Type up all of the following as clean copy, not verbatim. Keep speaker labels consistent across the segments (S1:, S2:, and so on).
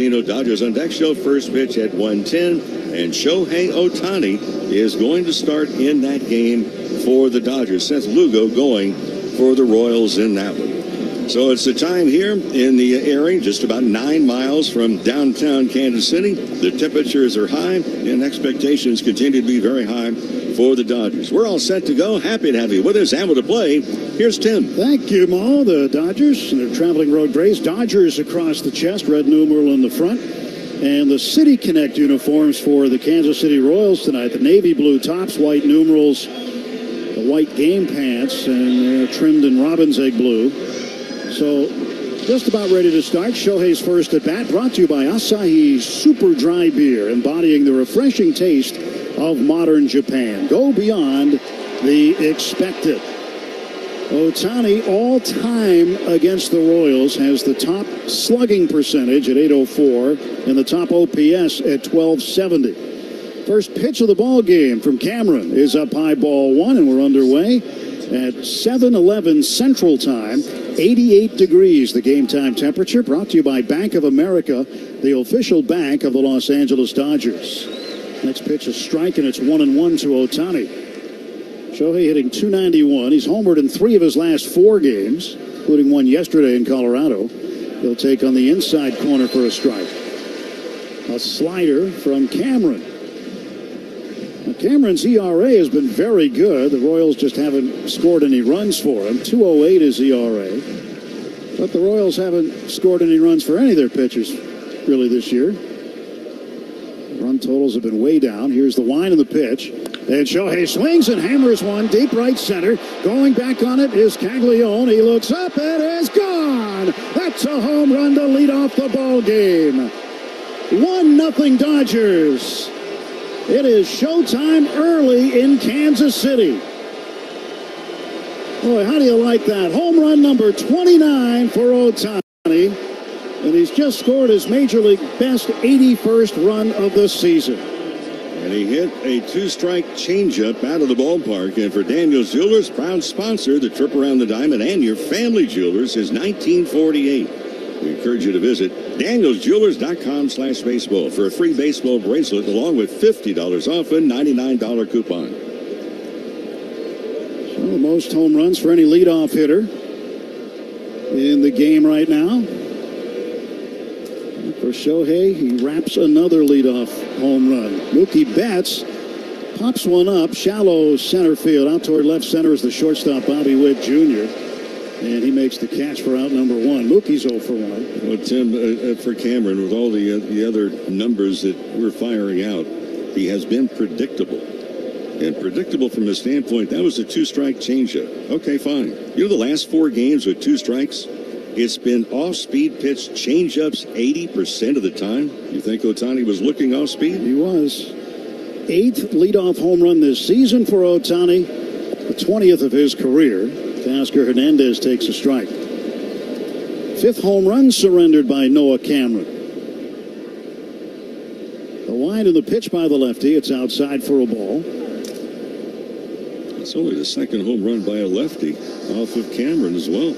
S1: Dodgers on deck. Show first pitch at 1:10, and Shohei Ohtani is going to start in that game for the Dodgers. Seth Lugo going for the Royals in that one. So it's the time here in the area, just about 9 miles from downtown Kansas City. The temperatures are high, and expectations continue to be very high for the Dodgers. We're all set to go. Happy to have you with us. Able to play. Here's Tim.
S2: Thank you, Mo. The Dodgers, their traveling road grays. Dodgers across the chest, red numeral in the front. And the City Connect uniforms for the Kansas City Royals tonight. The navy blue tops, white numerals, the white game pants, and they're trimmed in robin's egg blue. So just about ready to start. Shohei's first at bat, brought to you by Asahi Super Dry Beer, embodying the refreshing taste of modern Japan. Go beyond the expected. Ohtani, all time against the Royals, has the top slugging percentage at .804 and the top OPS at .1270. First pitch of the ball game from Cameron is up high, ball one, and we're underway at 7:11 Central Time. 88 degrees, the game time temperature, brought to you by Bank of America, the official bank of the Los Angeles Dodgers. Next pitch, a strike, and it's 1-1 to Ohtani. Shohei hitting .291. He's homered in 3 of his last 4 games, including one yesterday in Colorado. He'll take on the inside corner for a strike. A slider from Cameron. Now, Cameron's ERA has been very good. The Royals just haven't scored any runs for him. 2.08 is ERA. But the Royals haven't scored any runs for any of their pitchers really this year. Run totals have been way down. Here's the line of the pitch. And Shohei swings and hammers one deep right center. Going back on it is Caglione. He looks up. It is gone. That's a home run to lead off the ball game. 1-0 Dodgers. It is showtime early in Kansas City. Boy, how do you like that? Home run number 29 for Ohtani. And he's just scored his Major League best 81st run of the season.
S1: And he hit a 2-strike changeup out of the ballpark. And for Daniels Jewelers, proud sponsor, the trip around the diamond and your family jewelers is 1948. We encourage you to visit danielsjewelers.com/baseball for a free baseball bracelet along with $50 off a $99 coupon.
S2: So the most home runs for any leadoff hitter in the game right now. For Shohei, he wraps another leadoff home run. Mookie Betts pops one up, shallow center field. Out toward left center is the shortstop, Bobby Witt Jr., and he makes the catch for out number 1. Mookie's 0 for 1.
S1: Well, Tim, for Cameron, with all the other numbers that we're firing out, he has been predictable. And predictable from the standpoint, that was a 2-strike changeup. Okay, fine. You know the last 4 games with 2 strikes? It's been off-speed pitch changeups 80% of the time. You think Ohtani was looking off-speed?
S2: He was. 8th leadoff home run this season for Ohtani, the 20th of his career. Teoscar Hernandez takes a strike. 5th home run surrendered by Noah Cameron. The wind of the pitch by the lefty. It's outside for a ball.
S1: It's only the 2nd home run by a lefty off of Cameron as well.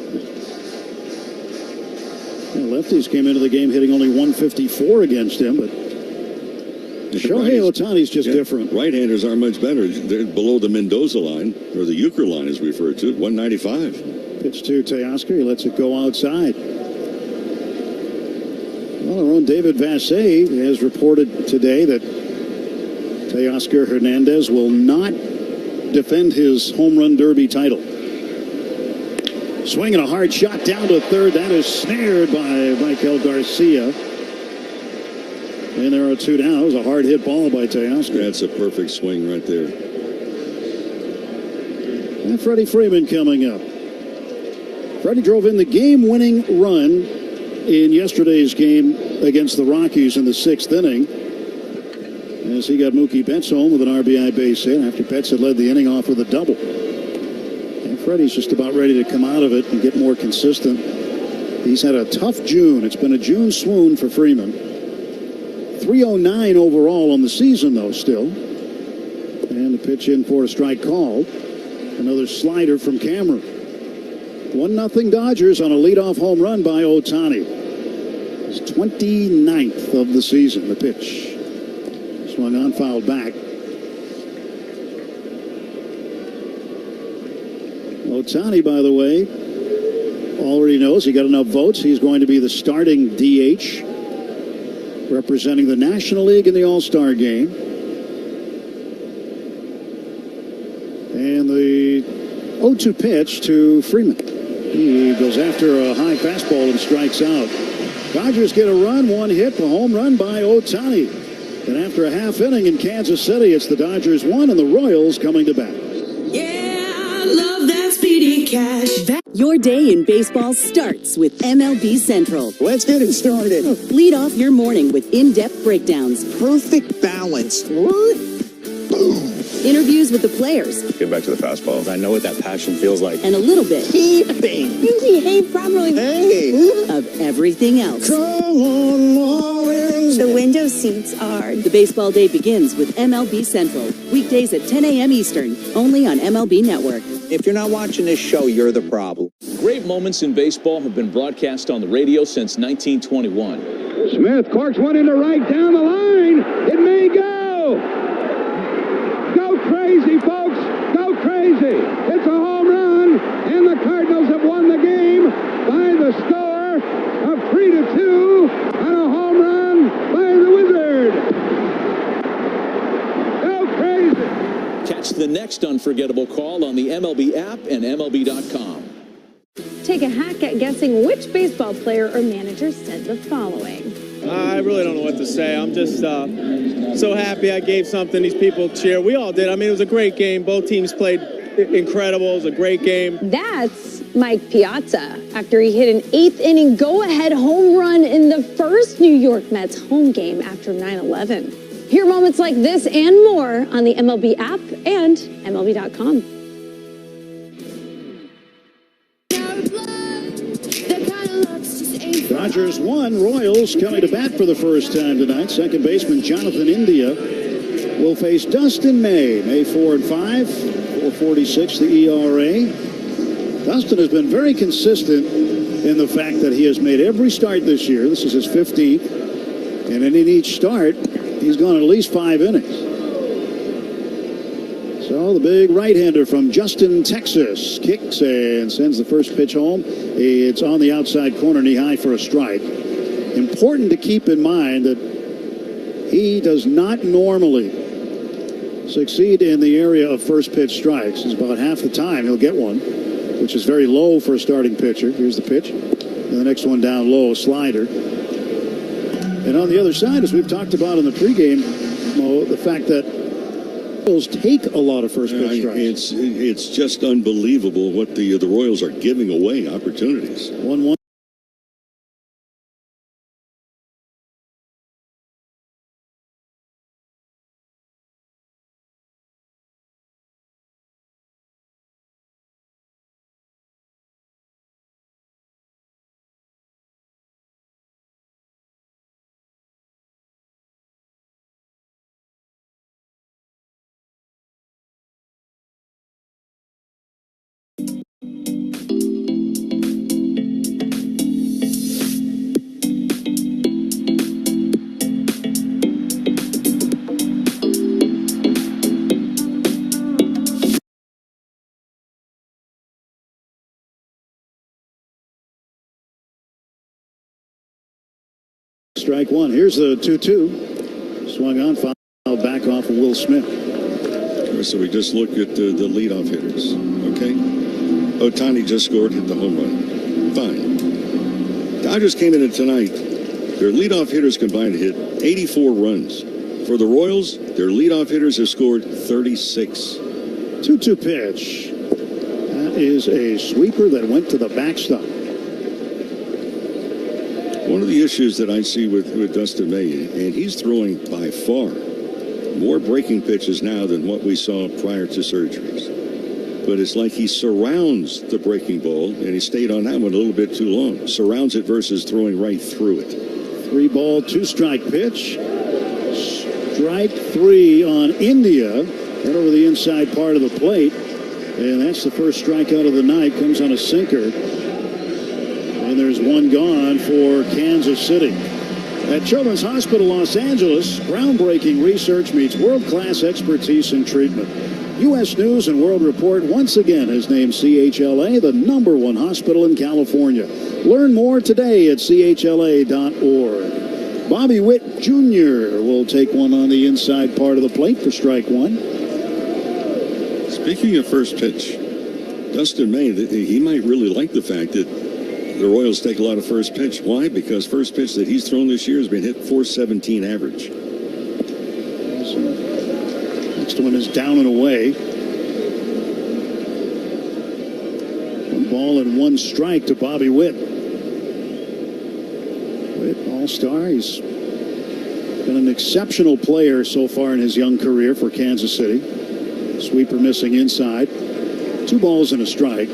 S2: Lefties came into the game hitting only 154 against him, but Shohei Ohtani's just different.
S1: Right-handers are much better. They're below the Mendoza line, or the Euchre line as we refer to it, 195.
S2: Pitch to Teoscar. He lets it go outside. Well, our own David Vassegh has reported today that Teoscar Hernandez will not defend his home run derby title. Swinging a hard shot down to third. That is snared by Michael Garcia. And there are 2 down. It was a hard hit ball by Teoscar.
S1: That's a perfect swing right there.
S2: And Freddie Freeman coming up. Freddie drove in the game-winning run in yesterday's game against the Rockies in the 6th inning, as he got Mookie Betts home with an RBI base hit after Betts had led the inning off with a double. Freddie's just about ready to come out of it and get more consistent. He's had a tough June. It's been a June swoon for Freeman. 309 overall on the season, though, still. And the pitch in for a strike call. Another slider from Cameron. 1-0 Dodgers on a leadoff home run by Ohtani. His 29th of the season. The pitch. Swung on, fouled back. Ohtani, by the way, already knows he got enough votes. He's going to be the starting DH, representing the National League in the All-Star game. And the 0-2 pitch to Freeman. He goes after a high fastball and strikes out. Dodgers get a run, one hit, a home run by Ohtani. And after a half inning in Kansas City, it's the Dodgers 1 and the Royals coming to bat.
S3: Your day in baseball starts with MLB Central.
S4: Let's get it started.
S3: Lead off your morning with in-depth breakdowns.
S4: Perfect balance. Boom.
S3: Interviews with the players.
S5: Get back to the fastballs. I know what that passion feels like.
S3: And a little bit.
S4: Keeping.
S3: You behave properly.
S4: Hey.
S3: Of everything else.
S4: Come on, Marlins.
S6: The window seats are.
S3: The baseball day begins with MLB Central. Weekdays at 10 a.m. Eastern. Only on MLB Network.
S4: If you're not watching this show, you're the problem.
S7: Great moments in baseball have been broadcast on the radio since 1921.
S8: Smith corks one into right down the line. It may go. Go crazy, folks. Go crazy. It's a home run, and the Cardinals have won the game by the score of 3-2 on a home run by the Wizard. Go crazy.
S7: Catch the next unforgettable call on the MLB app and MLB.com.
S6: Take a hack at guessing which baseball player or manager said the following.
S9: I really don't know what to say. I'm just so happy I gave something these people cheer. We all did. I mean, it was a great game. Both teams played incredible. It was a great game.
S6: That's Mike Piazza after he hit an 8th-inning go-ahead home run in the first New York Mets home game after 9/11. Hear moments like this and more on the MLB app and MLB.com.
S2: Dodgers 1, Royals coming to bat for the first time tonight. Second baseman Jonathan India will face Dustin May. May 4 and 5, 4.46 the ERA. Dustin has been very consistent in the fact that he has made every start this year. This is his 15th. And in each start, he's gone at least 5 innings. So the big right-hander from Justin, Texas, kicks and sends the first pitch home. It's on the outside corner, knee high for a strike. Important to keep in mind that he does not normally succeed in the area of first pitch strikes. It's about half the time he'll get one, which is very low for a starting pitcher. Here's the pitch. And the next one down low, a slider. And on the other side, as we've talked about in the pregame, Mo, the fact that Royals take a lot of first pitch strikes.
S1: It's just unbelievable what the Royals are giving away opportunities.
S2: 1-1. Strike one. Here's the 2-2. Swung on, fouled back off of Will Smith.
S1: So we just look at the leadoff hitters. Okay? Ohtani just scored, hit the home run. Fine. Dodgers came in tonight. Their leadoff hitters combined to hit 84 runs. For the Royals, their leadoff hitters have scored 36.
S2: 2-2 pitch. That is a sweeper that went to the backstop.
S1: One of the issues that I see with Dustin May, and he's throwing by far more breaking pitches now than what we saw prior to surgeries. But it's like he surrounds the breaking ball, and he stayed on that one a little bit too long. Surrounds it versus throwing right through it.
S2: 3-ball, 2-strike pitch. Strike 3 on India. Right over the inside part of the plate. And that's the first strikeout of the night. Comes on a sinker. And there's one gone for Kansas City. At Children's Hospital Los Angeles, groundbreaking research meets world-class expertise in treatment. U.S. News and World Report once again has named CHLA the #1 hospital in California. Learn more today at chla.org. Bobby Witt Jr. will take one on the inside part of the plate for strike one.
S1: Speaking of first pitch, Dustin May, he might really like the fact that the Royals take a lot of first pitch. Why? Because first pitch that he's thrown this year has been hit .417 average.
S2: Next one is down and away. 1 ball and 1 strike to Bobby Witt. Witt, all-star. He's been an exceptional player so far in his young career for Kansas City. Sweeper missing inside. 2 balls and a strike.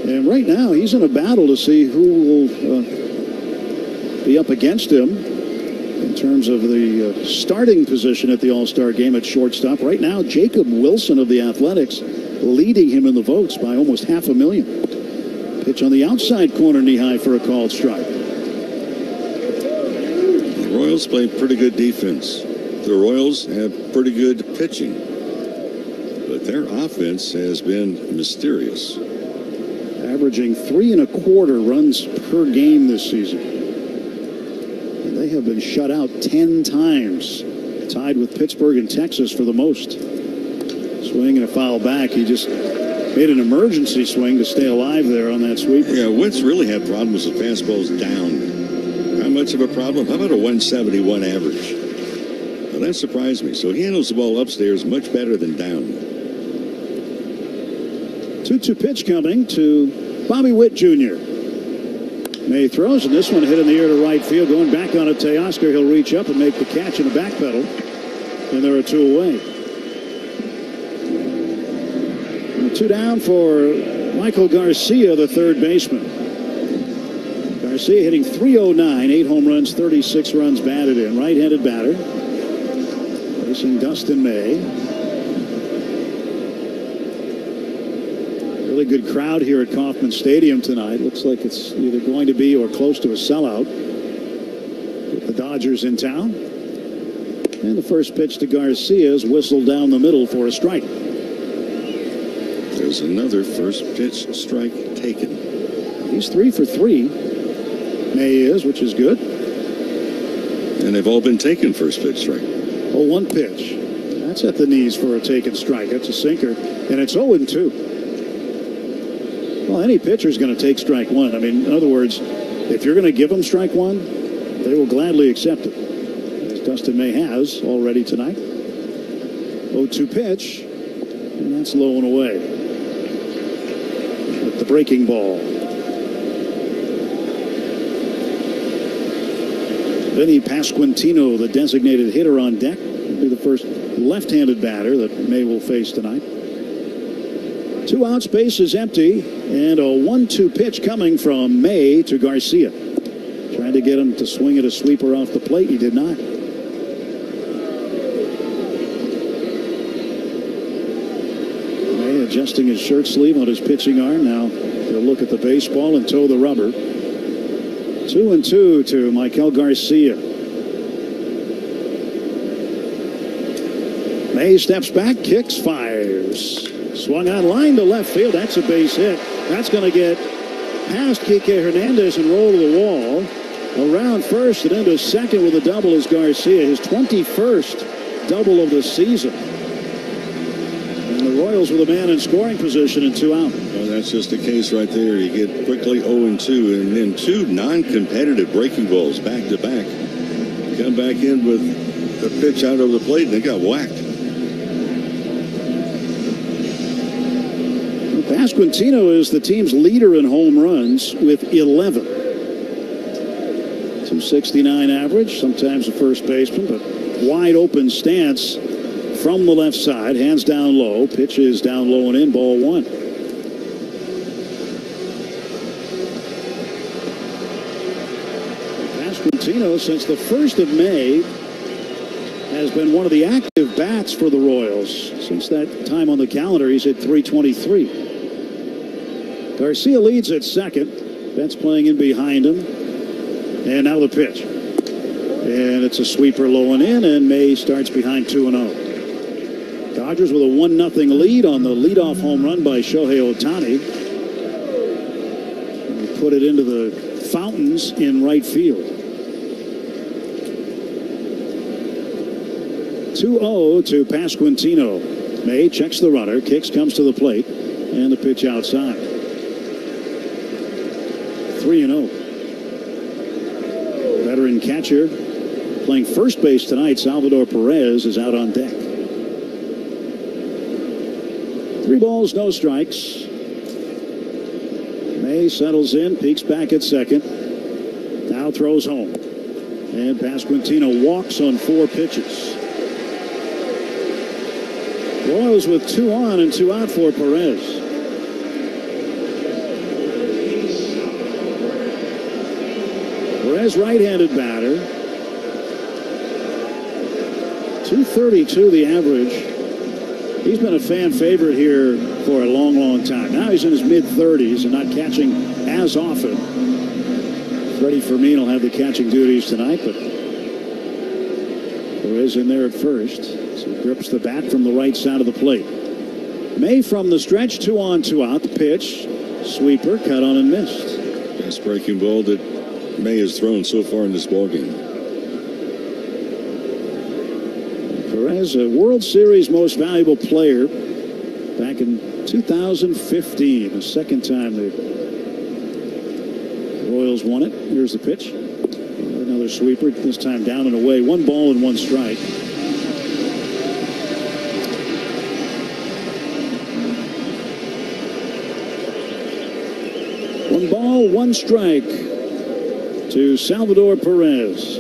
S2: And right now, he's in a battle to see who will be up against him in terms of the starting position at the All-Star game at shortstop. Right now, Jacob Wilson of the Athletics leading him in the votes by almost 500,000. Pitch on the outside corner, knee high for a called strike.
S1: The Royals play pretty good defense. The Royals have pretty good pitching. But their offense has been mysterious.
S2: Averaging 3 1/4 runs per game this season. And they have been shut out 10 times, tied with Pittsburgh and Texas for the most. Swing and a foul back. He just made an emergency swing to stay alive there on that sweep.
S1: Yeah, Witt's really had problems with fastballs down. How much of a problem? How about a 171 average? Well, that surprised me. So he handles the ball upstairs much better than down.
S2: 2-2 pitch coming to Bobby Witt Jr. May throws, and this one hit in the air to right field. Going back on it, Teoscar. He'll reach up and make the catch in the back pedal. And there are 2 away. 2 down for Michael Garcia, the third baseman. Garcia hitting .309, 8 home runs, 36 runs batted in. Right-handed batter. Facing Dustin May. Really good crowd here at Kauffman Stadium tonight. Looks like it's either going to be or close to a sellout with the Dodgers in town. And the first pitch to Garcia is whistled down the middle for a strike.
S1: There's another first pitch strike taken.
S2: He's 3 for 3. May is, which is good.
S1: And they've all been taken first pitch strike.
S2: Oh, 1 pitch. That's at the knees for a taken strike. That's a sinker. And it's 0-2. Well, any pitcher's going to take strike 1. I mean, in other words, if you're going to give them strike 1, they will gladly accept it, as Dustin May has already tonight. 0-2 pitch, and that's low and away with the breaking ball. Vinny Pasquantino, the designated hitter on deck, will be the first left-handed batter that May will face tonight. 2 outs, base is empty, and a 1-2 pitch coming from May to Garcia. Trying to get him to swing at a sweeper off the plate. He did not. May adjusting his shirt sleeve on his pitching arm. Now he'll look at the baseball and toe the rubber. 2-2 to Michael Garcia. May steps back, kicks, fires. Swung on line to left field. That's a base hit. That's going to get past Kike Hernandez and roll to the wall. Around first and into second with a double is Garcia. His 21st double of the season. And the Royals with a man in scoring position and 2 out.
S1: Well, that's just a case right there. You get quickly 0-2 and then 2 non-competitive breaking balls back to back. Come back in with the pitch out over the plate and they got whacked.
S2: Pasquantino is the team's leader in home runs with 11. 269 average, sometimes a first baseman, but wide open stance from the left side. Hands down low. Pitch is down low and in, ball 1. Pasquantino, since the 1st of May, has been one of the active bats for the Royals. Since that time on the calendar, he's hit .323. Garcia leads at second. Betts playing in behind him. And now the pitch. And it's a sweeper low and in, and May starts behind 2-0. Dodgers with a 1-0 lead on the leadoff home run by Shohei Ohtani. And put it into the fountains in right field. 2-0 to Pasquantino. May checks the runner, kicks, comes to the plate, and the pitch outside. 3-0. Veteran catcher playing first base tonight, Salvador Perez, is out on deck. 3 balls, no strikes. May settles in, peeks back at second. Now throws home. And Pasquantino walks on 4 pitches. Royals with 2 on and 2 out for Perez. Perez, right-handed batter. 232 the average. He's been a fan favorite here for a long, long time. Now he's in his mid-30s and not catching as often. Freddie Fermin will have the catching duties tonight, but Perez in there at first. So he grips the bat from the right side of the plate. May from the stretch, 2 on, 2 out. The pitch, sweeper, cut on and missed.
S1: Best breaking ball that May has thrown so far in this ballgame.
S2: Perez, a World Series most valuable player back in 2015, the second time the Royals won it. Here's the pitch. Another sweeper, this time down and away. 1 ball and 1 strike. One ball, 1 strike to Salvador Perez.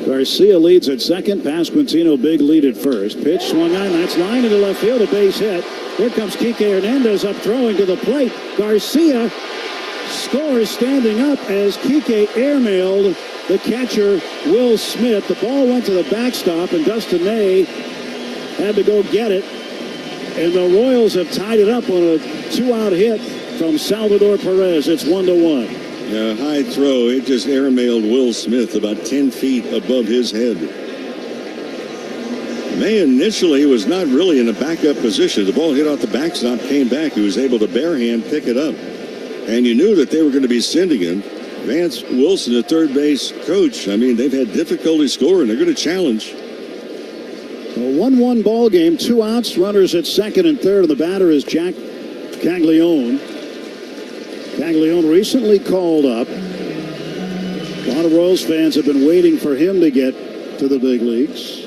S2: Garcia leads at second. Pasquantino, big lead at first. Pitch swung on. That's line into left field. A base hit. Here comes Kike Hernandez up throwing to the plate. Garcia scores standing up as Kike airmailed the catcher, Will Smith. The ball went to the backstop, and Dustin May had to go get it. And the Royals have tied it up on a 2-out hit from Salvador Perez. It's 1-1.
S1: Yeah, high throw. It just airmailed Will Smith about 10 feet above his head. May initially was not really in a backup position. The ball hit off the backstop, came back. He was able to barehand pick it up. And you knew that they were going to be sending him. Vance Wilson, the third base coach, I mean, they've had difficulty scoring. They're going to challenge.
S2: A 1-1 ball game, 2 outs, runners at second and third, and the batter is Jack Caglione. Caglione recently called up. A lot of Royals fans have been waiting for him to get to the big leagues.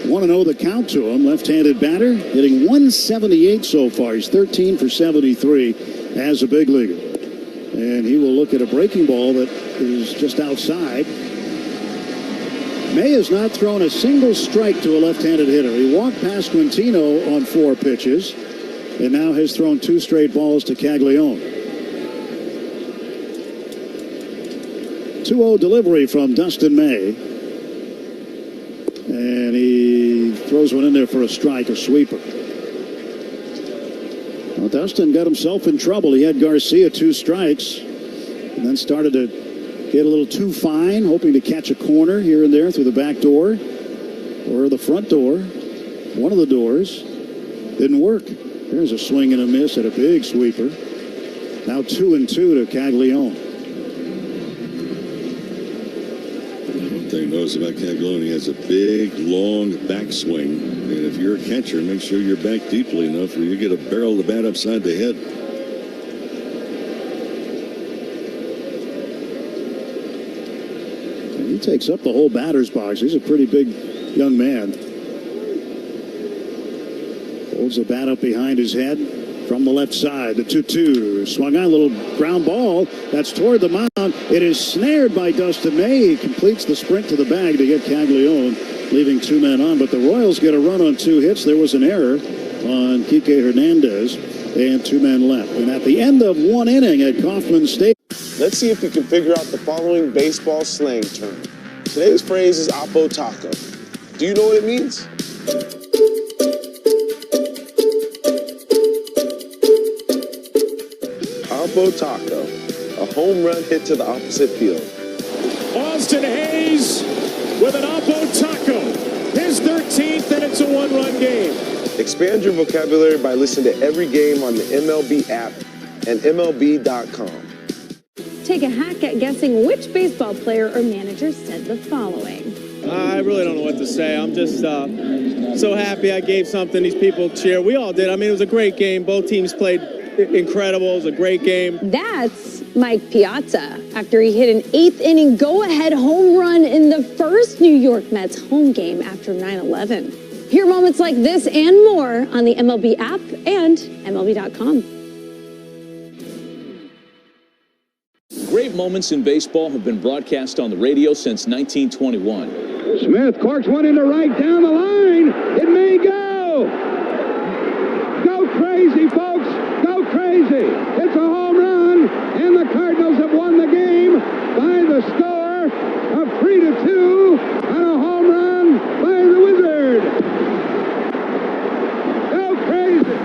S2: 1-0 the count to him. Left-handed batter, hitting 178 so far. He's 13 for 73 as a big leaguer. And he will look at a breaking ball that is just outside. May has not thrown a single strike to a left-handed hitter. He walked Pasquantino on 4 pitches and now has thrown 2 straight balls to Caglione. 2-0 delivery from Dustin May. And he throws one in there for a strike, a sweeper. Well, Dustin got himself in trouble. He had Garcia 2 strikes and then started to get a little too fine, hoping to catch a corner here and there through the back door or the front door. One of the doors didn't work. There's a swing and a miss at a big sweeper. Now 2-2 to Caglione.
S1: One thing knows about Caglione, he has a big, long backswing. And if you're a catcher, make sure you're back deeply enough where you get a barrel of the bat upside the head.
S2: And he takes up the whole batter's box. He's a pretty big young man. Holds the bat up behind his head from the left side. The 2-2 swung on, a little ground ball. That's toward the mound. It is snared by Dustin May. He completes the sprint to the bag to get Caglione, leaving 2 men on. But the Royals get a run on 2 hits. There was an error on Kike Hernandez, and 2 men left. And at the end of 1 inning at Kauffman Stadium.
S10: Let's see if you can figure out the following baseball slang term. Today's phrase is Oppo Taco. Do you know what it means? Oppo Taco, a home run hit to the opposite field.
S8: Austin Hayes with an Oppo Taco. His 13th, and it's a one-run game.
S10: Expand your vocabulary by listening to every game on the MLB app and MLB.com.
S6: Take a hack at guessing which baseball player or manager said the following.
S9: I really don't know what to say. I'm just so happy I gave something these people cheer. We all did. I mean, it was a great game. Both teams played incredible. It was a great game.
S6: That's Mike Piazza after he hit an eighth-inning go-ahead home run in the first New York Mets home game after 9/11. Hear moments like this and more on the MLB app and MLB.com.
S7: Great moments in baseball have been broadcast on the radio since 1921.
S8: Smith corks one into right down the line. It may go. Go crazy, folks. Go crazy. It's a home run, and the Cardinals have won the game by the score of 3-2 on a home run by the Wizard. Go crazy.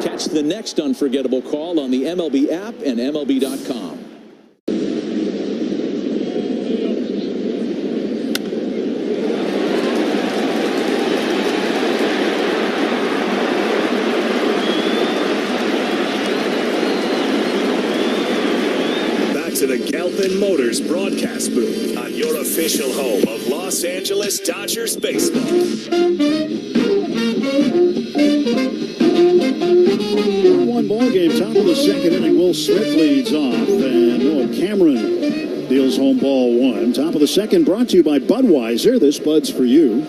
S7: Catch the next unforgettable call on the MLB app and MLB.com.
S11: To the Galpin Motors broadcast booth on your official home of Los Angeles Dodgers baseball.
S2: 1-1 ball game, top of the second inning. Will Smith leads off, and Noah Cameron deals home ball one. Top of the second, brought to you by Budweiser. This Bud's for you.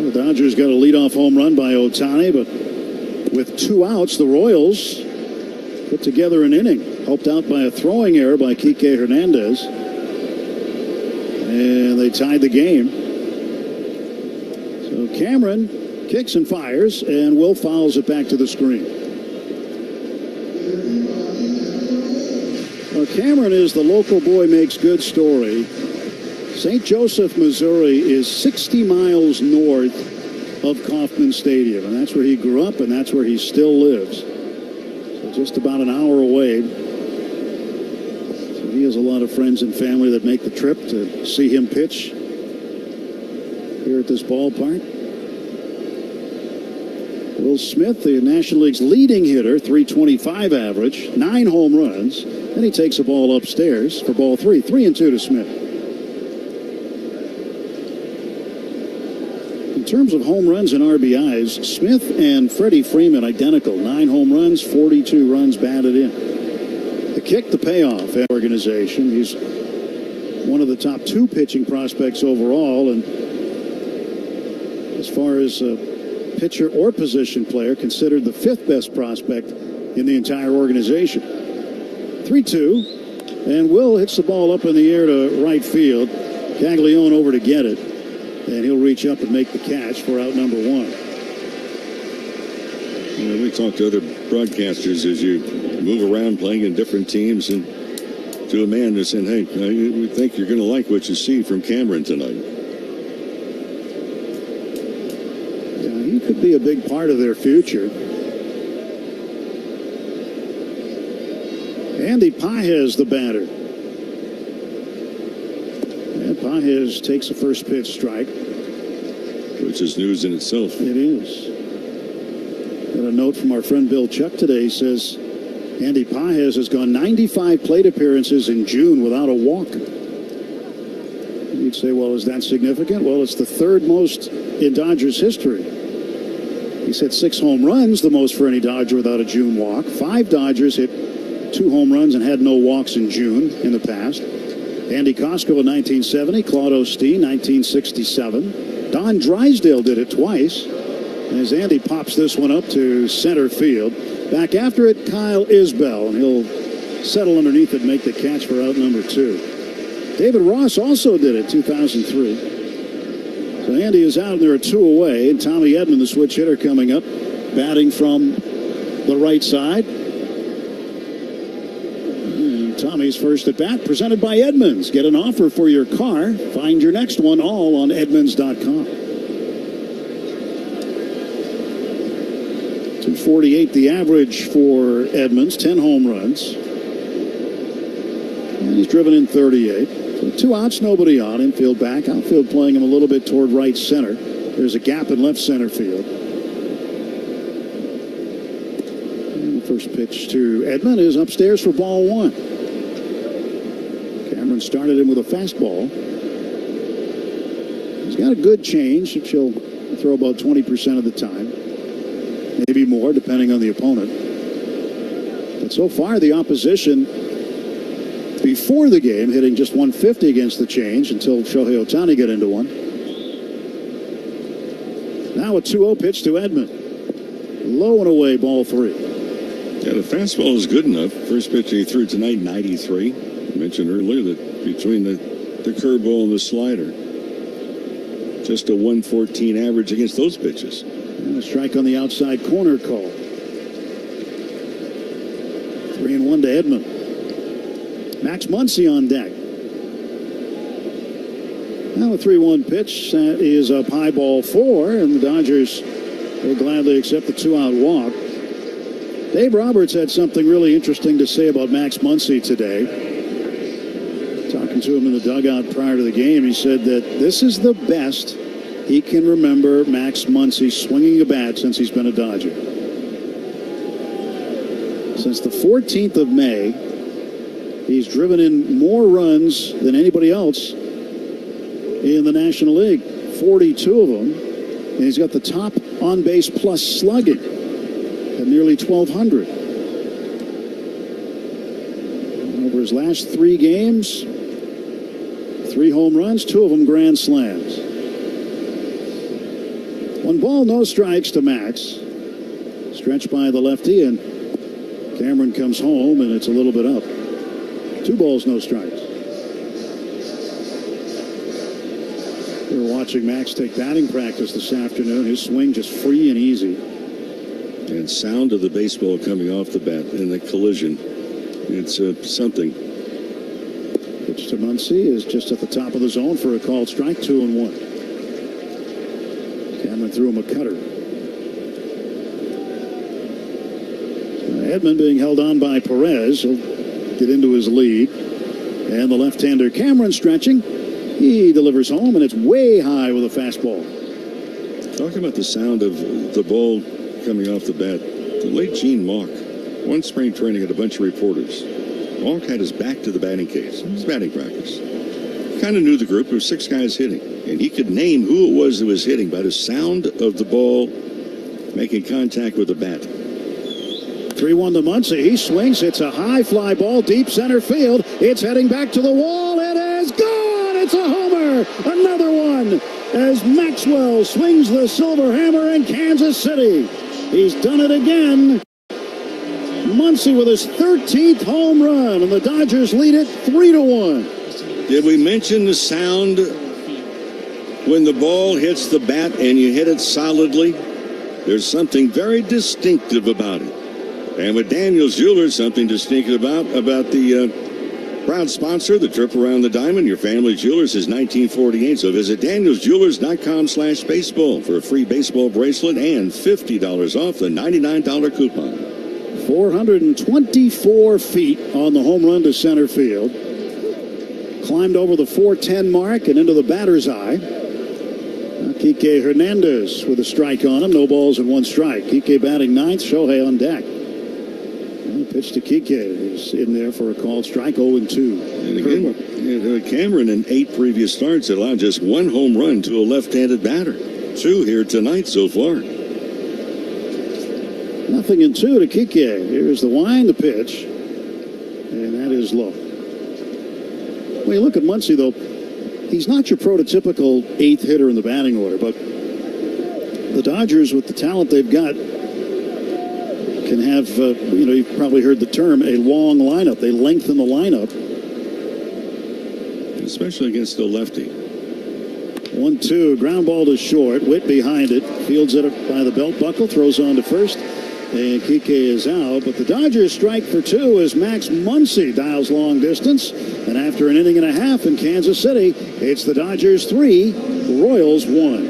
S2: The Dodgers got a leadoff home run by Ohtani, but with 2 outs, the Royals put together an inning, helped out by a throwing error by Kike Hernandez, and they tied the game. So Cameron kicks and fires, and Will fouls it back to the screen. Well, Cameron is the local boy makes good story. St. Joseph, Missouri is 60 miles north of Kauffman Stadium, and that's where he grew up, and that's where he still lives. Just about an hour away. So he has a lot of friends and family that make the trip to see him pitch here at this ballpark. Will Smith, the National League's leading hitter, .325 average, 9 home runs. Then he takes the ball upstairs for ball 3. 3-2 to Smith. In terms of home runs and RBIs, Smith and Freddie Freeman identical. 9 home runs, 42 runs batted in. The kick, the payoff organization. He's one of the top 2 pitching prospects overall, and as far as a pitcher or position player, considered the 5th best prospect in the entire organization. 3-2, and Will hits the ball up in the air to right field. Caglione over to get it. And he'll reach up and make the catch for out number 1.
S1: You know, we talk to other broadcasters as you move around playing in different teams, and to a man that's saying, hey, we think you're going to like what you see from Cameron tonight.
S2: Yeah, he could be a big part of their future. Andy Pages, the batter. Pages takes a first pitch strike.
S1: Which is news in itself.
S2: It is. Got a note from our friend Bill Chuck today. He says Andy Pages has gone 95 plate appearances in June without a walk. You'd say, well, is that significant? Well, it's the 3rd most in Dodgers history. He's hit 6 home runs, the most for any Dodger without a June walk. 5 Dodgers hit 2 home runs and had no walks in June in the past. Andy Costco in 1970, Claude Osteen 1967. Don Drysdale did it twice. As Andy pops this one up to center field. Back after it, Kyle Isbell, and he'll settle underneath it and make the catch for out number 2. David Ross also did it 2003. So Andy is out and there are 2 away. And Tommy Edman, the switch hitter, coming up, batting from the right side. Tommy's first at bat, presented by Edmunds. Get an offer for your car. Find your next one all on Edmunds.com. .648 the average for Edmonds, 10 home runs. And he's driven in 38. So 2 outs, nobody on. Infield back. Outfield playing him a little bit toward right center. There's a gap in left center field. And the first pitch to Edman is upstairs for ball 1. Cameron started him with a fastball. He's got a good change, which he'll throw about 20% of the time. Maybe more, depending on the opponent. But so far, the opposition before the game hitting just 150 against the change until Shohei Ohtani got into one. Now a 2-0 pitch to Edman. Low and away, ball 3.
S1: Yeah, the fastball is good enough. First pitch he threw tonight, 93. I mentioned earlier that between the curveball and the slider, just a 114 average against those pitches.
S2: And a strike on the outside corner call. 3-1 to Edman. Max Muncy on deck. Now a 3-1 pitch. That is up high, ball 4, and the Dodgers will gladly accept the 2-out walk. Dave Roberts had something really interesting to say about Max Muncy today. Talking to him in the dugout prior to the game, he said that this is the best he can remember Max Muncy swinging a bat since he's been a Dodger. Since the 14th of May, he's driven in more runs than anybody else in the National League, 42 of them, and he's got the top on-base plus slugging at nearly 1,200. And over his last 3 games, 3 home runs, 2 of them grand slams. 1 ball, no strikes to Max. Stretched by the lefty, and Cameron comes home, and it's a little bit up. 2 balls, no strikes. We were watching Max take batting practice this afternoon. His swing just free and easy.
S1: And sound of the baseball coming off the bat in the collision. It's something.
S2: Pitch to Muncy is just at the top of the zone for a called strike, 2-1. Cameron threw him a cutter. Edman being held on by Perez. He'll get into his lead. And the left-hander Cameron stretching. He delivers home, and it's way high with a fastball.
S1: Talking about the sound of the ball coming off the bat, the late Gene Mauch, one spring training had a bunch of reporters. Mauch had his back to the batting cage. It was batting practice. Kind of knew the group. There were 6 guys hitting, and he could name who it was that was hitting by the sound of the ball making contact with the bat.
S2: 3-1 to Muncy. He swings. It's a high fly ball, deep center field. It's heading back to the wall. It is gone. It's a homer. Another one as Maxwell swings the silver hammer in Kansas City. He's done it again. Muncy with his 13th home run, and the Dodgers lead it 3-1.
S1: Did we mention the sound when the ball hits the bat and you hit it solidly? There's something very distinctive about it. And with Daniels Jewelers, something distinctive about the proud sponsor, the trip around the diamond. Your family jewelers is 1948. So visit danielsjewelers.com/baseball for a free baseball bracelet and $50 off the $99 coupon.
S2: 424 feet on the home run to center field. Climbed over the 410 mark and into the batter's eye. Kike Hernandez with a strike on him. No balls and 1 strike. Kike batting 9th. Shohei on deck. Pitch to Kike is in there for a called strike, 0-2.
S1: And again, Cameron in 8 previous starts allowed just 1 home run to a left-handed batter. 2 here tonight so far.
S2: 0-2 to Kike. Here's the wind, the pitch, and that is low. Well, you look at Muncy, though. He's not your prototypical 8th hitter in the batting order, but the Dodgers, with the talent they've got, can have, you've probably heard the term, a long lineup. They lengthen the lineup.
S1: Especially against a lefty.
S2: 1-2, ground ball to short. Witt behind it. Fields it by the belt buckle. Throws on to first. And Kike is out. But the Dodgers strike for 2 as Max Muncy dials long distance. And after an inning and a half in Kansas City, it's the Dodgers 3, Royals 1.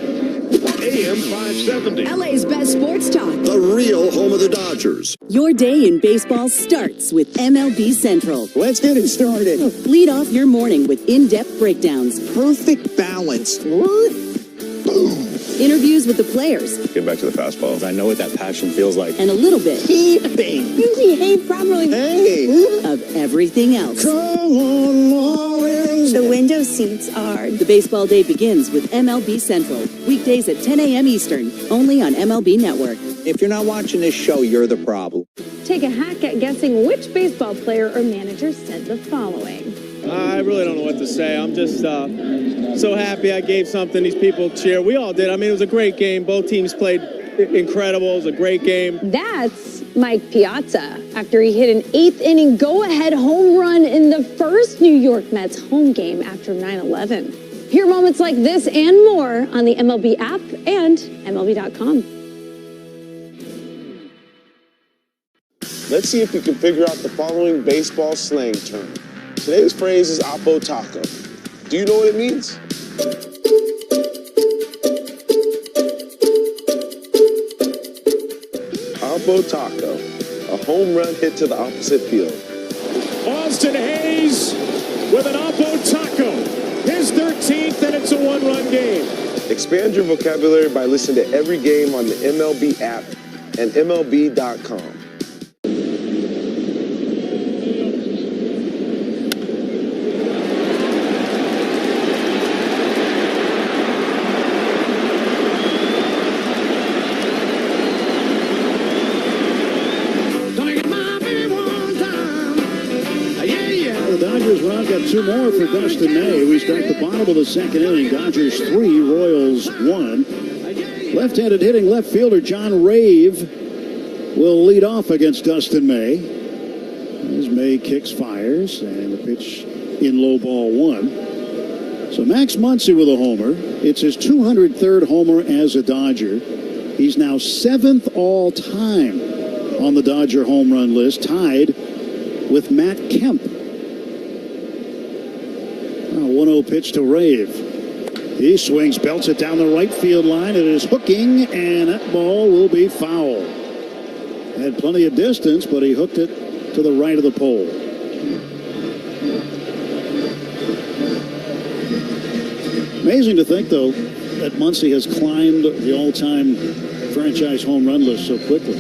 S11: AM 570.
S3: LA's best sports talk.
S11: The real home of the Dodgers.
S3: Your day in baseball starts with MLB Central.
S4: Let's get it started.
S3: Lead off your morning with in-depth breakdowns,
S4: Perfect balance. Boom.
S3: interviews with the players,
S5: Get back to the fastballs. I know what that passion feels like.
S3: and a little bit
S4: Bang.
S6: You behave properly.
S4: Hey.
S3: of everything else.
S4: Come on, Marlins.
S6: The window seats are.
S3: The baseball day begins with MLB Central. Weekdays at 10 a.m. Eastern, only on MLB Network.
S4: If you're not watching this show, you're the problem.
S6: Take a hack at guessing which baseball player or manager said the following.
S9: I really don't know what to say. I'm just so happy I gave something these people cheer. We all did. I mean, it was a great game. Both teams played incredible. It was a great game.
S6: That's Mike Piazza after he hit an 8th inning go-ahead home run in the first New York Mets home game after 9/11. Hear moments like this and more on the MLB app and MLB.com.
S10: Let's see if you can figure out the following baseball slang term. Today's phrase is Oppo Taco. Do you know what it means? Oppo Taco, a home run hit to the opposite field.
S11: Austin Hayes with an Oppo Taco. His 13th, and it's a one-run game.
S10: Expand your vocabulary by listening to every game on the MLB app and MLB.com.
S2: The Dodgers run got two more for Dustin May. We start the bottom of the second inning. Dodgers 3, Royals 1. Left-handed hitting left fielder John Rave will lead off against Dustin May. As May kicks, fires, and the pitch in low ball 1. So Max Muncy with a homer. It's his 203rd homer as a Dodger. He's now 7th all-time on the Dodger home run list, tied with Matt Kemp. 1-0 pitch to Rave. He swings, belts it down the right field line. It is hooking, and that ball will be foul. Had plenty of distance, but he hooked it to the right of the pole. Amazing to think, though, that Muncy has climbed the all-time franchise home run list so quickly.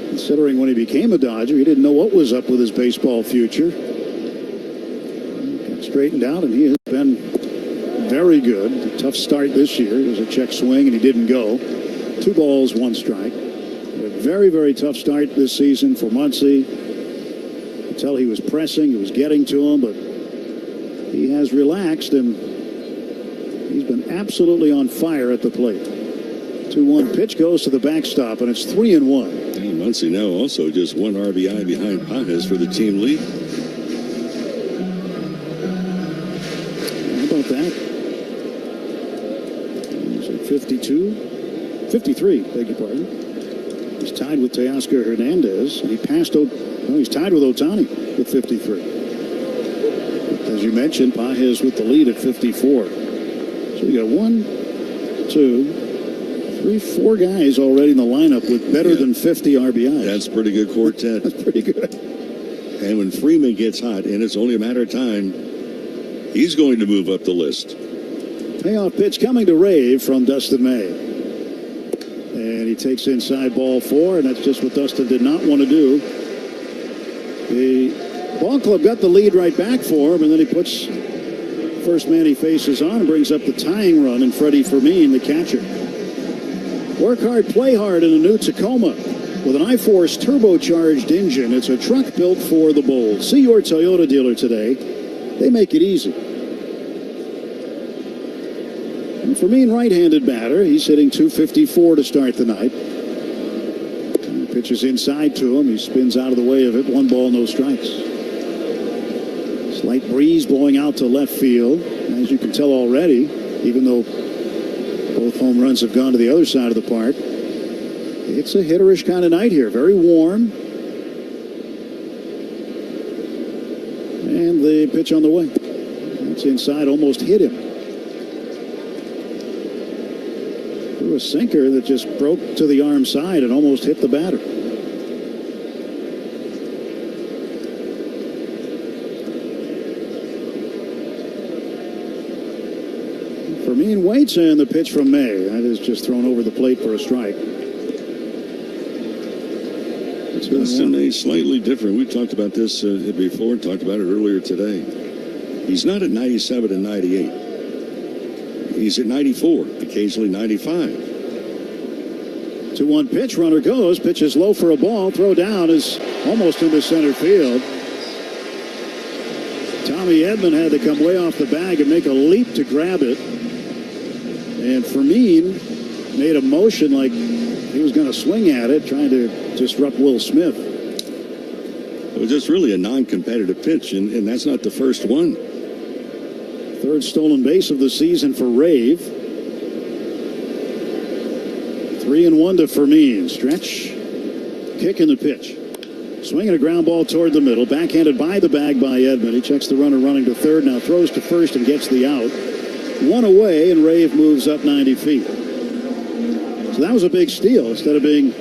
S2: Considering when he became a Dodger, he didn't know what was up with his baseball future. Got straightened out, and he has been very good. A tough start this year. It was a check swing, and he didn't go. 2 balls, 1 strike. A very, very tough start this season for Muncy. You could tell he was pressing, he was getting to him, but he has relaxed, and he's been absolutely on fire at the plate. 2-1 pitch goes to the backstop, and it's 3-1.
S1: And Muncy now also just 1 RBI behind Pages for the team lead.
S2: How about that? Is it 52? 53, beg your pardon. He's tied with Teoscar Hernandez. He passed, he's tied with Ohtani with 53. As you mentioned, Pages with the lead at 54. So you got 1, 2, 3, 4 guys already in the lineup with better than 50 RBIs.
S1: That's a pretty good quartet.
S2: That's pretty good.
S1: And when Freeman gets hot, and it's only a matter of time, he's going to move up the list.
S2: Payoff pitch coming to Rave from Dustin May. And he takes inside ball 4, and that's just what Dustin did not want to do. The ball club got the lead right back for him, and then he puts first man he faces on and brings up the tying run, and Freddie Fermin, the catcher. Work hard, play hard in a new Tacoma with an iForce turbocharged engine. It's a truck built for the bold. See your Toyota dealer today. They make it easy. And Fermin, right-handed batter. He's hitting .254 to start the night. And the pitch is inside to him. He spins out of the way of it. 1 ball, no strikes. Slight breeze blowing out to left field. As you can tell already, even though both home runs have gone to the other side of the park, it's a hitterish kind of night here. Very warm. the pitch on the way. That's inside, almost hit him. Threw a sinker that just broke to the arm side and almost hit the batter. Fermin waits, and the pitch from May. That is just thrown over the plate for a strike.
S1: Dustin May slightly different. We talked about this before, talked about it earlier today. He's not at 97 and 98. He's at 94, occasionally 95.
S2: 2-1 pitch, runner goes, pitch is low for a ball, throw down is almost into center field. Tommy Edman had to come way off the bag and make a leap to grab it. And Fermin made a motion like he was going to swing at it, trying to disrupt Will Smith.
S1: It was just really a non-competitive pitch, and that's not the first one.
S2: Third stolen base of the season for Rave. 3-1 to Fermin. Stretch, kick in the pitch. Swinging a ground ball toward the middle. Backhanded by the bag by Edman. He checks the runner running to third. Now throws to first and gets the out. One away, and Rave moves up 90 feet. So that was a big steal. Instead of being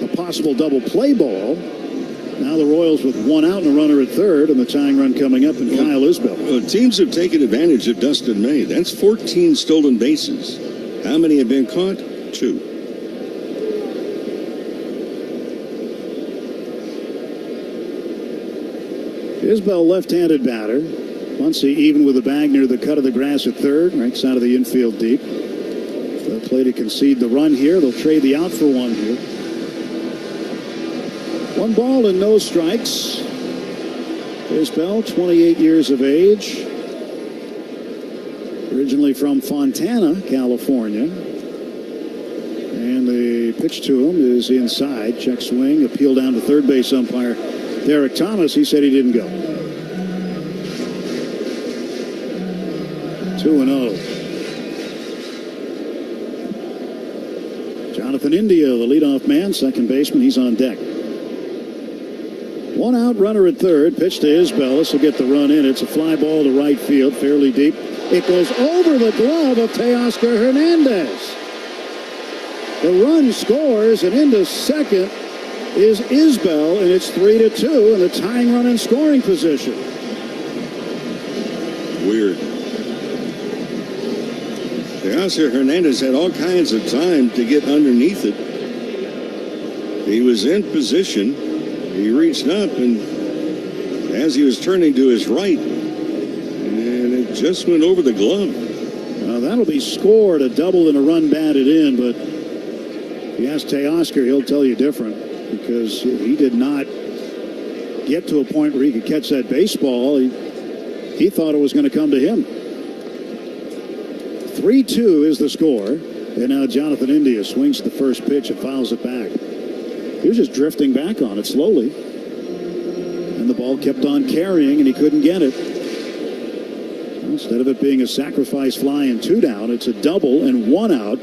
S2: a possible double play ball, now the Royals with one out and a runner at third, and the tying run coming up, and Kyle Isbell.
S1: Well, teams have taken advantage of Dustin May. That's 14 stolen bases. How many have been caught? 2.
S2: Isbell, left-handed batter. Muncy even with the bag near the cut of the grass at third, right side of the infield deep. They'll play to concede the run here. They'll trade the out for one here. 1 ball and no strikes. Isbell, 28 years of age. Originally from Fontana, California. And the pitch to him is inside. Check swing, appeal down to third base umpire Derek Thomas. He said he didn't go. 2-0. Jonathan India, the leadoff man, second baseman. He's on deck. 1 out, runner at third. Pitch to Isbell. This will get the run in. It's a fly ball to right field, fairly deep. It goes over the glove of Teoscar Hernandez. The run scores, and into second is Isbell, and it's 3-2, and the tying run in scoring position.
S1: Weird. Teoscar Hernandez had all kinds of time to get underneath it. He was in position. He reached up, and as he was turning to his right, and it just went over the glove.
S2: That'll be scored, a double and a run batted in, but if you ask Teoscar, he'll tell you different, because he did not get to a point where he could catch that baseball. He thought it was going to come to him. 3-2 is the score, and now Jonathan India swings the first pitch and fouls it back. He was just drifting back on it slowly, and the ball kept on carrying, and he couldn't get it. Instead of it being a sacrifice fly and 2 down, it's a double and 1 out.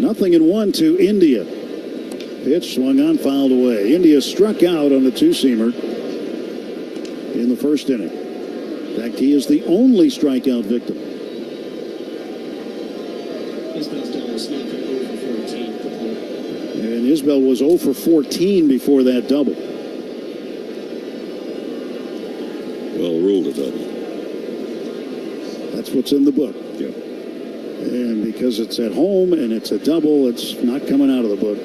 S2: 0-1 to India. Pitch swung on, fouled away. India struck out on the 2-seamer in the first inning. In fact, he is the only strikeout victim. And Isbell was 0 for 14 before that double.
S1: Well, ruled a double.
S2: That's what's in the book.
S1: Yeah.
S2: And because it's at home and it's a double, it's not coming out of the book.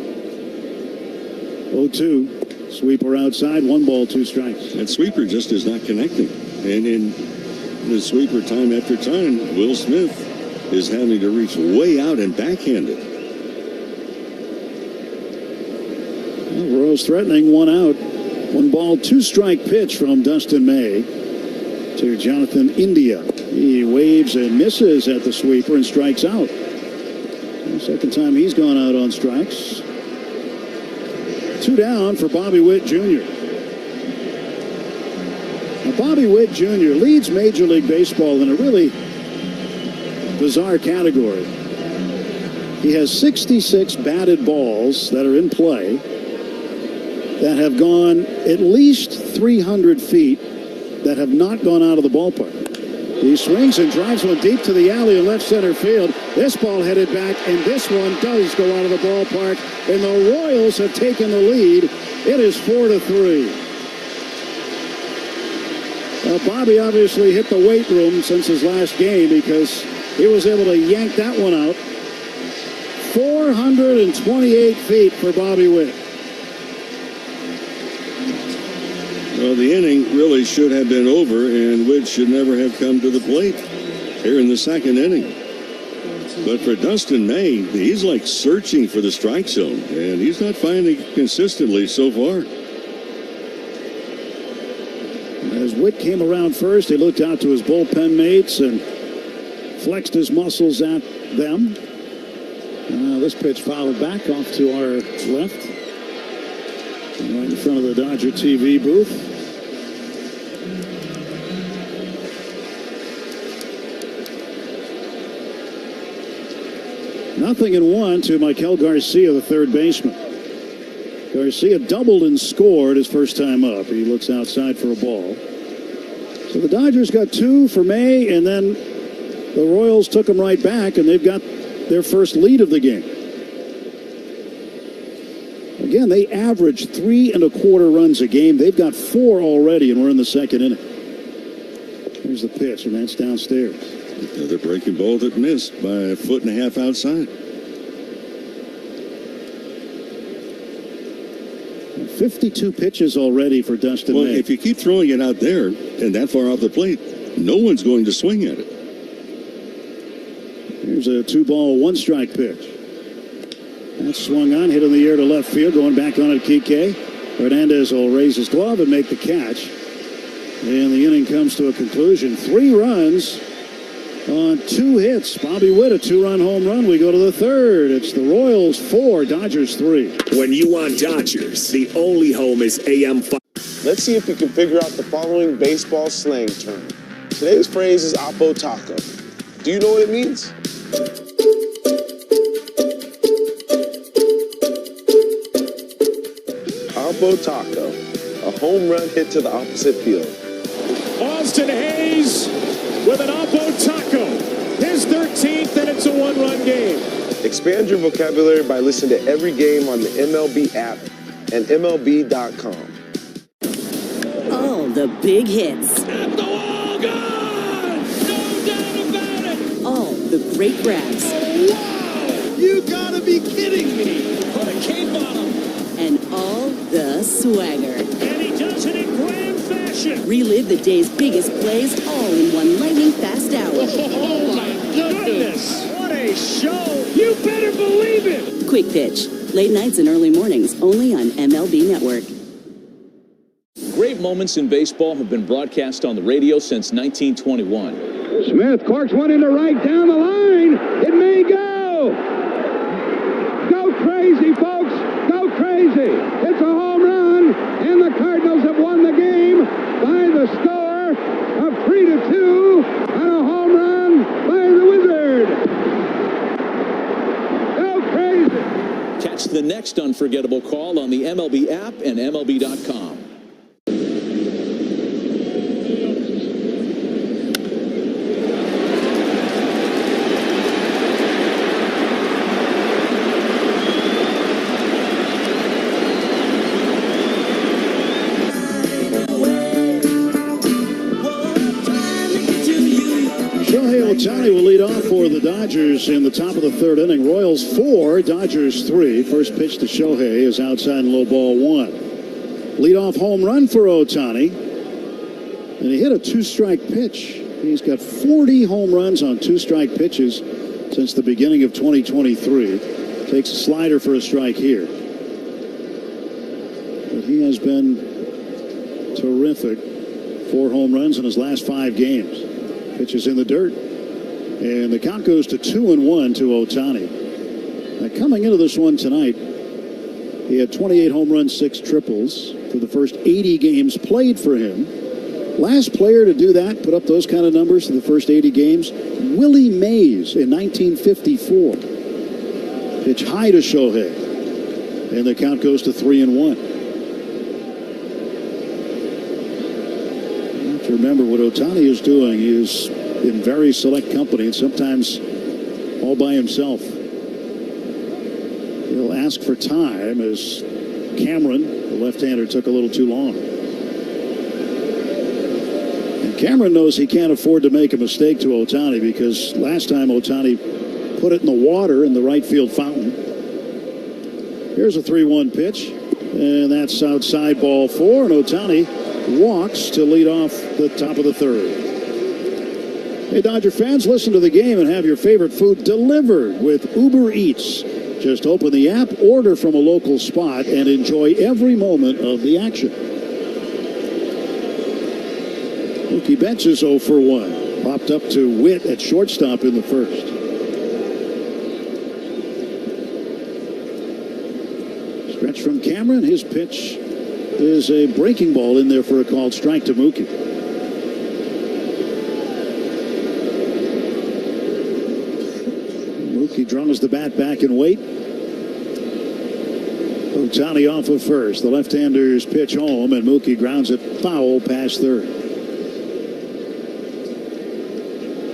S2: 0-2. Sweeper outside, 1 ball, 2 strikes.
S1: That sweeper just is not connecting. And in the sweeper time after time, Will Smith is having to reach way out and backhand it.
S2: Well, Royals threatening 1 out. 1 ball, 2 strike pitch from Dustin May to Jonathan India. He waves and misses at the sweeper and strikes out. The second time he's gone out on strikes. 2 down for Bobby Witt Jr. Now, Bobby Witt Jr. leads Major League Baseball in a really bizarre category. He has 66 batted balls that are in play that have gone at least 300 feet that have not gone out of the ballpark. He swings and drives one deep to the alley in left center field. This ball headed back, and this one does go out of the ballpark, and the Royals have taken the lead. It is 4-3. Bobby obviously hit the weight room since his last game because he was able to yank that one out. 428 feet for Bobby Witt.
S1: Well, the inning really should have been over, and Witt should never have come to the plate here in the second inning. But for Dustin May, he's like searching for the strike zone, and he's not finding it consistently so far.
S2: As Witt came around first, he looked out to his bullpen mates and flexed his muscles at them. This pitch fouled back off to our left, right in front of the Dodger TV booth. Nothing in one to Maikel Garcia, the third baseman. Garcia doubled and scored his first time up. He looks outside for a ball. So the Dodgers got two for May, and then the Royals took them right back, and they've got their first lead of the game. Again, they average 3 1/4 runs a game. They've got 4 already, and we're in the second inning. Here's the pitch, and that's downstairs.
S1: Another breaking ball that missed by 1.5 feet outside.
S2: 52 pitches already for Dustin May.
S1: If you keep throwing it out there and that far off the plate, no one's going to swing at it.
S2: Here's a 2-ball, 1-strike pitch. That's swung on, hit in the air to left field, going back on it, Kike. Hernandez will raise his glove and make the catch. And the inning comes to a conclusion. 3 runs on 2 hits. Bobby Witt, a 2-run home run. We go to the third. It's the Royals 4, Dodgers 3.
S11: When you want Dodgers, the only home is AM5.
S10: Let's see if you can figure out the following baseball slang term. Today's phrase is Oppo Taco. Do you know what it means? Oppo Taco, a home run hit to the opposite field.
S12: Austin Hayes with an Oppo Taco. His 13th, and it's a 1-run game.
S10: Expand your vocabulary by listening to every game on the MLB app and MLB.com.
S3: All the big hits.
S12: At the wall, gone! No doubt about it!
S3: All the great grabs.
S12: Oh, wow! You gotta be kidding me! Put a cape on him!
S3: And all the swagger.
S12: And he does it in grand fashion!
S3: Relive the day's biggest plays all in one lightning-fast hour.
S12: Oh, my goodness! What a show! You better believe it!
S3: Quick Pitch. Late nights and early mornings only on MLB Network.
S7: Great moments in baseball have been broadcast on the radio since 1921.
S8: Smith corks one into right down the line. It may go. Go crazy, folks. Go crazy. It's a home run, and the Cardinals have won the game by the score of 3-2 on a home run by the Wizard. Go crazy.
S7: Catch the next unforgettable call on the MLB app and MLB.com.
S2: Ohtani will lead off for the Dodgers in the top of the third inning. Royals 4, Dodgers 3. First pitch to Shohei is outside and low ball 1. Leadoff home run for Ohtani. And he hit a 2-strike pitch. He's got 40 home runs on 2-strike pitches since the beginning of 2023. Takes a slider for a strike here. But he has been terrific. 4 home runs in his last 5 games. Pitches in the dirt. And the count goes to 2-1 to Ohtani. Now, coming into this one tonight, he had 28 home runs, 6 triples for the first 80 games played for him. Last player to do that, put up those kind of numbers in the first 80 games, Willie Mays in 1954. Pitch high to Shohei. And the count goes to 3-1. After remember what Ohtani is doing. He is in very select company and sometimes all by himself. He'll ask for time as Cameron, the left-hander, took a little too long. And Cameron knows he can't afford to make a mistake to Ohtani because last time Ohtani put it in the water in the right field fountain. Here's a 3-1 pitch, and that's outside, ball 4, and Ohtani walks to lead off the top of the third. Hey, Dodger fans, listen to the game and have your favorite food delivered with Uber Eats. Just open the app, order from a local spot, and enjoy every moment of the action. Mookie Betts is 0 for 1. Popped up to Witt at shortstop in the first. Stretch from Cameron. His pitch is a breaking ball in there for a called strike to Mookie. Mookie drums the bat back and wait. Ohtani off of first. The left-hander's pitch home, and Mookie grounds it foul past third.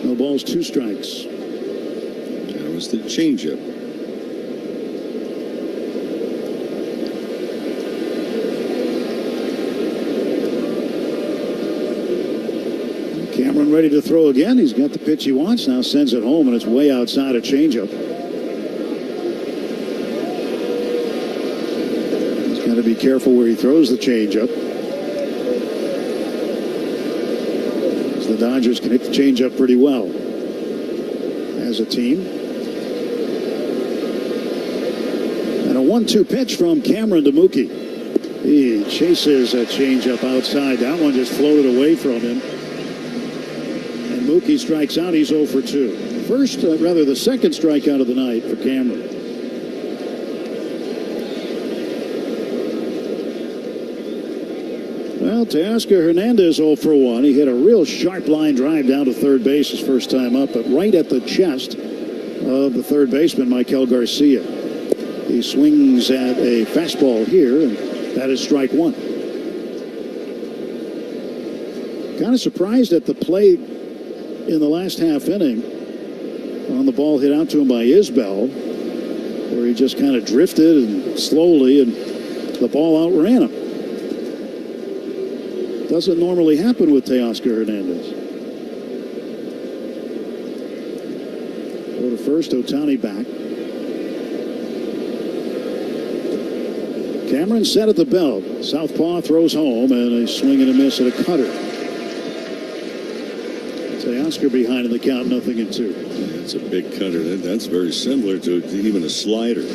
S2: No balls, 2 strikes.
S1: That was the changeup.
S2: Cameron ready to throw again. He's got the pitch he wants. Now sends it home, and it's way outside a changeup. He's got to be careful where he throws the changeup. The Dodgers can hit the changeup pretty well as a team. And a 1-2 pitch from Cameron to Mookie. He chases a changeup outside. That one just floated away from him. And Mookie strikes out. He's 0 for 2. The second strikeout of the night for Cameron. Well, Teoscar Hernandez 0 for 1. He hit a real sharp line drive down to third base his first time up, but right at the chest of the third baseman, Michael Garcia. He swings at a fastball here, and that is strike 1. Kind of surprised at the play in the last half inning on the ball hit out to him by Isbell, where he just kind of drifted and slowly, and the ball outran him. Doesn't normally happen with Teoscar Hernandez. Go to first, Ohtani back. Cameron set at the belt. Southpaw throws home, and a swing and a miss at a cutter. Teoscar behind in the count, 0-2.
S1: That's a big cutter. That's very similar to even a slider.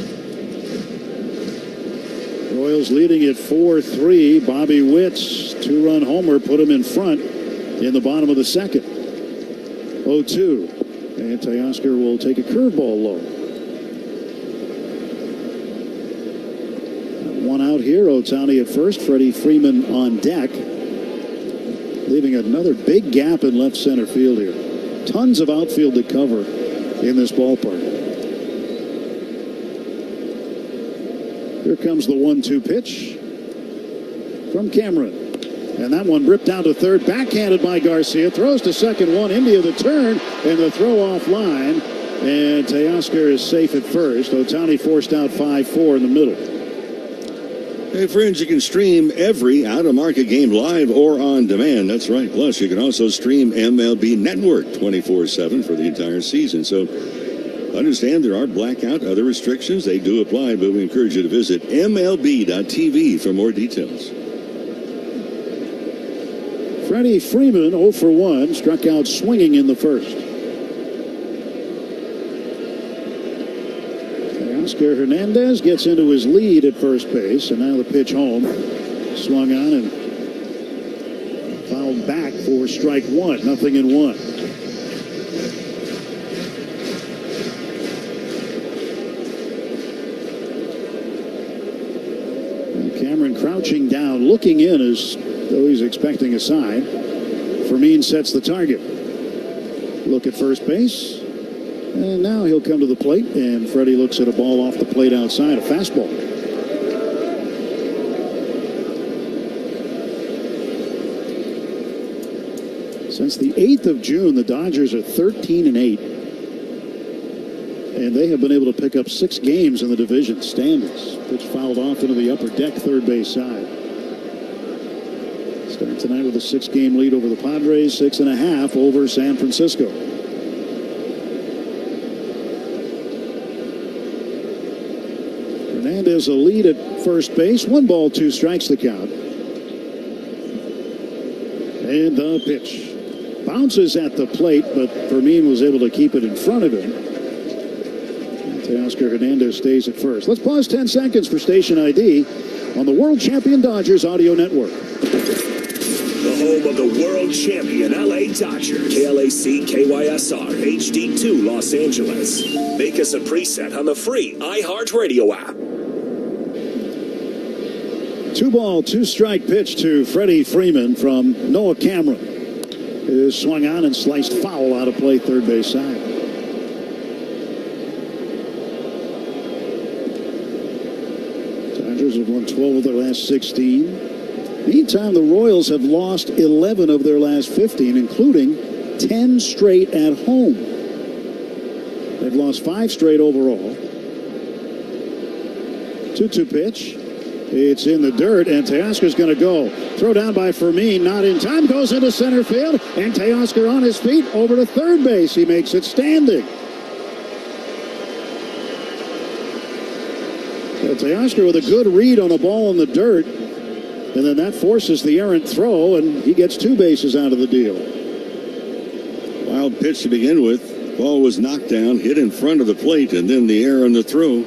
S2: Royals leading at 4-3. Bobby Witt's 2-run homer put him in front in the bottom of the second. 0-2. And Teoscar will take a curveball low. One out here. Ohtani at first. Freddie Freeman on deck. Leaving another big gap in left center field here. Tons of outfield to cover in this ballpark. Here comes the 1-2 pitch from Cameron. And that one ripped down to third, backhanded by Garcia. Throws to second, one. India the turn, and the throw off line. And Teoscar is safe at first. Ohtani forced out 5-4 in the middle.
S1: Hey, friends, you can stream every out-of-market game live or on demand. That's right. Plus, you can also stream MLB Network 24/7 for the entire season. So, understand there are blackout, other restrictions. They do apply, but we encourage you to visit MLB.tv for more details.
S2: Freddie Freeman, 0 for 1, struck out swinging in the first. Teoscar Hernandez gets into his lead at first base, and now the pitch home. Swung on and fouled back for strike 1, 0-1. Cameron crouching down, looking in as though he's expecting a sign. Fermin sets the target. Look at first base. And now he'll come to the plate, and Freddie looks at a ball off the plate outside, a fastball. Since the 8th of June, the Dodgers are 13-8. And they have been able to pick up 6 games in the division standings. Pitch fouled off into the upper deck, third base side. Start tonight with a 6-game lead over the Padres, 6.5 over San Francisco. Hernandez a lead at first base. 1 ball, 2 strikes the count. And the pitch. Bounces at the plate, but Fermin was able to keep it in front of him. Teoscar Hernandez stays at first. Let's pause 10 seconds for station ID on the World Champion Dodgers Audio Network.
S11: The home of the world champion LA Dodgers. KLAC KYSR HD2 Los Angeles. Make us a preset on the free iHeartRadio app.
S2: 2 ball, 2 strike pitch to Freddie Freeman from Noah Cameron. Is swung on and sliced foul out of play, third base side. Dodgers have won 12 of their last 16. Meantime, the Royals have lost 11 of their last 15, including 10 straight at home. They've lost 5 straight overall. 2-2 pitch. It's in the dirt, and Teoscar's going to go. Throw down by Fermin, not in time, goes into center field, and Teoscar on his feet over to third base. He makes it standing. So Teoscar with a good read on a ball in the dirt, and then that forces the errant throw, and he gets 2 bases out of the deal.
S1: Wild pitch to begin with. Ball was knocked down, hit in front of the plate, and then the error on the throw.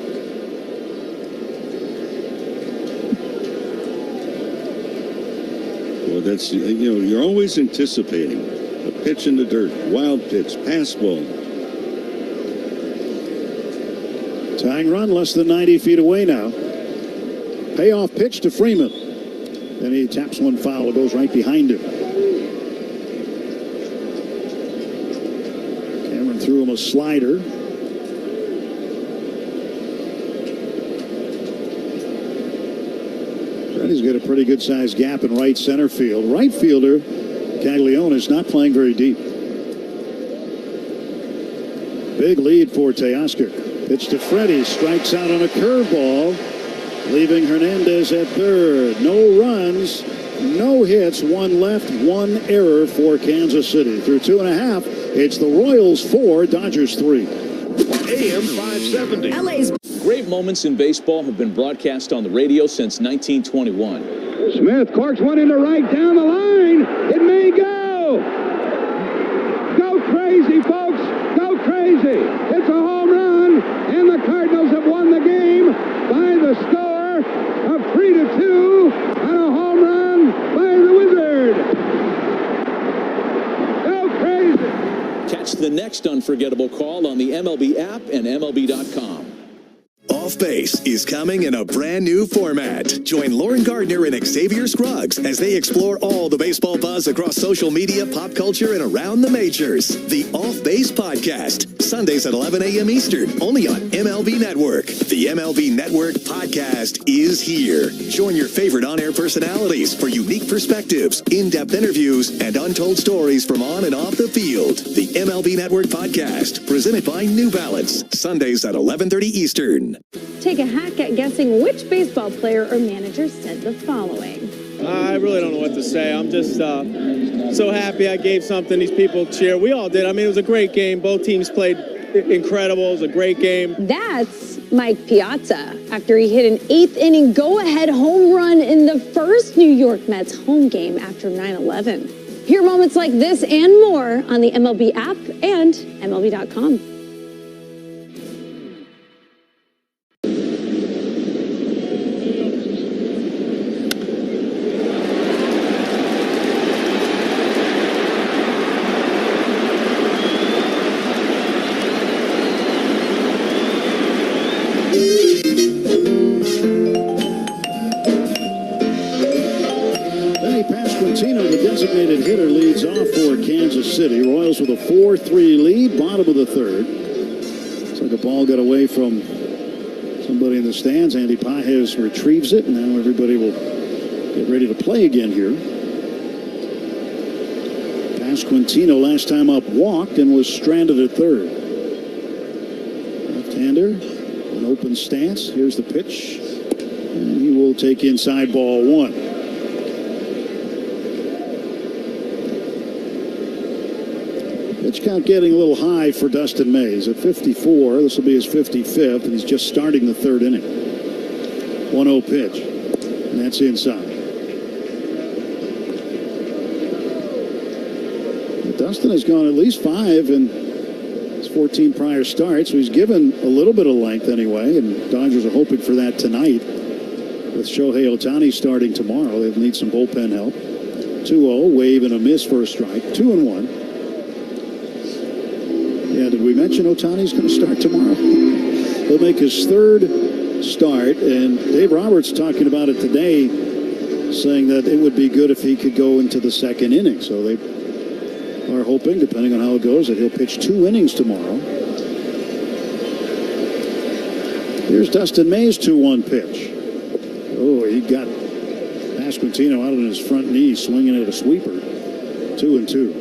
S1: Well, that's, you're always anticipating a pitch in the dirt, wild pitch, pass ball.
S2: Tying run less than 90 feet away now. Payoff pitch to Freeman. Then he taps one foul. It goes right behind him. Cameron threw him a slider. He's got a pretty good-sized gap in right center field. Right fielder Caglione is not playing very deep. Big lead for Teoscar. Pitch to Freddie. Strikes out on a curveball, leaving Hernandez at third. No runs, no hits, 1 left, 1 error for Kansas City. Through 2.5, it's the Royals 4, Dodgers 3.
S11: AM 570.
S3: LA's
S7: Great moments in baseball have been broadcast on the radio since 1921.
S8: Smith corks one into right down the line. It may go. Go crazy, folks. Go crazy. It's a home run, and the Cardinals have won the game by the score of 3-2 on a home run by the Wizard. Go crazy.
S7: Catch the next unforgettable call on the MLB app and MLB.com.
S13: Off Base is coming in a brand new format. Join Lauren Gardner and Xavier Scruggs as they explore all the baseball buzz across social media, pop culture, and around the majors. The Off Base Podcast, Sundays at 11 a.m. Eastern, only on MLB Network. The MLB Network Podcast is here. Join your favorite on-air personalities for unique perspectives, in-depth interviews, and untold stories from on and off the field. The MLB Network Podcast, presented by New Balance, Sundays at 11:30 Eastern.
S6: Take a hack at guessing which baseball player or manager said the following.
S9: I really don't know what to say. I'm just so happy I gave something these people cheer. We all did. I mean, it was a great game. Both teams played incredible. It was a great game.
S6: That's Mike Piazza after he hit an 8th inning go-ahead home run in the first New York Mets home game after 9/11. Hear moments like this and more on the MLB app and MLB.com.
S2: Designated hitter leads off for Kansas City. Royals with a 4-3 lead, bottom of the third. Looks like a ball got away from somebody in the stands. Andy Pages retrieves it, and now everybody will get ready to play again here. Pasquantino last time up walked and was stranded at third. Left-hander, an open stance. Here's the pitch. And he will take inside ball one. Pitch count getting a little high for Dustin May. He's at 54. This will be his 55th, and he's just starting the third inning. 1-0 pitch, and that's inside. Dustin has gone at least 5 in his 14 prior starts, so he's given a little bit of length anyway, and Dodgers are hoping for that tonight. With Shohei Ohtani starting tomorrow, they'll need some bullpen help. 2-0, wave and a miss for a strike. 2-1. Yeah, did we mention Ohtani's going to start tomorrow? He'll make his third start, and Dave Roberts talking about it today, saying that it would be good if he could go into the second inning. So they are hoping, depending on how it goes, that he'll pitch 2 innings tomorrow. Here's Dustin May's 2-1 pitch. Oh, he got Pasquantino out on his front knee, swinging at a sweeper. 2-2.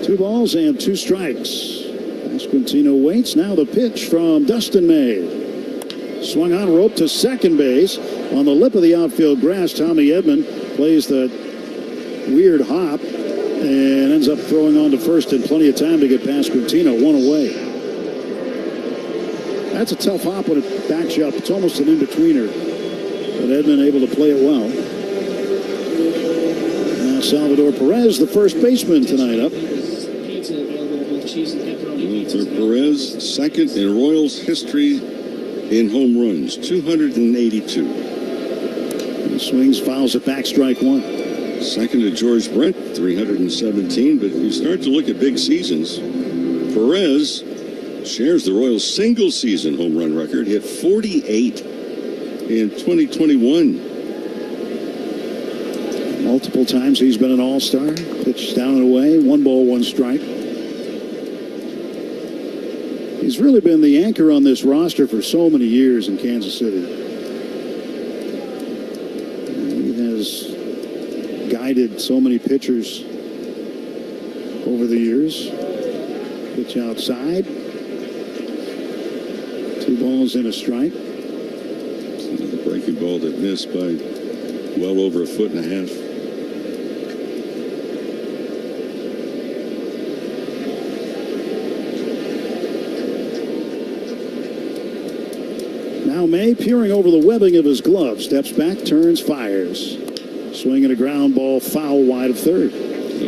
S2: Two balls and 2 strikes. Pasquantino waits. Now the pitch from Dustin May. Swung on, rope to second base. On the lip of the outfield grass, Tommy Edman plays the weird hop and ends up throwing on to first in plenty of time to get Pasquantino 1 away. That's a tough hop when it backs you up. It's almost an in-betweener. But Edman able to play it well. Now Salvador Perez, the first baseman tonight up.
S1: For Perez, second in Royals history in home runs, 282.
S2: He swings, fouls it back, strike one.
S1: Second to George Brett, 317. But if you start to look at big seasons, Perez shares the Royals' single season home run record. He had 48 in 2021.
S2: Multiple times he's been an all-star. Pitched down and away, 1 ball, 1 strike. He's really been the anchor on this roster for so many years in Kansas City. He has guided so many pitchers over the years. Pitch outside. 2 balls and a strike.
S1: The breaking ball that missed by well over 1.5 feet.
S2: Now May, peering over the webbing of his glove, steps back, turns, fires. Swinging a ground ball foul wide of third.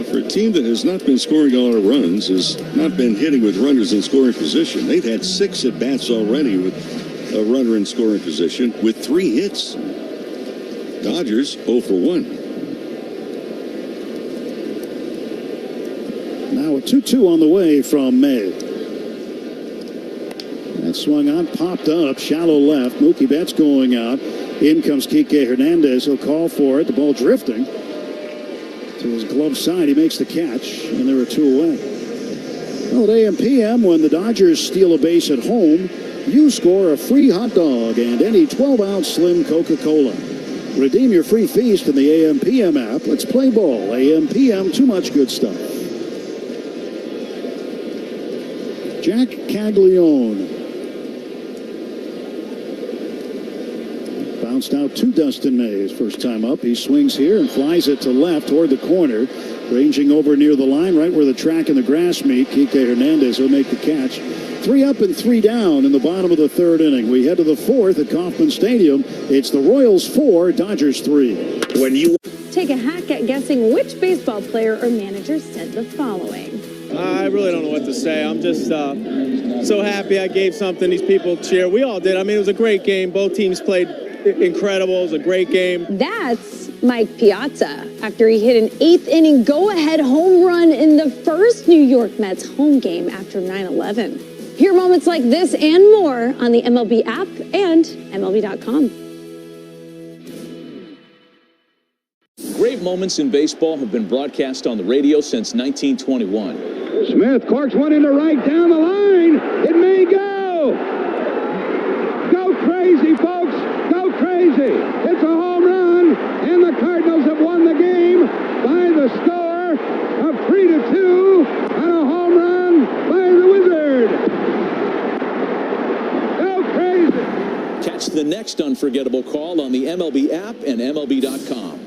S1: For a team that has not been scoring a lot of runs, has not been hitting with runners in scoring position, they've had 6 at-bats already with a runner in scoring position with 3 hits. Dodgers 0 for 1.
S2: Now a 2-2 on the way from May. That swung on, popped up, shallow left. Mookie Betts going out. In comes Kike Hernandez. He'll call for it. The ball drifting to his glove side. He makes the catch, and there are 2 away. Well, at AM/PM, when the Dodgers steal a base at home, you score a free hot dog and any 12-ounce slim Coca-Cola. Redeem your free feast in the AM/PM app. Let's play ball. AM/PM, too much good stuff. Jack Caglione. Bounced out to Dustin May his first time up. He swings here and flies it to left toward the corner. Ranging over near the line, right where the track and the grass meet. Kike Hernandez will make the catch. 3 up and 3 down in the bottom of the third inning. We head to the 4th at Kauffman Stadium. It's the Royals 4, Dodgers 3.
S11: When you
S6: take a hack at guessing which baseball player or manager said the following.
S9: I really don't know what to say. I'm just so happy I gave something these people cheer. We all did. I mean, it was a great game. Both teams played incredible. It was a great game.
S6: That's Mike Piazza after he hit an 8th inning go-ahead home run in the first New York Mets home game after 9/11. Hear moments like this and more on the MLB app and MLB.com.
S7: Great moments in baseball have been broadcast on the radio since 1921.
S8: Smith corks one into right down the line. It may go. Go crazy, folks. Go crazy. crazy. It's a home run, and the Cardinals have won the game by the score of 3-2 on a home run by the Wizard. Go crazy.
S7: Catch the next unforgettable call on the MLB app and MLB.com.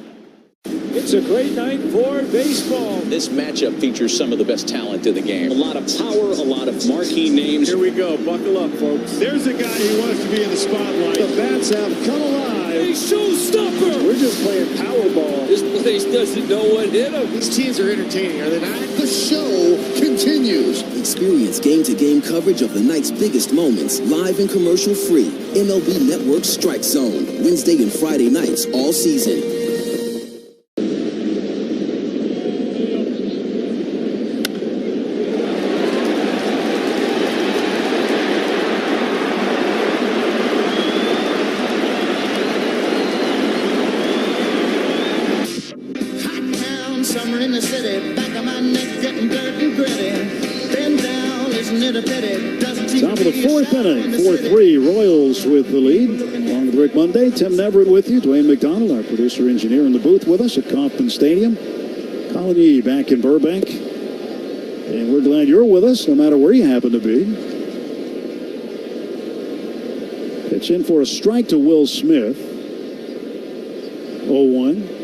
S12: It's a great night for baseball.
S7: This matchup features some of the best talent in the game. A lot of power, a lot of marquee names.
S12: Here we go. Buckle up, folks. There's a guy who wants to be in the spotlight. The bats have come alive. A showstopper. We're just playing Powerball. This place doesn't know what hit them. These teams are entertaining, are they not?
S14: The show continues. Experience game-to-game coverage of the night's biggest moments, live and commercial-free. MLB Network Strike Zone, Wednesday and Friday nights all season.
S15: Summer in the city, back of my neck getting dirt and gritty. Bend down, isn't it a pity?
S2: Top of the fourth inning, 4-3, Royals with the lead. Along with Rick Monday, Tim Neverett with you, Dwayne McDonald, our producer-engineer in the booth with us at Kauffman Stadium. Colin Yee back in Burbank. And we're glad you're with us, no matter where you happen to be. Pitch in for a strike to Will Smith. 0-1.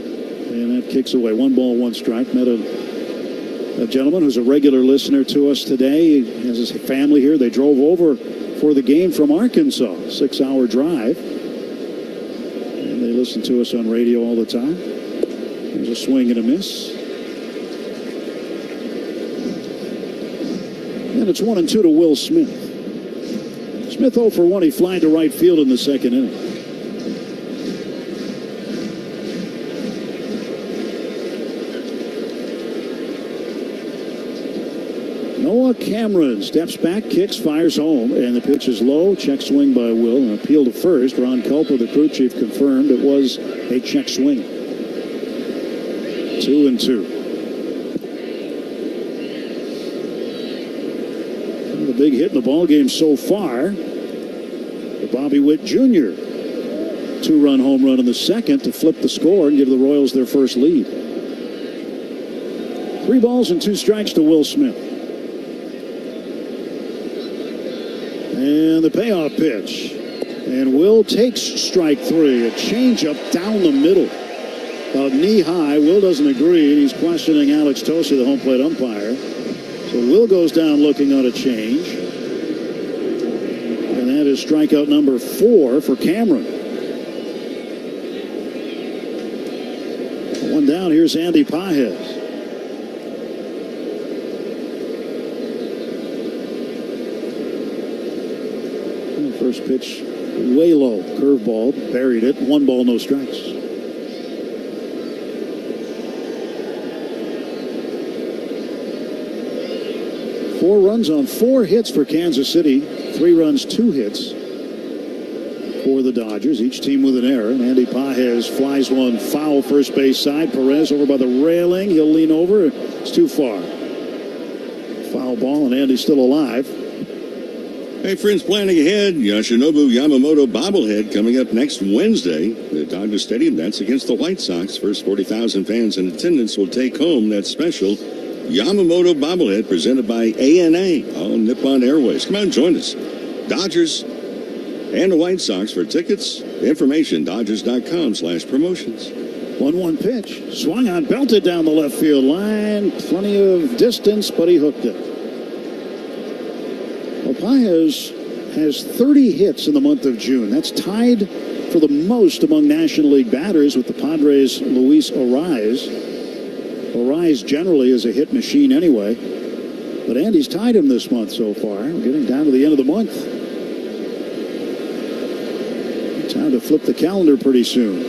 S2: And that kicks away. 1 ball, 1 strike. Met a gentleman who's a regular listener to us today. He has his family here. They drove over for the game from Arkansas. 6-hour drive. And they listen to us on radio all the time. There's a swing and a miss. And it's 1-2 to Will Smith. Smith 0 for 1. He flied to right field in the second inning. Noah Cameron steps back, kicks, fires home, and the pitch is low. Check swing by Will. An appeal to first. Ron Culper, the crew chief, confirmed it was a check swing. 2-2. And the big hit in the ballgame so far, the Bobby Witt Jr. 2-run home run in the second to flip the score and give the Royals their first lead. 3 balls and 2 strikes to Will Smith. And the payoff pitch. And Will takes strike 3. A changeup down the middle. About knee high. Will doesn't agree, and he's questioning Alex Tosi, the home plate umpire. So Will goes down looking on a change. And that is strikeout number 4 for Cameron. 1 down. Here's Andy Pages. First pitch way low. Curveball. Buried it. 1 ball, no strikes. Four runs on 4 hits for Kansas City. 3 runs, 2 hits for the Dodgers. Each team with an error. And Andy Pages flies one foul first base side. Perez over by the railing. He'll lean over. It's too far. Foul ball, and Andy's still alive.
S1: Hey, friends, planning ahead, Yoshinobu Yamamoto bobblehead coming up next Wednesday at Dodger Stadium. That's against the White Sox. First 40,000 fans in attendance will take home that special Yamamoto bobblehead presented by ANA on Nippon Airways. Come on, join us. Dodgers and the White Sox. For tickets, information, Dodgers.com/promotions.
S2: 1-1 pitch. Swung on, belted down the left field line. Plenty of distance, but he hooked it. Pages has 30 hits in the month of June. That's tied for the most among National League batters with the Padres' Luis Arraez. Arraez generally is a hit machine anyway. But Andy's tied him this month so far. We're getting down to the end of the month. Time to flip the calendar pretty soon.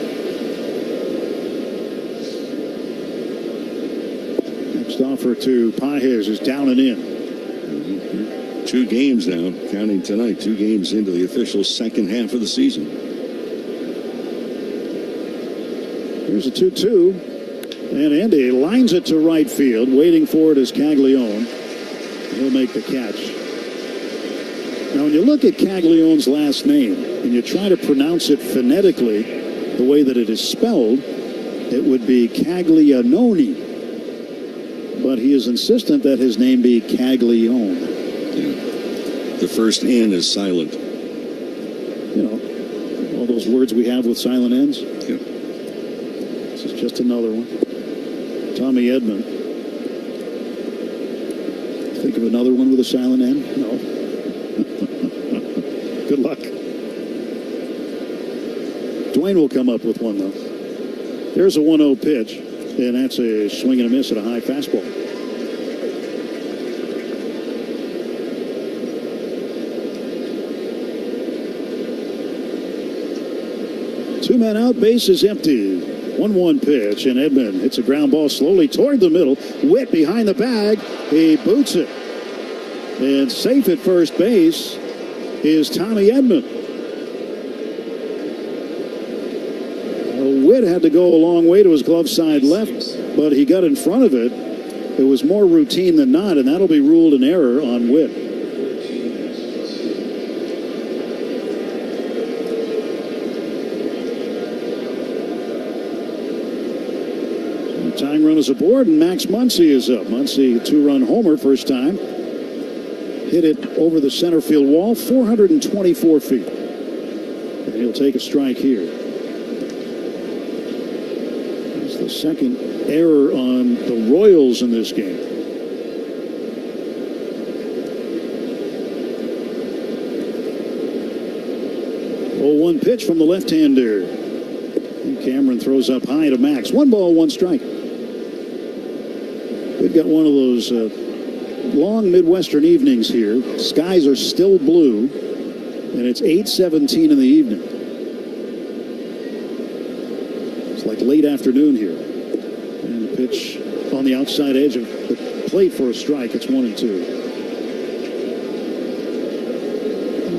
S2: Next offer to Pages is down and in.
S1: 2 games now, counting tonight, 2 games into the official second half of the season.
S2: Here's a 2-2. And Andy lines it to right field. Waiting for it is Caglione. He'll make the catch. Now, when you look at Caglione's last name and you try to pronounce it phonetically, the way that it is spelled, it would be Caglianone. But he is insistent that his name be Caglione.
S1: Yeah. The first N is silent.
S2: You know, all those words we have with silent N's.
S1: Yeah.
S2: This is just another one. Tommy Edman. Think of another one with a silent N? No. Good luck. Dwayne will come up with one, though. There's a 1-0 pitch, and that's a swing and a miss at a high fastball. Two men out, base is empty. 1-1 pitch, and Edman hits a ground ball slowly toward the middle. Witt behind the bag. He boots it. And safe at first base is Tommy Edman. Witt had to go a long way to his glove side left, but he got in front of it. It was more routine than not, and that'll be ruled an error on Witt. Tying run is aboard, and Max Muncy is up. Muncy, two-run homer, first time. Hit it over the center field wall, 424 feet. And he'll take a strike here. It's the second error on the Royals in this game. Oh, one pitch from the left-hander. And Cameron throws up high to Max. 1 ball, 1 strike. We've got one of those long Midwestern evenings here. Skies are still blue, and it's 8:17 in the evening. It's like late afternoon here. And the pitch on the outside edge of the plate for a strike. It's 1-2.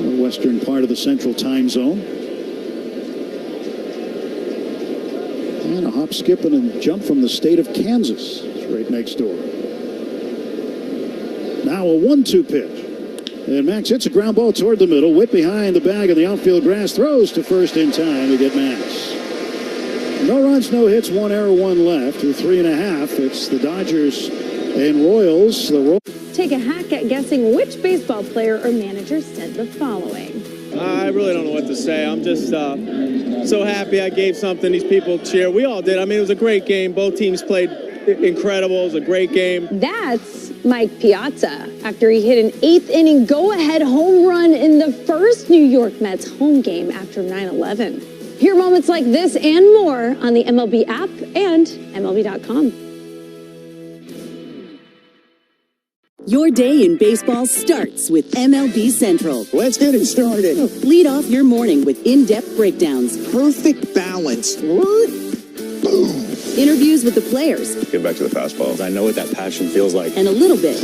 S2: The western part of the central time zone. And a hop, skip, and jump from the state of Kansas. It's right next door. Now a 1-2 pitch. And Max hits a ground ball toward the middle. Witt behind the bag of the outfield grass. Throws to first in time to get Max. No runs, no hits, 1 error, 1 left. Through 3.5. It's the Dodgers and Royals.
S6: Take a hack at guessing which baseball player or manager said the following.
S9: I really don't know what to say. I'm just so happy I gave something these people cheer. We all did. I mean, it was a great game. Both teams played incredible. It was a great game.
S6: That's Mike Piazza after he hit an 8th inning go-ahead home run in the first New York Mets home game after 9/11. Hear moments like this and more on the MLB app and MLB.com.
S3: Your day in baseball starts with MLB Central.
S4: Let's get it started.
S3: Lead off your morning with in-depth breakdowns.
S4: Perfect balance. Boom.
S3: Interviews with the players.
S5: Get back to the fastballs. I know what that passion feels like.
S3: And a little bit.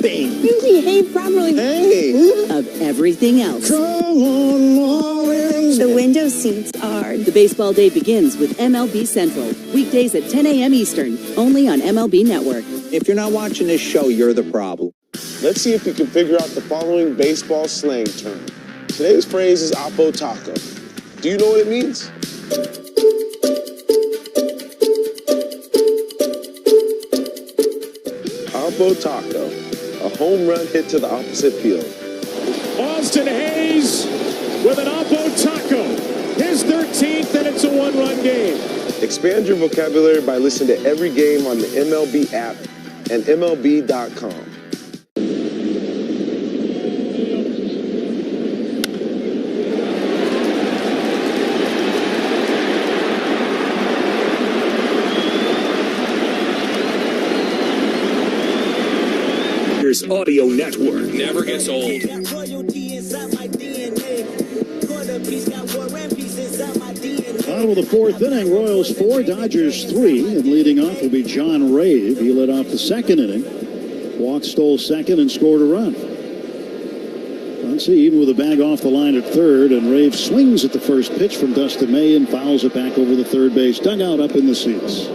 S4: Bang.
S6: Behave properly.
S4: Hey.
S3: Of everything else.
S4: Come on, Marlins.
S6: The window seats are.
S3: The baseball day begins with MLB Central. Weekdays at 10 a.m. Eastern. Only on MLB Network.
S4: If you're not watching this show, you're the problem.
S10: Let's see if you can figure out the following baseball slang term. Today's phrase is Oppo Taco. Do you know what it means? Oppo Taco, a home run hit to the opposite field.
S12: Austin Hayes with an Oppo Taco. His 13th, and it's a 1-run game.
S10: Expand your vocabulary by listening to every game on the MLB app and MLB.com.
S11: Audio Network.
S16: Never gets old.
S2: Bottom of the 4th inning, Royals 4, Dodgers 3, and leading off will be John Rave. He led off the 2nd inning, walked, stole 2nd, and scored a run. Let's see, even with a bag off the line at 3rd, and Rave swings at the first pitch from Dustin May and fouls it back over the third base dugout up in the seats.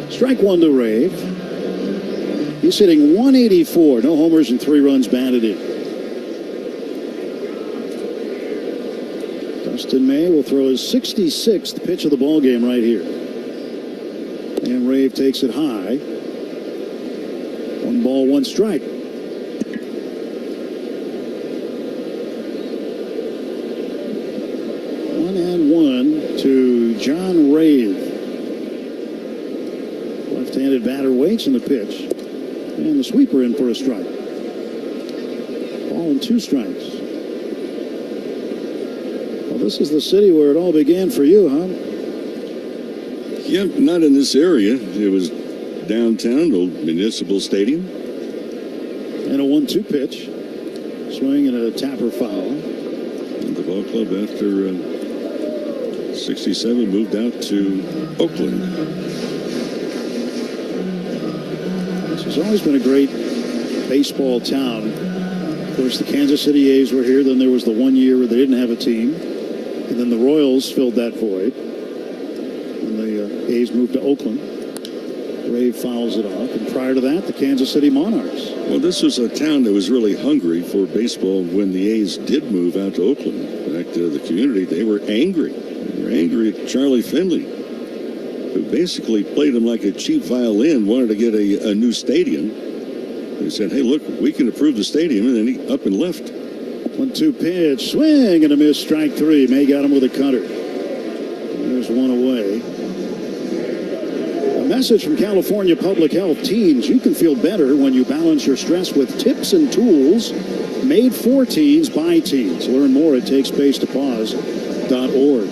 S2: Strike 1 to Rave. He's hitting 184, no homers and 3 runs batted in. Dustin May will throw his 66th pitch of the ball game right here. And Rave takes it high. 1 ball, 1 strike. 1-1 to John Rave. Left-handed batter waits in the pitch. And the sweeper in for a strike. Ball and 2 strikes. Well, this is the city where it all began for you, huh?
S1: Yeah, not in this area. It was downtown, old Municipal Stadium.
S2: And a 1-2 pitch. Swing and a tapper foul.
S1: And the ball club, after 67, moved out to Oakland.
S2: This has always been a great baseball town. Of course, the Kansas City A's were here. Then there was the 1 year where they didn't have a team. And then the Royals filled that void. And the A's moved to Oakland. Rave fouls it off. And prior to that, the Kansas City Monarchs.
S1: Well, this was a town that was really hungry for baseball when the A's did move out to Oakland. In fact, the community, they were angry. They were angry at Charlie Finley, who basically played them like a cheap violin, wanted to get a new stadium. They said, hey, look, we can improve the stadium, and then he up and left.
S2: 1-2 pitch, swing and a miss, strike 3. May got him with a cutter. There's 1 away. A message from California Public Health. Teens, you can feel better when you balance your stress with tips and tools made for teens by teens. Learn more at takespacetopause.org.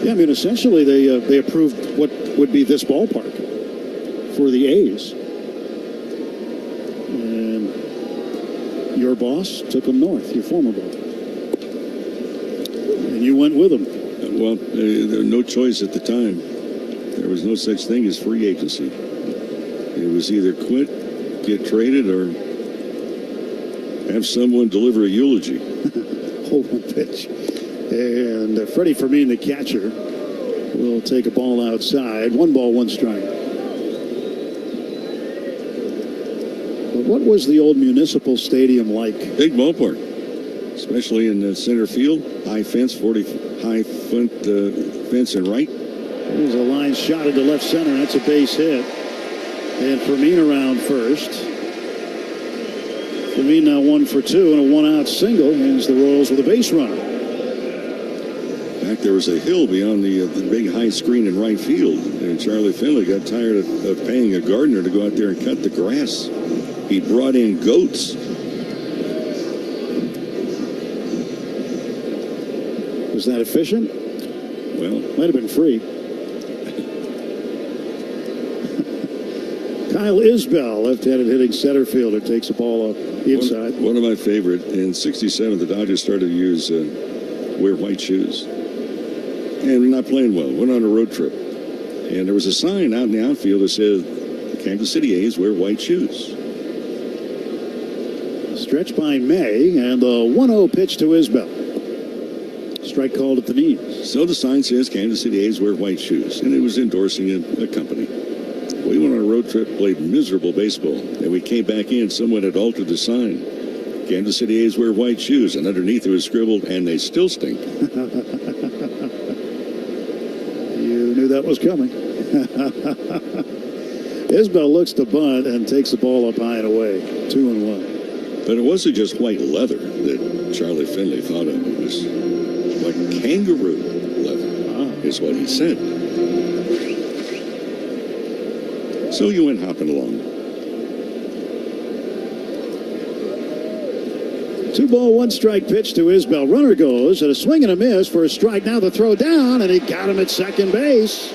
S2: Yeah, I mean, essentially they approved what would be this ballpark for the A's. And your boss took them north, your former boss. And you went with them.
S1: Well, there was no choice at the time. There was no such thing as free agency. It was either quit, get traded, or have someone deliver a eulogy.
S2: Hold 1 pitch. And Freddie Fermin, the catcher, will take a ball outside. 1 ball, 1 strike. But what was the old Municipal Stadium like?
S1: Big ballpark, especially in the center field. High fence, 40-high fence and right.
S2: There's a line shot into left center. That's a base hit. And Fermin around first. Fermin now 1 for 2 and a 1-out single. Ends the Royals with a base runner.
S1: In fact, there was a hill beyond the big high screen in right field, and Charlie Finley got tired of paying a gardener to go out there and cut the grass. He brought in goats.
S2: Was that efficient?
S1: Well,
S2: might have been free. Kyle Isbell, left-handed hitting center fielder, takes a ball up inside.
S1: One of my favorite. In '67, the Dodgers started to use wear white shoes. And not playing well. Went on a road trip. And there was a sign out in the outfield that said, the Kansas City A's wear white shoes.
S2: Stretch by May, and the 1-0 pitch to Isbell. Strike called at the knees.
S1: So the sign says Kansas City A's wear white shoes. And it was endorsing a company. We went on a road trip, played miserable baseball. And we came back in, someone had altered the sign. Kansas City A's wear white shoes. And underneath it was scribbled, and they still stink.
S2: You knew that was coming. Isbell looks to bunt and takes the ball up high and away. 2-1.
S1: But it wasn't just white leather that Charlie Finley thought of. It was like kangaroo leather, is what he said. So you went hopping along.
S2: 2-1 strike pitch to Isbell. Runner goes, and a swing and a miss for a strike. Now the throw down, and he got him at second base.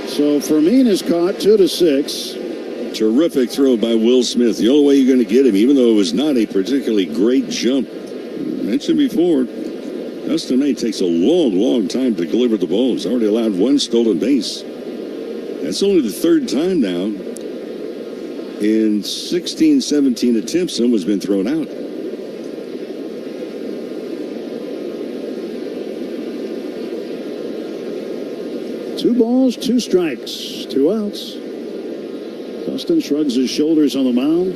S2: So Fermin is caught 2-6.
S1: Terrific throw by Will Smith. The only way you're going to get him, even though it was not a particularly great jump. Mentioned before, Dustin May takes a long time to deliver the ball. He's already allowed 1 stolen base. That's only the 3rd time now. In 16, 17 attempts, someone's been thrown out.
S2: Two balls, 2 strikes, 2 outs. Dustin shrugs his shoulders on the mound.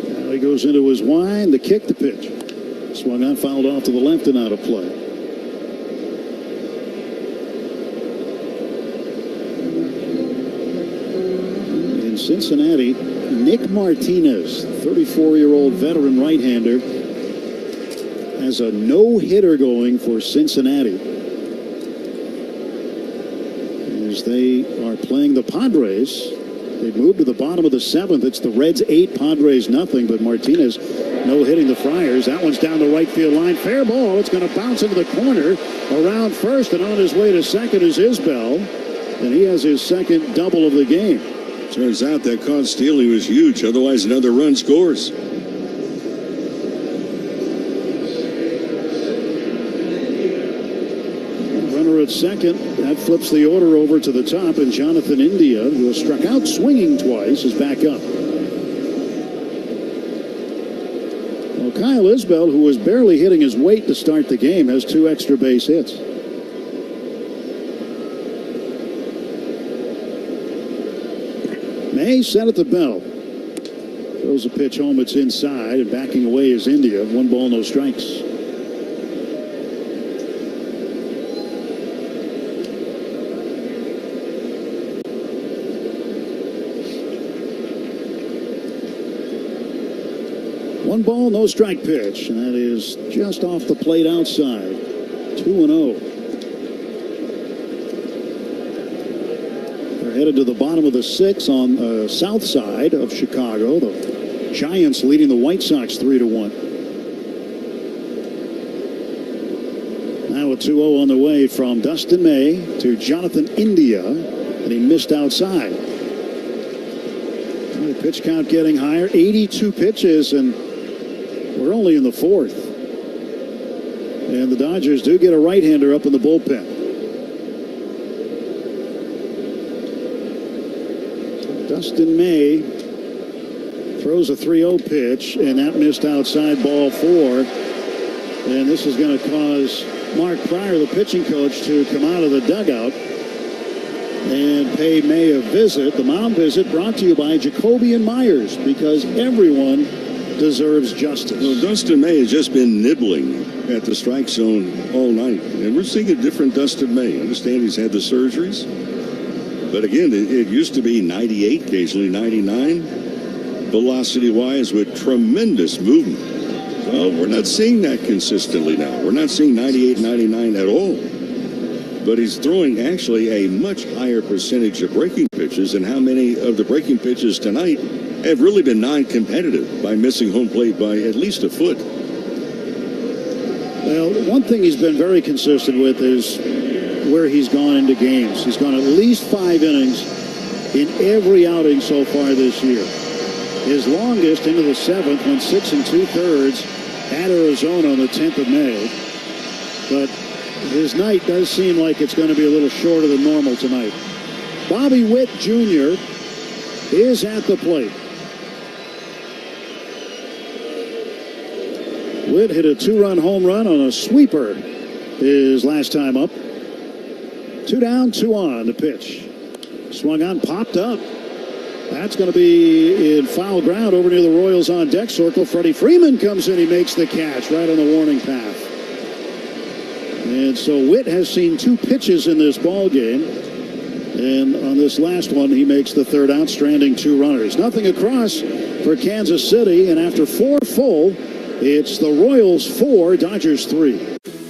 S2: Now he goes into his wind, the kick, the pitch. Swung on, fouled off to the left and out of play. In Cincinnati, Nick Martinez, 34-year-old veteran right-hander, has a no-hitter going for Cincinnati as they are playing the Padres. They've moved to the bottom of the 7th. It's the Reds 8, Padres nothing, but Martinez no-hitting the Friars. That one's down the right field line. Fair ball. It's going to bounce into the corner around first, and on his way to second is Isbell, and he has his second double of the game.
S1: Turns out that caught Steele was huge. Otherwise, another run scores.
S2: Runner at second. That flips the order over to the top, and Jonathan India, who has struck out swinging twice, is back up. Well, Kyle Isbell, who was barely hitting his weight to start the game, has 2 extra base hits. May set at the belt. Throws a pitch home. It's inside, and backing away is India. 1 ball, no strikes. One ball, no strike pitch, and that is just off the plate outside. 2-0. They're headed to the bottom of the 6th on the south side of Chicago. The Giants leading the White Sox 3-1. Now a 2-0 on the way from Dustin May to Jonathan India, and he missed outside. The pitch count getting higher, 82 pitches, and we're only in the 4th. And the Dodgers do get a right-hander up in the bullpen. Dustin May throws a 3-0 pitch, and that missed outside, ball 4. And this is going to cause Mark Pryor, the pitching coach, to come out of the dugout and pay May a visit. The mound visit brought to you by Jacoby and Myers, because everyone deserves justice.
S1: Well, Dustin May has just been nibbling at the strike zone all night, and we're seeing a different Dustin May. I understand he's had the surgeries, but again, it used to be 98, occasionally 99, velocity-wise, with tremendous movement. Well, we're not seeing that consistently now. We're not seeing 98, 99 at all. But he's throwing actually a much higher percentage of breaking pitches, and how many of the breaking pitches tonight have really been non-competitive by missing home plate by at least a foot.
S2: Well, one thing he's been very consistent with is where he's gone into games. He's gone at least 5 innings in every outing so far this year. His longest into the 7th went 6 2/3 at Arizona on the 10th of May. But his night does seem like it's going to be a little shorter than normal tonight. Bobby Witt Jr. is at the plate. Witt hit a 2-run home run on a sweeper his last time up. 2 down, 2 on the pitch. Swung on, popped up. That's going to be in foul ground over near the Royals on deck circle. Freddie Freeman comes in. He makes the catch right on the warning path. And so Witt has seen 2 pitches in this ball game. And on this last one, he makes the 3rd out, stranding 2 runners. Nothing across for Kansas City. And after 4 full, it's the Royals 4, Dodgers 3.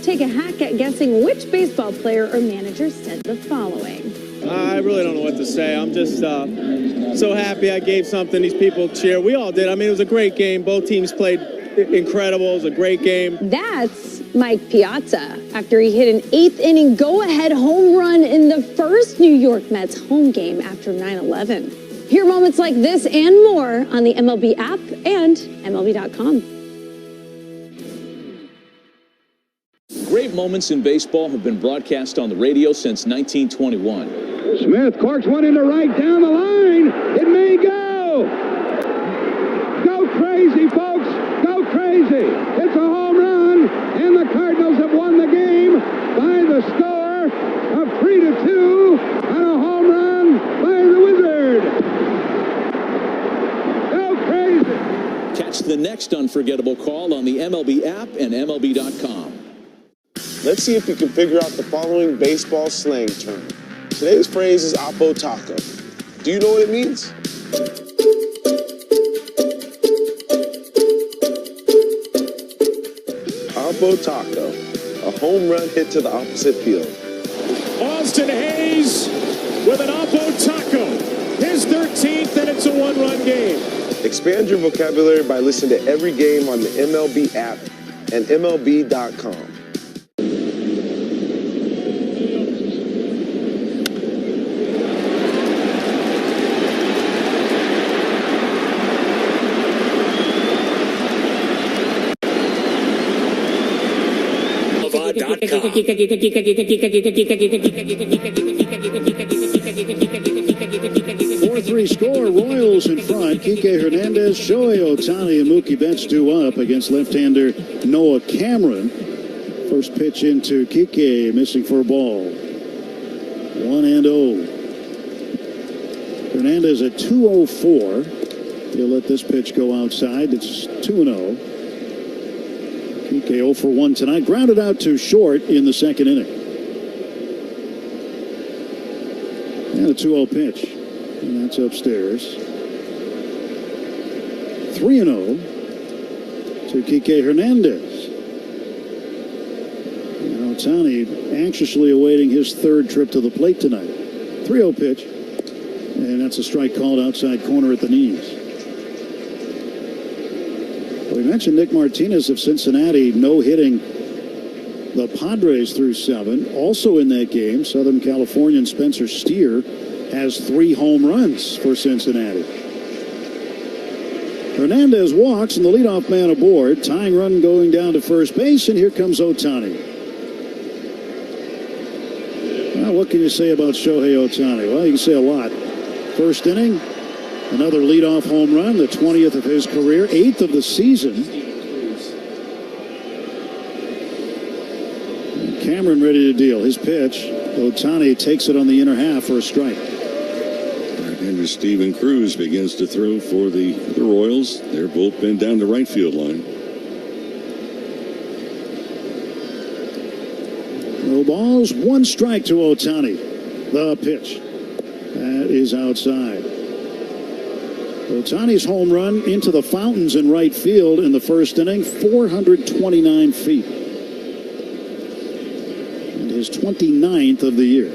S6: Take a hack at guessing which baseball player or manager said the following.
S9: I really don't know what to say. I'm just so happy I gave something these people cheer. We all did. I mean, it was a great game. Both teams played incredible. It was a great game.
S6: That's Mike Piazza after he hit an 8th inning go-ahead home run in the first New York Mets home game after 9/11. Hear moments like this and more on the MLB app and MLB.com.
S7: Great moments in baseball have been broadcast on the radio since 1921.
S8: Smith corks one into right down the line. It may go. Go crazy, folks. Go crazy. It's a home run, and the Cardinals have won the game by the score of 3-2 on a home run by the Wizard. Go crazy.
S7: Catch the next next unforgettable call on the MLB app and MLB.com.
S10: Let's see if we can figure out the following baseball slang term. Today's phrase is Oppo Taco. Do you know what it means? Oppo Taco, a home run hit to the opposite field.
S12: Austin Hayes with an Oppo Taco. His 13th, and it's a one-run game.
S10: Expand your vocabulary by listening to every game on the MLB app and MLB.com.
S2: Four-three score, Royals in front. Kike Hernandez, Shohei Ohtani, and Mookie Betts due up against left-hander Noah Cameron. First pitch into Kike, missing for a ball. 1-0. Hernandez at 2:04. He'll let this pitch go outside. It's 2-0. Kike 0 for 1 tonight. Grounded out to short in the second inning. And a 2-0 pitch. And that's upstairs. 3-0 to Kike Hernandez. And Ohtani anxiously awaiting his third trip to the plate tonight. 3-0 pitch. And that's a strike called outside corner at the knees. We mentioned Nick Martinez of Cincinnati no-hitting the Padres through 7. Also in that game, Southern Californian Spencer Steer has 3 home runs for Cincinnati. Hernandez walks and the leadoff man aboard. Tying run going down to first base, and here comes Ohtani. Well, what can you say about Shohei Ohtani? Well, you can say a lot. First inning, another leadoff home run, the 20th of his career, 8th of the season. And Cameron ready to deal. His pitch, Ohtani takes it on the inner half for a strike.
S1: Right-hander Steven Cruz begins to throw for the Royals. Their bullpen down the right field line.
S2: No balls, 1 strike to Ohtani. The pitch. That is outside. Ohtani's home run into the fountains in right field in the first inning, 429 feet. And his 29th of the year.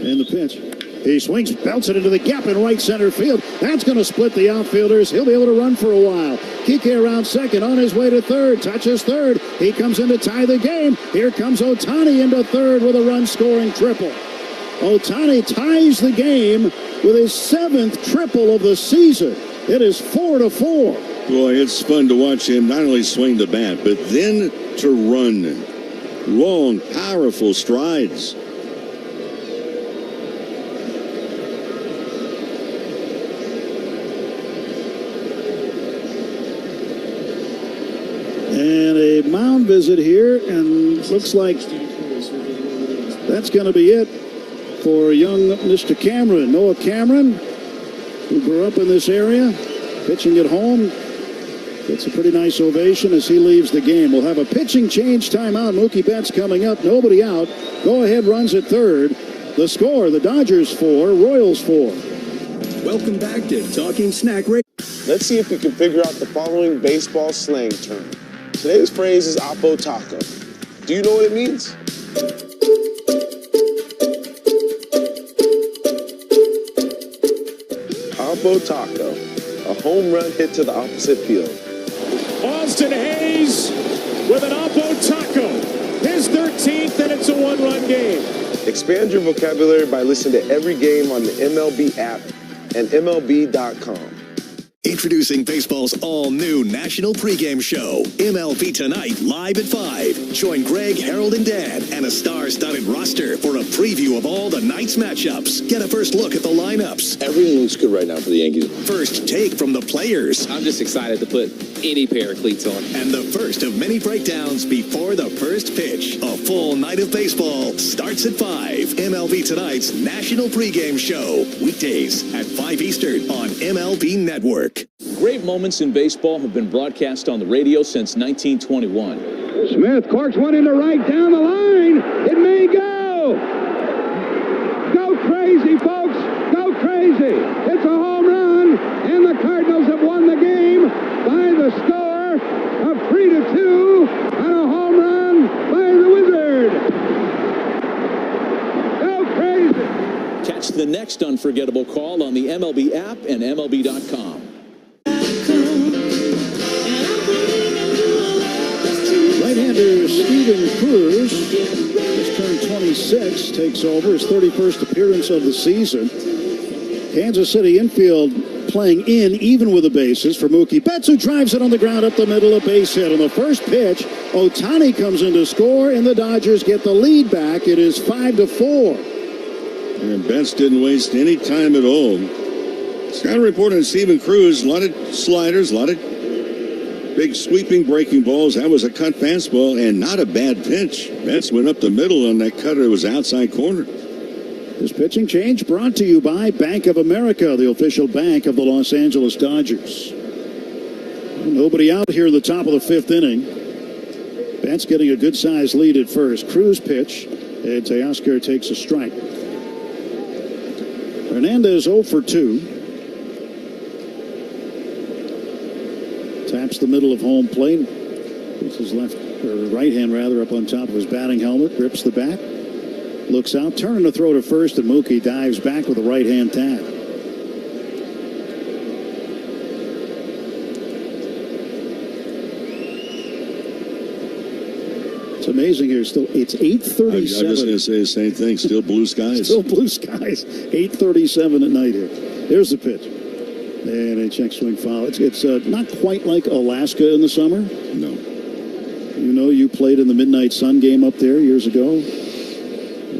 S2: And the pitch. He swings, belts it into the gap in right center field. That's going to split the outfielders. He'll be able to run for a while. Kike around second, on his way to third, touches third. He comes in to tie the game. Here comes Ohtani into third with a run-scoring triple. Ohtani ties the game with his 7th triple of the season. It is 4-4.
S1: Boy, it's fun to watch him not only swing the bat, but then to run. Long, powerful strides.
S2: And a mound visit here, and looks like that's going to be it for young Mr. Cameron. Noah Cameron, who grew up in this area, pitching at home, gets a pretty nice ovation as he leaves the game. We'll have a pitching change timeout. Mookie Betts coming up, nobody out. Go ahead runs at third. The score, the Dodgers 4, Royals 4.
S13: Welcome back to Talking Snack Radio.
S10: Let's see if we can figure out the following baseball slang term. Today's phrase is Oppo Taco. Do you know what it means? Oppo Taco, a home run hit to the opposite field.
S12: Austin Hayes with an Oppo Taco. His 13th, and it's a one-run game.
S10: Expand your vocabulary by listening to every game on the MLB app and MLB.com.
S13: Introducing baseball's all-new national pregame show, MLB Tonight, live at 5. Join Greg, Harold, and Dan, and a star-studded roster for a preview of all the night's matchups. Get a first look at the lineups.
S5: Everything looks good right now for the Yankees.
S13: First take from the players.
S16: I'm just excited to put any pair of cleats on.
S13: And the first of many breakdowns before the first pitch. A full night of baseball starts at 5. MLB Tonight's national pregame show. Weekdays at 5 Eastern on MLB Network.
S7: Great moments in baseball have been broadcast on the radio since 1921.
S8: Smith corks one into right down the line. It may go. Go crazy, folks. Go crazy. It's a home run, and the Cardinals have won the game by the score of 3-2 on a home run by the Wizard. Go crazy.
S7: Catch the next unforgettable call on the MLB app and MLB.com.
S2: Right-hander Steven Cruz has turned 26, takes over his 31st appearance of the season. Kansas City infield playing in even with the bases for Mookie Betts, who drives it on the ground up the middle, a base hit. On the first pitch, Ohtani comes in to score, and the Dodgers get the lead back. It is 5-4.
S1: And Betts didn't waste any time at all. Scott reported on Steven Cruz, a lot of sliders, a lot of big sweeping breaking balls. That was a cut fastball and not a bad pitch. Betts went up the middle on that cutter. It was outside corner.
S2: This pitching change brought to you by Bank of America, the official bank of the Los Angeles Dodgers. Nobody out here in the top of the fifth inning. Betts getting a good-sized lead at first. Cruz pitch, and Teoscar takes a strike. Hernandez 0 for 2. Taps the middle of home plate. Puts his left, or right hand rather, up on top of his batting helmet. Grips the bat. Looks out, turning to throw to first, and Mookie dives back with a right-hand tap. It's amazing here. Still, it's 8:37.
S1: I was just going to say the same thing. Still blue skies.
S2: Still blue skies. 8:37 at night here. There's the pitch. And a check swing foul. It's not quite like Alaska in the summer.
S1: No.
S2: You know, you played in the Midnight Sun game up there years ago,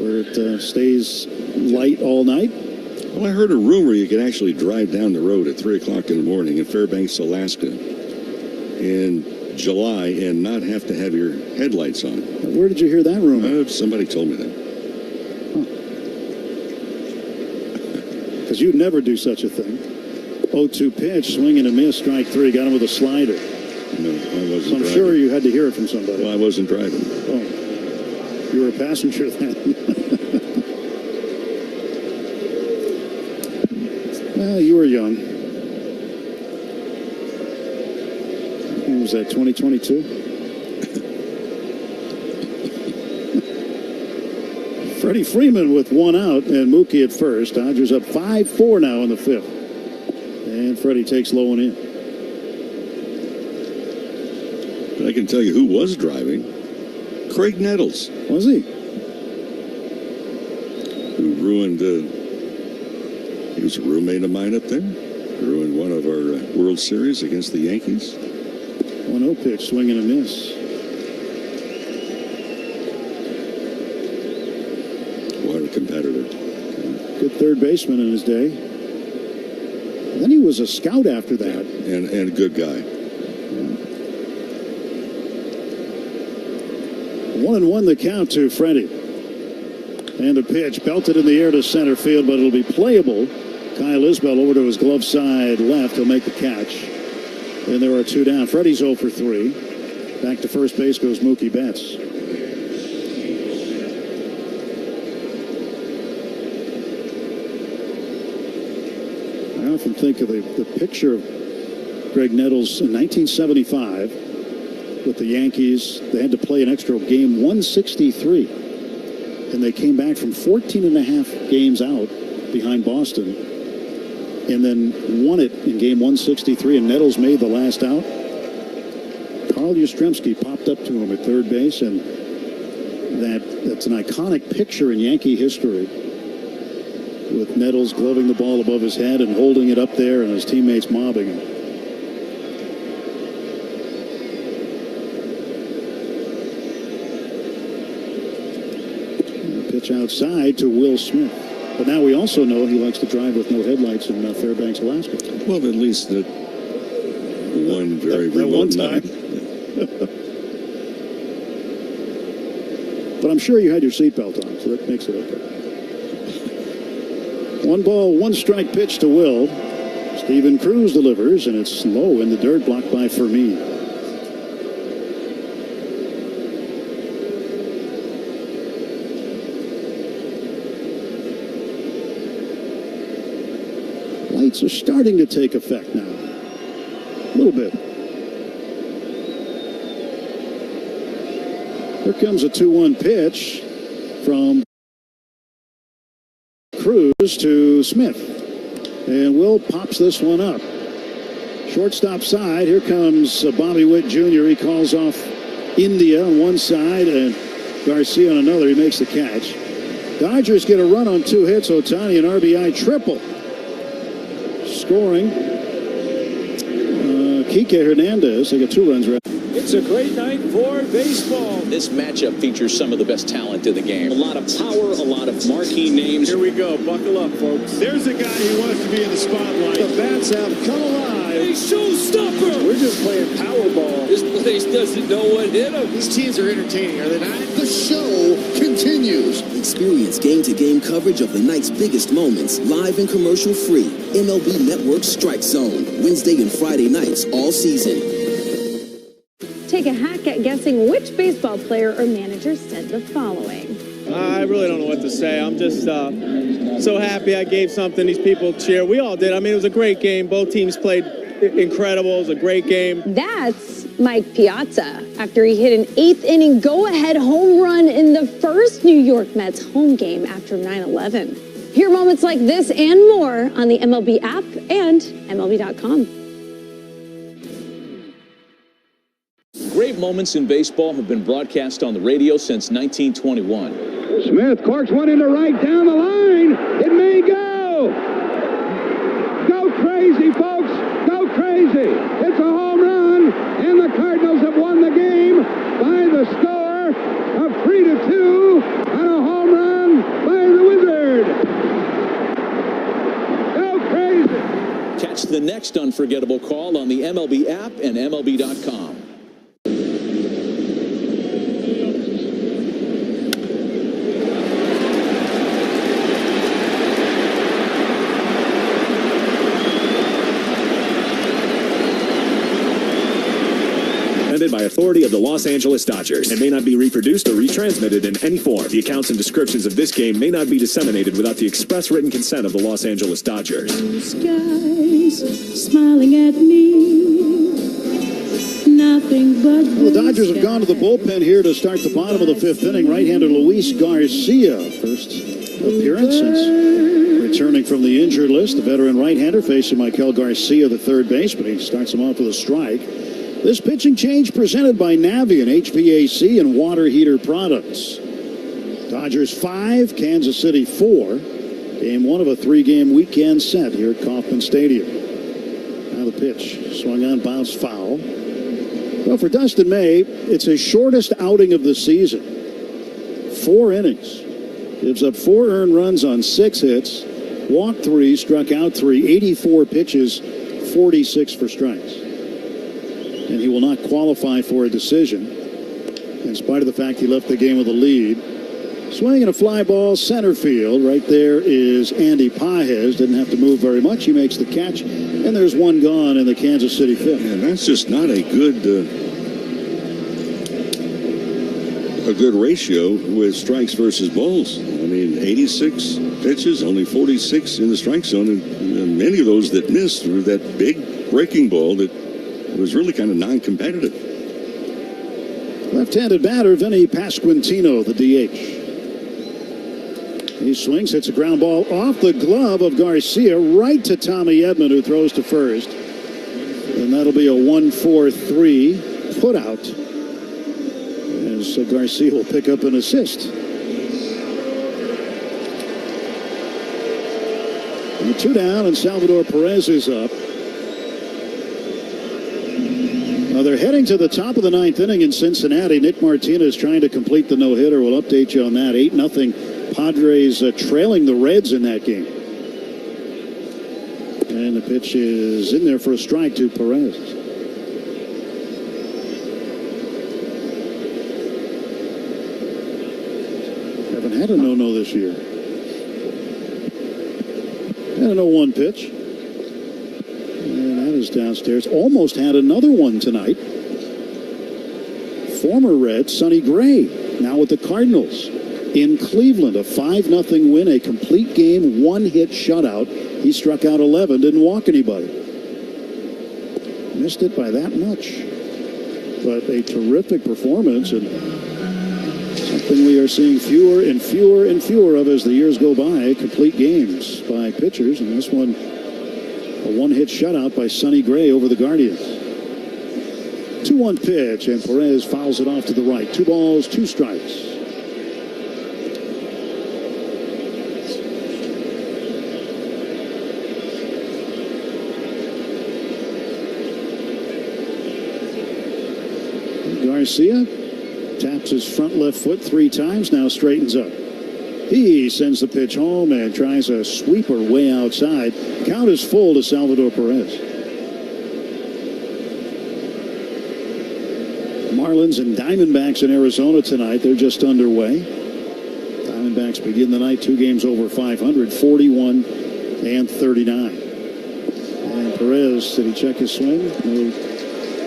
S2: where it stays light all night.
S1: Well, I heard a rumor you could actually drive down the road at 3 o'clock in the morning in Fairbanks, Alaska in July and not have to have your headlights on.
S2: Where did you hear that rumor?
S1: Somebody told me that.
S2: Because you'd never do such a thing. 0-2 pitch, swing and a miss, strike three. Got him with a slider.
S1: No, I wasn't
S2: I'm
S1: driving.
S2: sure you had to hear it from somebody.
S1: Well, I wasn't driving.
S2: Oh, you were a passenger then. Well, you were young. When was that, 2022? Freddie Freeman with one out and Mookie at first. Dodgers up 5-4 now in the fifth. And Freddie takes low and in.
S1: But I can tell you who was driving. Craig Nettles.
S2: Was he?
S1: Who ruined, he was a roommate of mine up there. Ruined one of our World Series against the Yankees.
S2: 1-0 pitch, swing and a miss.
S1: What a competitor.
S2: Good third baseman in his day. And then he was a scout after that.
S1: Yeah, and a good guy.
S2: 1-1 the count to Freddie. And a pitch belted in the air to center field, but it'll be playable. Kyle Isbell over to his glove side left. He'll make the catch. And there are two down. Freddie's 0 for 3. Back to first base goes Mookie Betts. I often think of the picture of Greg Nettles in 1975 with the Yankees. They had to play an extra game 163. And they came back from 14 and a half games out behind Boston and then won it in game 163, and Nettles made the last out. Carl Yastrzemski popped up to him at third base, and that's an iconic picture in Yankee history with Nettles gloving the ball above his head and holding it up there and his teammates mobbing him. Pitch outside to Will Smith. But now we also know he likes to drive with no headlights in Fairbanks, Alaska.
S1: Well, at least that one very remote night.
S2: But I'm sure you had your seatbelt on, so that makes it okay. 1 ball, 1 strike pitch to Will. Steven Cruz delivers, and it's low in the dirt, blocked by Fermin. Lights are starting to take effect now. A little bit. Here comes a 2-1 pitch from Cruz to Smith. And Will pops this one up. Shortstop side. Here comes Bobby Witt Jr. He calls off India on one side and Garcia on another. He makes the catch. Dodgers get a run on 2 hits. Ohtani an RBI triple. Scoring. Kike Hernandez. They got 2 runs right.
S12: It's a great night for baseball.
S7: This matchup features some of the best talent in the game. A lot of power, a lot of marquee names.
S12: Here we go. Buckle up, folks. There's a guy who wants to be in the spotlight. The bats have come alive. A showstopper. We're just playing Powerball. This place doesn't know what hit them. These teams are entertaining, are they not?
S14: The show continues. Experience game-to-game coverage of the night's biggest moments, live and commercial-free. MLB Network Strike Zone, Wednesday and Friday nights all season.
S6: Take a hack at guessing which baseball player or manager said the following.
S9: I really don't know what to say. I'm just so happy I gave something these people cheer. We all did. I mean, it was a great game. Both teams played incredible. It was a great game.
S6: That's Mike Piazza after he hit an 8th inning go-ahead home run in the first New York Mets home game after 9/11. Hear moments like this and more on the MLB app and MLB.com.
S7: Great moments in baseball have been broadcast on the radio since 1921.
S8: Smith corks one into right down the line. It may go. Go crazy, folks. Go crazy. It's a home run, and the Cardinals have won the game by the score of 3-2 on a home run by the Wizard. Go crazy.
S7: Catch the next unforgettable call on the MLB app and MLB.com.
S11: By authority of the Los Angeles Dodgers and may not be reproduced or retransmitted in any form. The accounts and descriptions of this game may not be disseminated without the express written consent of the Los Angeles Dodgers.
S17: Skies smiling at me. Nothing but
S2: the Dodgers have gone to the bullpen here to start the bottom of the 5th inning. Right-hander Luis Garcia, first appearance since returning from the injured list. The veteran right-hander facing Michael Garcia, the third baseman. He starts him off with a strike. This pitching change presented by Navien, HVAC, and water heater products. Dodgers 5, Kansas City 4. Game 1 of a 3-game weekend set here at Kauffman Stadium. Now the pitch. Swung on, bounced foul. Well, for Dustin May, it's his shortest outing of the season. 4 innings. Gives up 4 earned runs on 6 hits. Walked 3, struck out 3, 84 pitches, 46 for strikes. And he will not qualify for a decision, in spite of the fact he left the game with a lead. Swinging a fly ball center field. Right there is Andy Pages. Didn't have to move very much. He makes the catch, and there's one gone in the Kansas City 5th.
S1: And that's just not a good ratio with strikes versus balls. I mean, 86 pitches, only 46 in the strike zone, and many of those that missed were that big breaking ball that was really kind of non-competitive.
S2: Left-handed batter Vinny Pasquantino, the DH. He swings, hits a ground ball off the glove of Garcia right to Tommy Edman, who throws to first. And that'll be a 1-4-3 put out, as Garcia will pick up an assist. And 2 down, and Salvador Perez is up. They're heading to the top of the 9th inning in Cincinnati. Nick Martinez trying to complete the no-hitter. We'll update you on that. 8-0 Padres trailing the Reds in that game. And the pitch is in there for a strike to Perez. Haven't had a no-no this year. And a 0-1 pitch. just downstairs. Almost had another one tonight. Former Red, Sonny Gray, now with the Cardinals. In Cleveland, a 5-0 win, a complete game, one-hit shutout. He struck out 11, didn't walk anybody. Missed it by that much. But a terrific performance, and something we are seeing fewer and fewer and fewer of as the years go by, complete games by pitchers. And this one, a one-hit shutout by Sonny Gray over the Guardians. 2-1 pitch, and Perez fouls it off to the right. 2 balls, 2 strikes. Garcia taps his front left foot 3 times, now straightens up. He sends the pitch home and tries a sweeper way outside. Count is full to Salvador Perez. Marlins and Diamondbacks in Arizona tonight. They're just underway. Diamondbacks begin the night 2 games over 500, 41 and 39. And Perez, did he check his swing? No.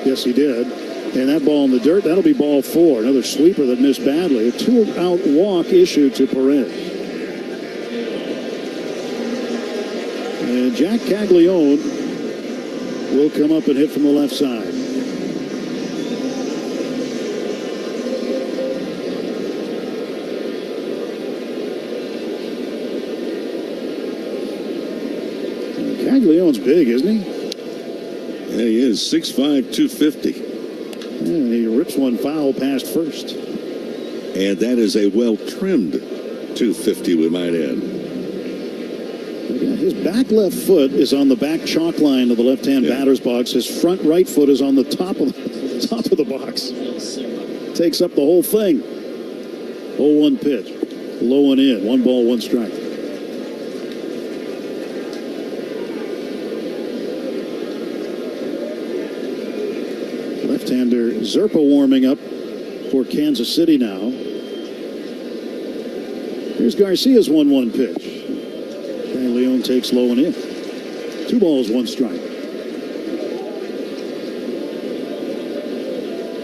S2: Yes, he did. And that ball in the dirt, that'll be ball 4. Another sweeper that missed badly. A 2-out walk issued to Perez. And Jack Caglione will come up and hit from the left side. Caglione's big, isn't he?
S1: Yeah, he is. 6'5", 250.
S2: And he rips one foul past first.
S1: And that is a well-trimmed 250, we might add.
S2: His back left foot is on the back chalk line of the left-hand batter's box. His front right foot is on the top of the box. Takes up the whole thing. 0-1 pitch. Low and in. 1 ball, 1 strike. Left-hander Zerpa warming up for Kansas City now. Here's Garcia's 1-1 pitch. Leon takes low and in. 2 balls, 1 strike.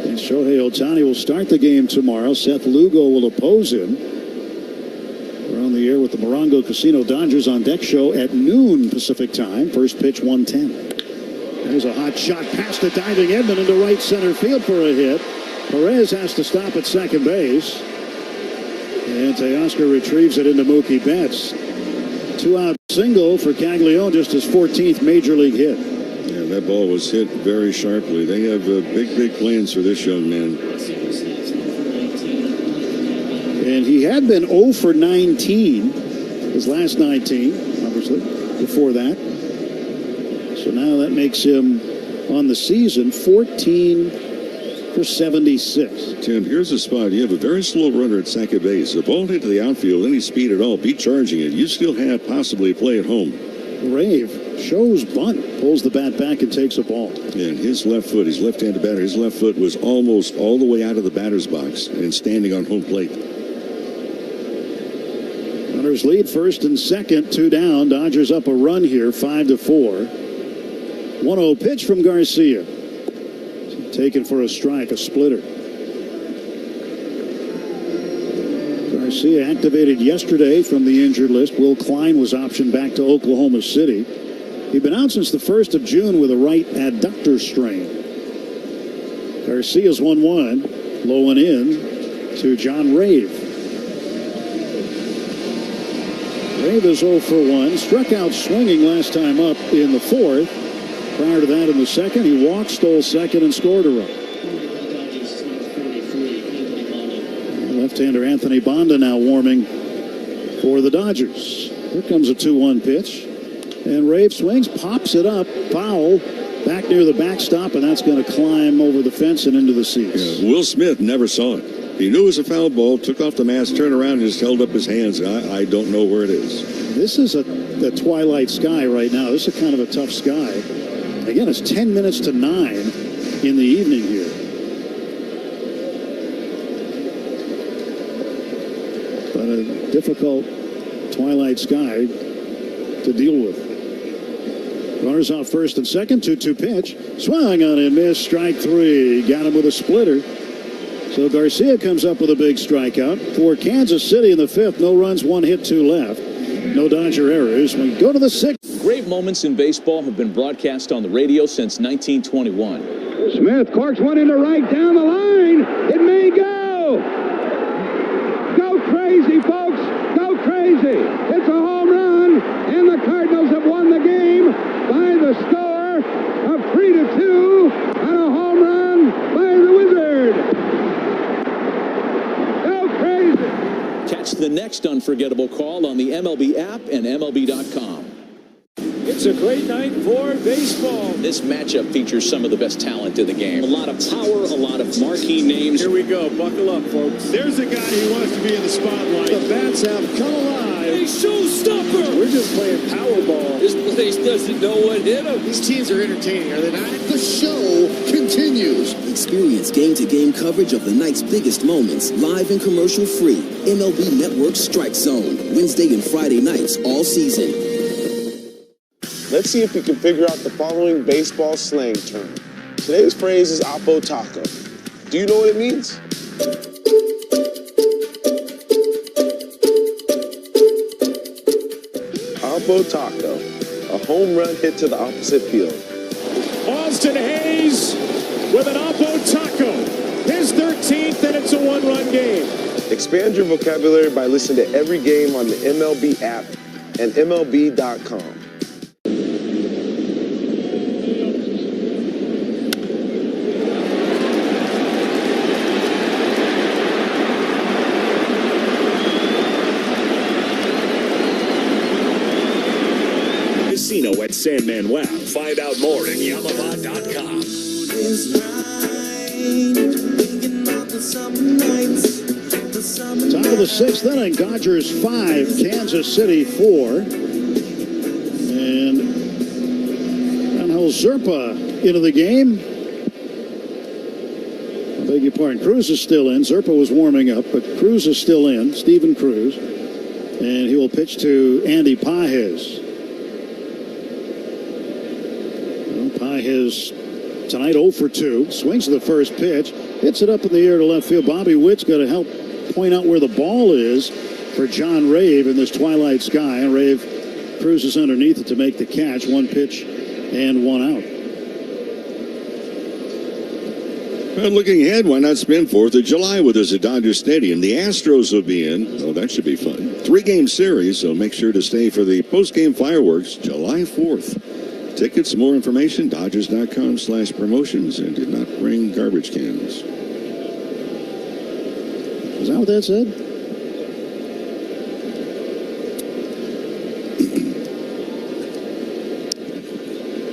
S2: And Shohei Ohtani will start the game tomorrow. Seth Lugo will oppose him. We're on the air with the Morongo Casino Dodgers on Deck show at noon Pacific time. First pitch, 110. There's a hot shot past the diving Edman into right center field for a hit. Perez has to stop at second base. And Teoscar retrieves it into Mookie Betts. 2-out single for Caglione, just his 14th major league hit.
S1: Yeah, that ball was hit very sharply. They have big plans for this young man.
S2: And he had been 0 for 19, his last 19, obviously, before that. So now that makes him, on the season, 14 for 76.
S1: Tim, here's a spot. You have a very slow runner at second base. The ball hit to the outfield, any speed at all, be charging it. You still have possibly a play at home.
S2: Rave shows bunt, pulls the bat back and takes a ball.
S1: And his left foot, he's left-handed batter, his left foot was almost all the way out of the batter's box and standing on home plate.
S2: Runners lead first and second, 2 down. Dodgers up a run here, 5-4. 1-0 pitch from Garcia. Taken for a strike, a splitter. Garcia activated yesterday from the injured list. Will Klein was optioned back to Oklahoma City. He'd been out since the 1st of June with a right adductor strain. Garcia's 1-1, low and in to John Rave. Rave is 0 for 1, struck out swinging last time up in the 4th. Prior to that in the 2nd, he walked, stole second, and scored a run. Left-hander Anthony Banda now warming for the Dodgers. Here comes a 2-1 pitch. And Rave swings, pops it up, foul, back near the backstop, and that's going to climb over the fence and into the seats.
S1: Yeah, Will Smith never saw it. He knew it was a foul ball, took off the mask, turned around, and just held up his hands. I don't know where it is.
S2: This is a twilight sky right now. This is a kind of a tough sky. Again, it's 10 minutes to 9 in the evening here. But a difficult twilight sky to deal with. Runners out first and second. 2-2 pitch. Swung on and missed. Strike three. Got him with a splitter. So Garcia comes up with a big strikeout. For Kansas City in the fifth. No runs, 1 hit, 2 left. No Dodger errors. We go to the sixth.
S7: Great moments in baseball have been broadcast on the radio since 1921.
S8: Smith corks one into right down the line. It may go. Go crazy, folks. Go crazy. It's a home run, and the Cardinals have won the game by the score of 3-2 on a home run by the Wizard. Go crazy.
S7: Catch the next unforgettable call on the MLB app and MLB.com.
S12: It's a great night for baseball.
S7: This matchup features some of the best talent in the game. A lot of power, a lot of marquee names.
S12: Here we go. Buckle up, folks. There's a guy who wants to be in the spotlight. The bats have come alive. A showstopper. We're just playing Powerball. This place doesn't know what hit them. These teams are entertaining, are they not? The show continues.
S14: Experience game-to-game coverage of the night's biggest moments, live and commercial-free. MLB Network Strike Zone, Wednesday and Friday nights all season.
S10: Let's see if we can figure out the following baseball slang term. Today's phrase is Oppo Taco. Do you know what it means? Oppo Taco, a home run hit to the opposite field.
S12: Austin Hayes with an Oppo Taco. His 13th, and it's a one-run game.
S10: Expand your vocabulary by listening to every game on the MLB app and MLB.com.
S11: Casino at San Manuel. Find out more at Yamava.com.
S2: Top of the sixth inning. Dodgers 5, Kansas City 4. And Angel Zerpa into the game. I beg your pardon. Cruz is still in. Zerpa was warming up, but Cruz is still in. Steven Cruz. And he will pitch to Andy Pages. Pages tonight 0 for 2. Swings to the first pitch. Hits it up in the air to left field. Bobby Witt's going to help point out where the ball is for John Rave in this twilight sky. And Rave cruises underneath it to make the catch. 1 pitch and 1 out.
S1: Well, looking ahead, why not spend 4th of July with us at Dodger Stadium? The Astros will be in. Oh, that should be fun. 3-game series, so make sure to stay for the post-game fireworks July 4th. Tickets, more information, Dodgers.com/promotions, and did not bring garbage cans.
S2: Is that what that said?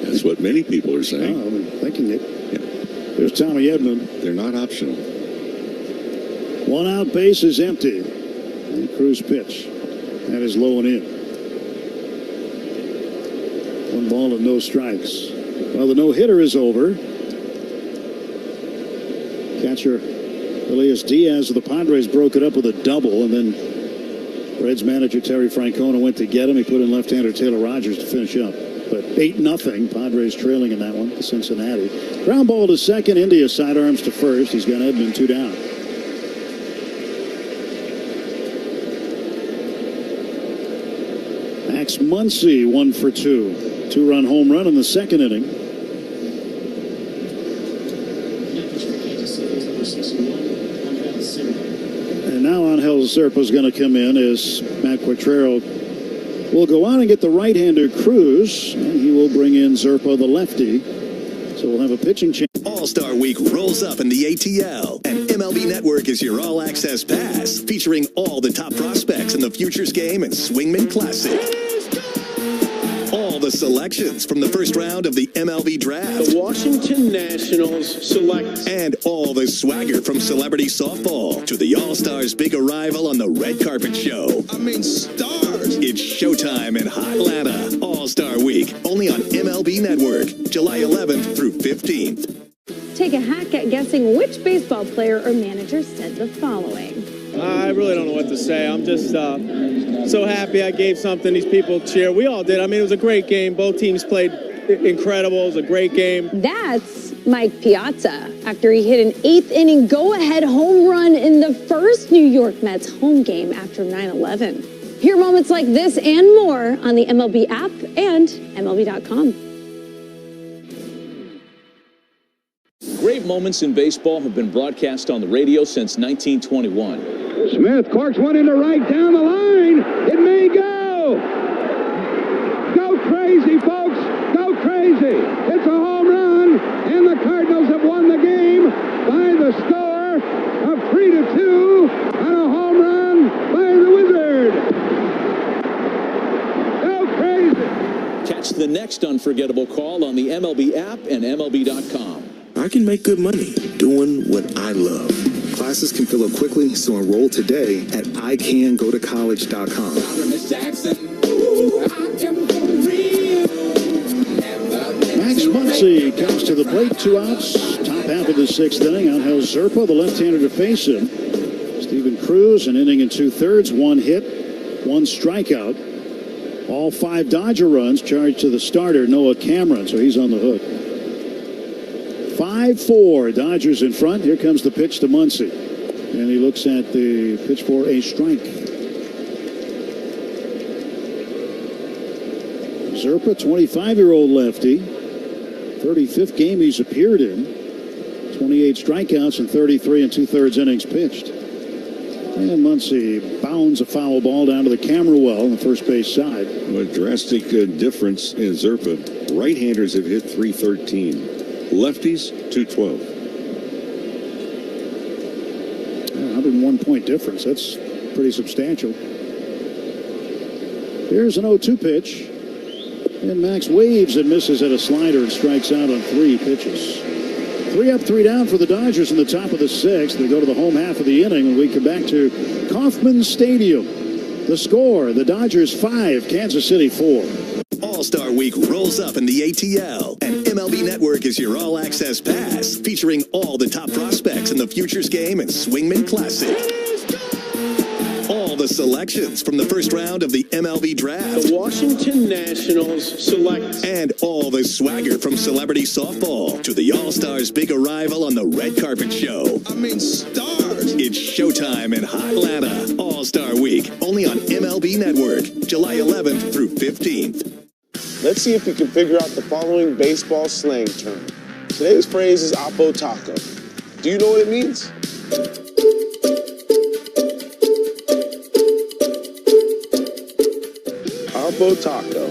S1: That's what many people are saying.
S2: Oh, I'm thinking it. Yeah. There's Tommy Edman.
S1: They're not optional.
S2: 1 out, base is empty. And Cruz pitch. That is low and in. 1 ball and no strikes. Well, the no-hitter is over. Catcher Elias Diaz of the Padres broke it up with a double, and then Reds manager Terry Francona went to get him. He put in left-hander Taylor Rogers to finish up. But 8-0, Padres trailing in that one to Cincinnati. Ground ball to second. India sidearms to first. He's got Edman 2 down. Max Muncy 1 for 2. 2-run home run in the second inning. And now Angel Zerpa is going to come in as Matt Quatrero will go on and get the right-hander Cruz, and he will bring in Zerpa, the lefty. So we'll have a pitching change.
S13: All-Star Week rolls up in the ATL, and MLB Network is your all-access pass, featuring all the top prospects in the Futures Game and Swingman Classic. All the selections from the first round of the MLB Draft.
S12: The Washington Nationals select.
S13: And all the swagger from celebrity softball to the All-Stars' big arrival on the red carpet show.
S12: I mean, stars.
S13: It's showtime in Hotlanta. All-Star Week, only on MLB Network, July 11th through 15th.
S6: Take a hack at guessing which baseball player or manager said the following.
S9: I really don't know what to say. I'm just so happy I gave something these people cheer. We all did. I mean, it was a great game. Both teams played incredible. It was a great game.
S6: That's Mike Piazza after he hit an 8th inning go-ahead home run in the first New York Mets home game after 9/11. Hear moments like this and more on the MLB app and MLB.com.
S7: Great moments in baseball have been broadcast on the radio since 1921.
S8: Smith corks one into right down the line. It may go. Go crazy, folks. Go crazy. It's a home run, and the Cardinals have won the game by the score of 3-2 on a home run by the Wizard. Go crazy.
S7: Catch the next unforgettable call on the MLB app and MLB.com.
S18: I can make good money doing what I love. Classes can fill up quickly, so enroll today at ICanGoToCollege.com.
S2: Max Muncy comes to the plate, 2 outs. Top half of the 6th inning. Angel Zerpa, the left-hander, to face him. Steven Cruz, an inning and 2/3, 1 hit, 1 strikeout. All 5 Dodger runs charged to the starter, Noah Cameron, so he's on the hook. 5-4, Dodgers in front. Here comes the pitch to Muncy. And he looks at the pitch for a strike. Zerpa, 25-year-old lefty. 35th game he's appeared in. 28 strikeouts and 33 2/3 innings pitched. And Muncy bounds a foul ball down to the camera well on the first base side.
S1: A drastic difference in Zerpa. Right-handers have hit .313. Lefties, .212.
S2: 101 point difference. That's pretty substantial. Here's an 0-2 pitch. And Max waves and misses at a slider and strikes out on 3 pitches. 3 up, 3 down for the Dodgers in the top of the 6th. They go to the home half of the inning when we come back to Kauffman Stadium. The score, the Dodgers 5, Kansas City 4.
S13: All-Star Week rolls up in the ATL, and MLB Network is your all-access pass, featuring all the top prospects in the Futures Game and Swingman Classic. All the selections from the first round of the MLB Draft.
S12: The Washington Nationals select.
S13: And all the swagger from celebrity softball to the All-Stars' big arrival on the red carpet show.
S18: I mean, stars.
S13: It's showtime in Atlanta. All-Star Week, only on MLB Network, July 11th through 15th.
S10: Let's see if we can figure out the following baseball slang term. Today's phrase is Oppo Taco. Do you know what it means? Oppo Taco,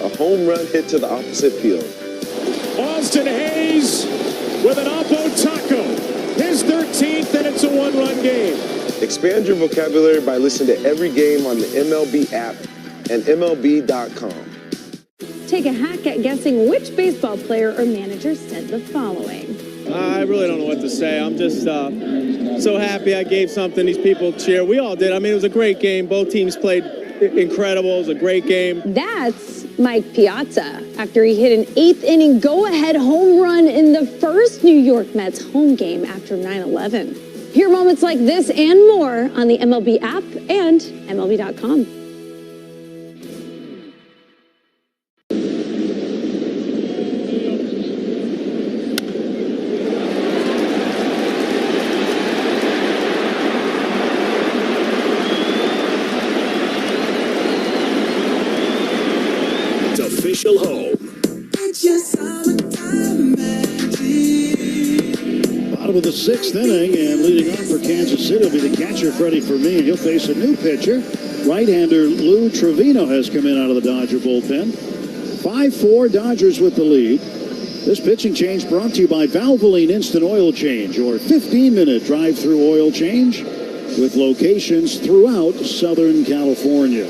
S10: a home run hit to the opposite field.
S12: Austin Hayes with an Oppo Taco. His 13th, and it's a 1-run game.
S10: Expand your vocabulary by listening to every game on the MLB app and MLB.com.
S6: Take a hack at guessing which baseball player or manager said the following.
S9: I really don't know what to say. I'm just so happy I gave something these people cheer. We all did. I mean, it was a great game. Both teams played incredible. It was a great game.
S6: That's Mike Piazza after he hit an 8th inning go-ahead home run in the first New York Mets home game after 9/11. Hear moments like this and more on the MLB app and MLB.com.
S11: Official home.
S2: Bottom of the 6th inning, and leading off for Kansas City will be the catcher, Freddie Fermin. He'll face a new pitcher. Right-hander Lou Trevino has come in out of the Dodger bullpen. 5-4, Dodgers with the lead. This pitching change brought to you by Valvoline Instant Oil Change, your 15-minute drive-through oil change with locations throughout Southern California.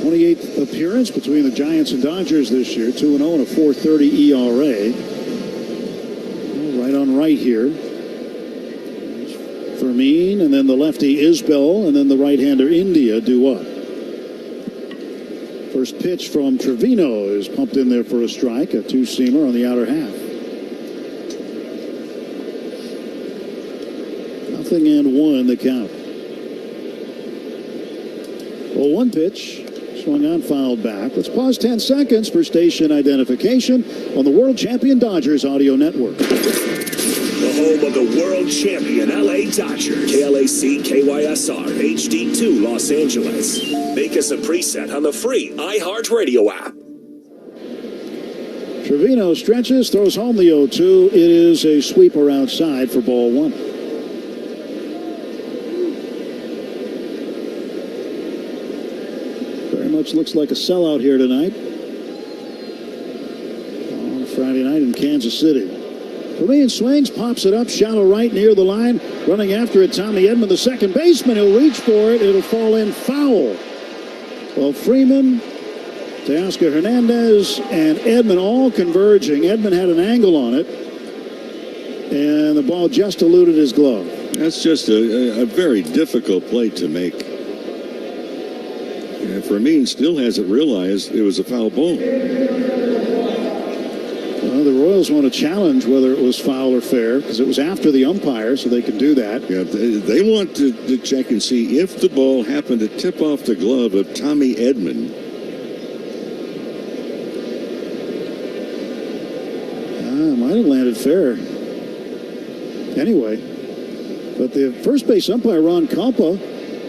S2: 28th appearance between the Giants and Dodgers this year, 2-0 and a 4.30 ERA. Right on right here. Fermin, and then the lefty Isbell, and then the right-hander India due up. First pitch from Trevino is pumped in there for a strike, a 2-seamer on the outer half. 0-1 the count. Well, 1 pitch. Swung on, fouled back. Let's pause 10 seconds for station identification on the World Champion Dodgers Audio Network.
S11: The home of the world champion LA Dodgers. KLAC KYSR HD2 Los Angeles. Make us a preset on the free iHeartRadio app.
S2: Trevino stretches, throws home the 0-2. It is a sweeper outside for ball one. Very much looks like a sellout here tonight. On Friday night in Kansas City. Freeman swings, pops it up, shallow right near the line. Running after it, Tommy Edman, the second baseman. He'll reach for it. It'll fall in foul. Well, Freeman, Teoscar Hernandez, and Edman all converging. Edman had an angle on it, and the ball just eluded his glove.
S1: That's just a very difficult play to make. And Fermin still hasn't realized it was a foul ball.
S2: Well, the Royals want to challenge whether it was foul or fair because it was after the umpire, so they can do that.
S1: Yeah, they want to check and see if the ball happened to tip off the glove of Tommy Edman.
S2: Might have landed fair. Anyway, but the first base umpire, Ron Kampa,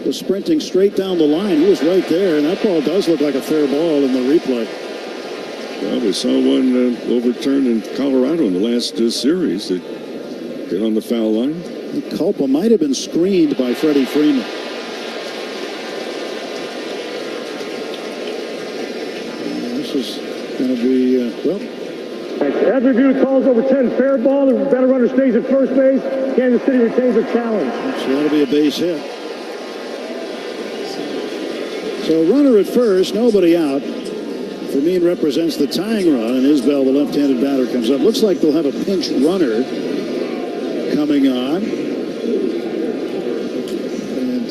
S2: was sprinting straight down the line. He was right there, and that ball does look like a fair ball in the replay.
S1: Well, we saw one overturned in Colorado in the last series that hit on the foul line.
S2: Culpa might have been screened by Freddie Freeman. This is going to be, well.
S19: As review calls over 10 fair ball. The better runner stays at first base. Kansas City retains a challenge.
S2: So that'll be a base hit. So runner at first, nobody out. Fermin represents the tying run, and Isbell, the left-handed batter, comes up. Looks like they'll have a pinch runner coming on. And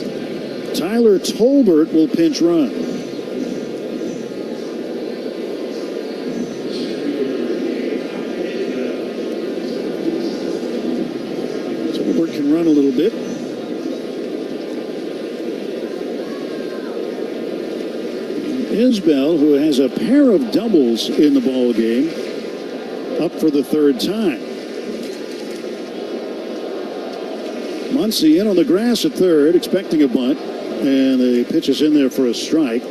S2: Tyler Tolbert will pinch run. Tolbert can run a little bit. Isbell, who has a pair of doubles in the ball game, up for the third time. Muncy in on the grass at third, expecting a bunt, and the pitch is in there for a strike.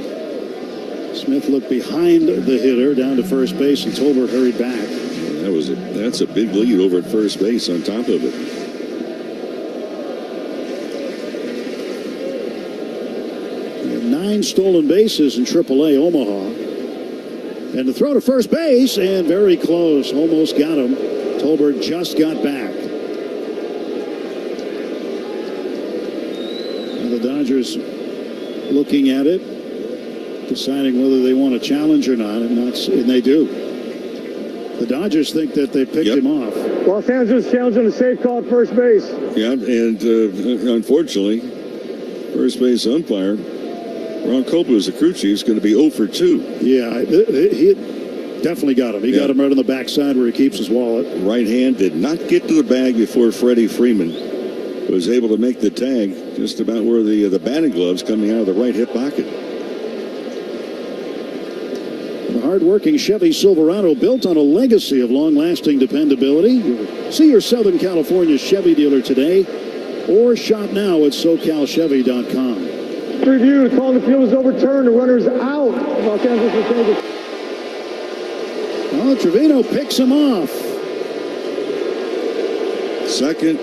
S2: Smith looked behind the hitter down to first base, and Tolbert hurried back.
S1: That's a big lead over at first base on top of it.
S2: 9 stolen bases in AAA Omaha. And the throw to first base, and very close. Almost got him. Tolbert just got back. And the Dodgers looking at it, deciding whether they want to challenge or not, and they do. The Dodgers think that they picked him off.
S19: Los Angeles challenging a safe call at first base.
S1: Yeah, and unfortunately, first base umpire Ron Copa's a crew chief is going to be 0 for 2.
S2: Yeah, he definitely got him. He got him right on the backside where he keeps his wallet.
S1: Right hand did not get to the bag before Freddie Freeman was able to make the tag just about where the batting glove's coming out of the right hip pocket.
S2: The hard-working Chevy Silverado, built on a legacy of long-lasting dependability. See your Southern California Chevy dealer today or shop now at SoCalChevy.com.
S19: Review, the call in the field is overturned. The runner is out. Los Angeles retains it.
S2: Oh, Trevino picks him off.
S1: Second.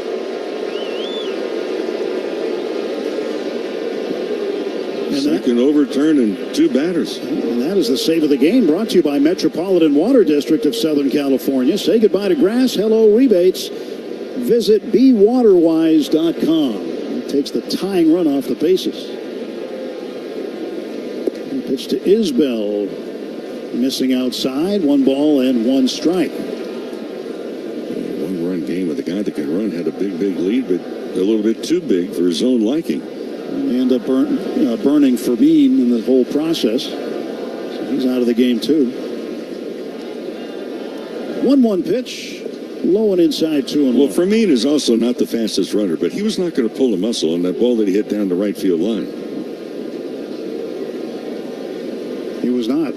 S1: Second overturn and 2 batters.
S2: And that is the save of the game, brought to you by Metropolitan Water District of Southern California. Say goodbye to grass. Hello, rebates. Visit bewaterwise.com. It takes the tying run off the bases. Pitch to Isbell, missing outside, 1 ball and 1 strike.
S1: 1-run game with a guy that can run, had a big lead, but a little bit too big for his own liking.
S2: And they end up burning Fermin in the whole process. So he's out of the game too. 1-1 pitch, low and inside 2-1.
S1: Well, Fermin is also not the fastest runner, but he was not going to pull a muscle on that ball that he hit down the right field line.
S2: was not.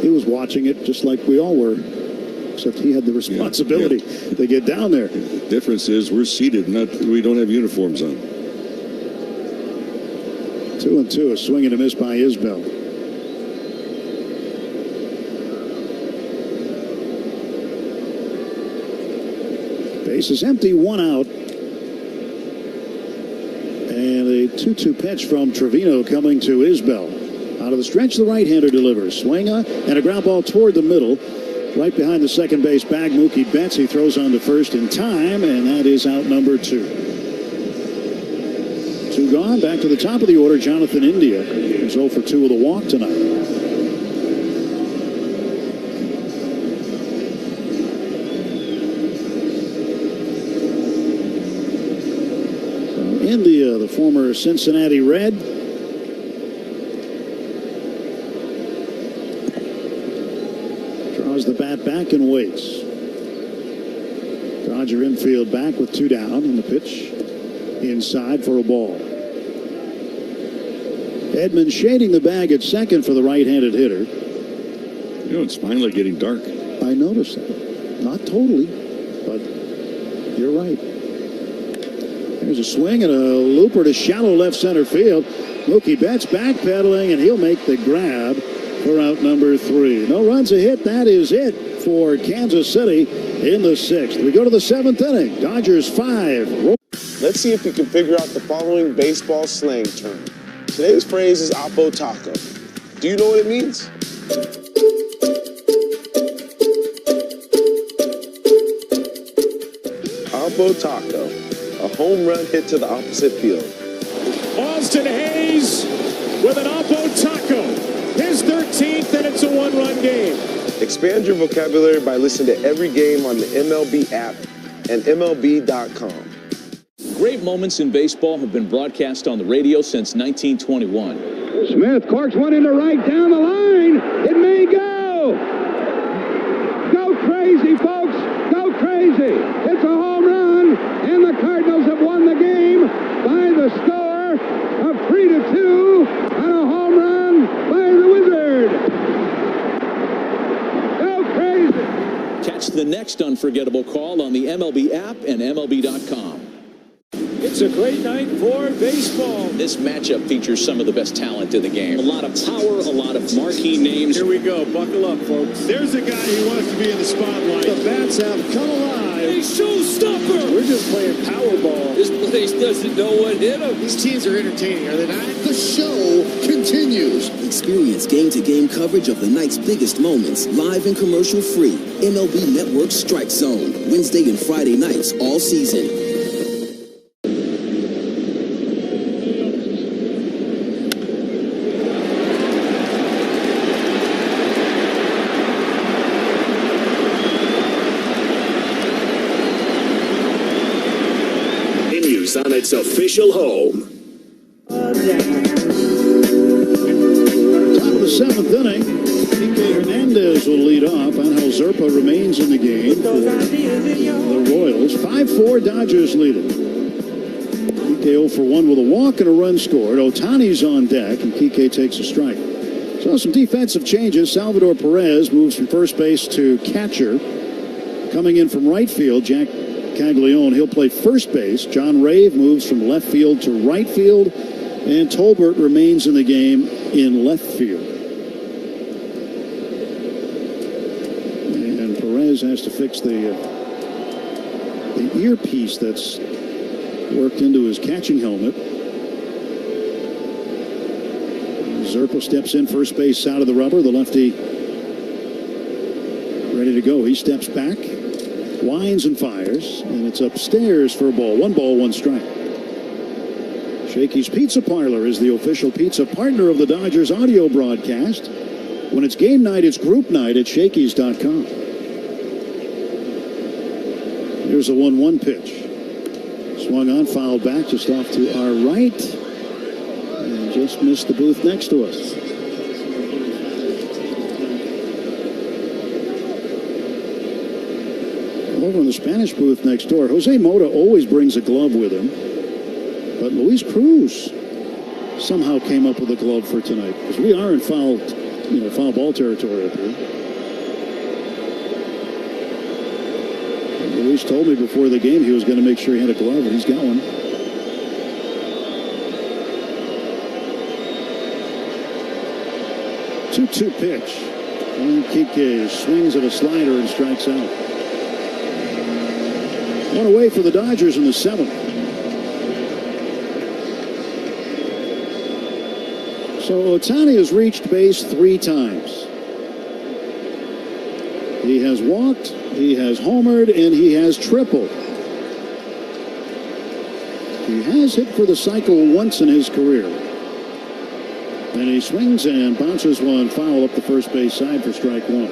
S2: He was watching it just like we all were, except he had the responsibility to get down there.
S1: The difference is we're seated, we don't have uniforms on.
S2: 2-2, a swing and a miss by Isbell. Base is empty, one out. And a 2-2 pitch from Trevino coming to Isbell. Out of the stretch, the right-hander delivers. Swing and a ground ball toward the middle. Right behind the second base bag, Mookie Betts. He throws on to first in time, and that is out number 2. 2 gone. Back to the top of the order, Jonathan India. He's 0 for 2 with a walk tonight. India, the former Cincinnati Red. Draws the bat back and waits. Dodger infield back with 2 down, and the pitch inside for a ball. Edmonds shading the bag at second for the right-handed hitter.
S1: You know, it's finally getting dark.
S2: I noticed that. Not totally, but you're right. There's a swing and a looper to shallow left center field. Mookie Betts backpedaling, and he'll make the grab for out number 3. No runs, a hit. That is it for Kansas City in the 6th. We go to the 7th inning. Dodgers 5.
S10: Let's see if you can figure out the following baseball slang term. Today's phrase is Oppo Taco. Do you know what it means? Oppo Taco, a home run hit to the opposite field.
S12: Austin Hayes with an Oppo Taco. His 13th, and it's a 1-run game.
S10: Expand your vocabulary by listening to every game on the MLB app and MLB.com.
S7: Great moments in baseball have been broadcast on the radio since 1921.
S8: Smith corks one into right down the line. It may go. Go crazy, folks. Go crazy. It's a home run, and the Cardinals have won the game by the score of 3-2 on a home run by the Wizard. Go crazy.
S7: Catch the next unforgettable call on the MLB app and MLB.com.
S12: It's a great night for baseball.
S7: This matchup features some of the best talent in the game. A lot of power, a lot of marquee names.
S12: Here we go. Buckle up, folks. There's a guy who wants to be in the spotlight. The bats have come alive. A showstopper. We're just playing Powerball. This place doesn't know what hit them. These teams are entertaining, are they not?
S14: The show continues. Experience game-to-game coverage of the night's biggest moments, live and commercial-free. MLB Network Strike Zone, Wednesday and Friday nights all season.
S11: On its official home.
S2: Top of the 7th inning, Kike Hernandez will lead off. Angel Zerpa remains in the game for the Royals. 5-4, Dodgers lead it. Kike 0 for 1 with a walk and a run scored. Ohtani's on deck, and Kike takes a strike. So some defensive changes. Salvador Perez moves from first base to catcher. Coming in from right field, Jack Caglione, he'll play first base. John Rave moves from left field to right field, and Tolbert remains in the game in left field. And Perez has to fix the earpiece that's worked into his catching helmet. Zerpa steps in first base out of the rubber. The lefty ready to go. He steps back, winds and fires, and it's upstairs for a ball. 1 ball, 1 strike. Shakey's Pizza Parlor is the official pizza partner of the Dodgers audio broadcast. When it's game night, it's group night at Shakey's.com. Here's a 1-1 pitch. Swung on, fouled back just off to our right, and just missed the booth next to us. Over in the Spanish booth next door, Jose Mota always brings a glove with him. But Luis Cruz somehow came up with a glove for tonight, because we are in foul ball territory up here. Luis told me before the game he was going to make sure he had a glove, and he's got one. 2-2 pitch. And Kike swings at a slider and strikes out. One away for the Dodgers in the 7th. So Ohtani has reached base 3 times. He has walked, he has homered, and he has tripled. He has hit for the cycle once in his career. And he swings and bounces one foul up the first base side for strike 1.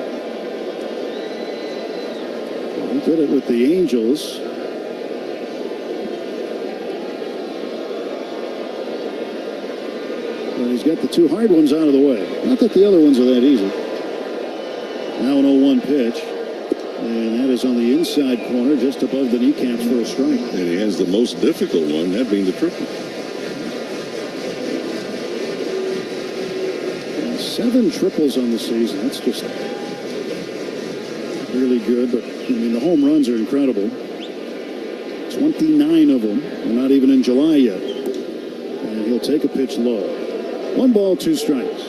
S2: He did it with the Angels. But he's got the 2 hard ones out of the way. Not that the other ones are that easy. Now an 0-1 pitch. And that is on the inside corner, just above the kneecaps for a strike.
S1: And he has the most difficult one, that being the triple.
S2: 7 triples on the season. That's just really good. But, I mean, the home runs are incredible. 29 of them. We're not even in July yet. And he'll take a pitch low. 1 ball, 2 strikes.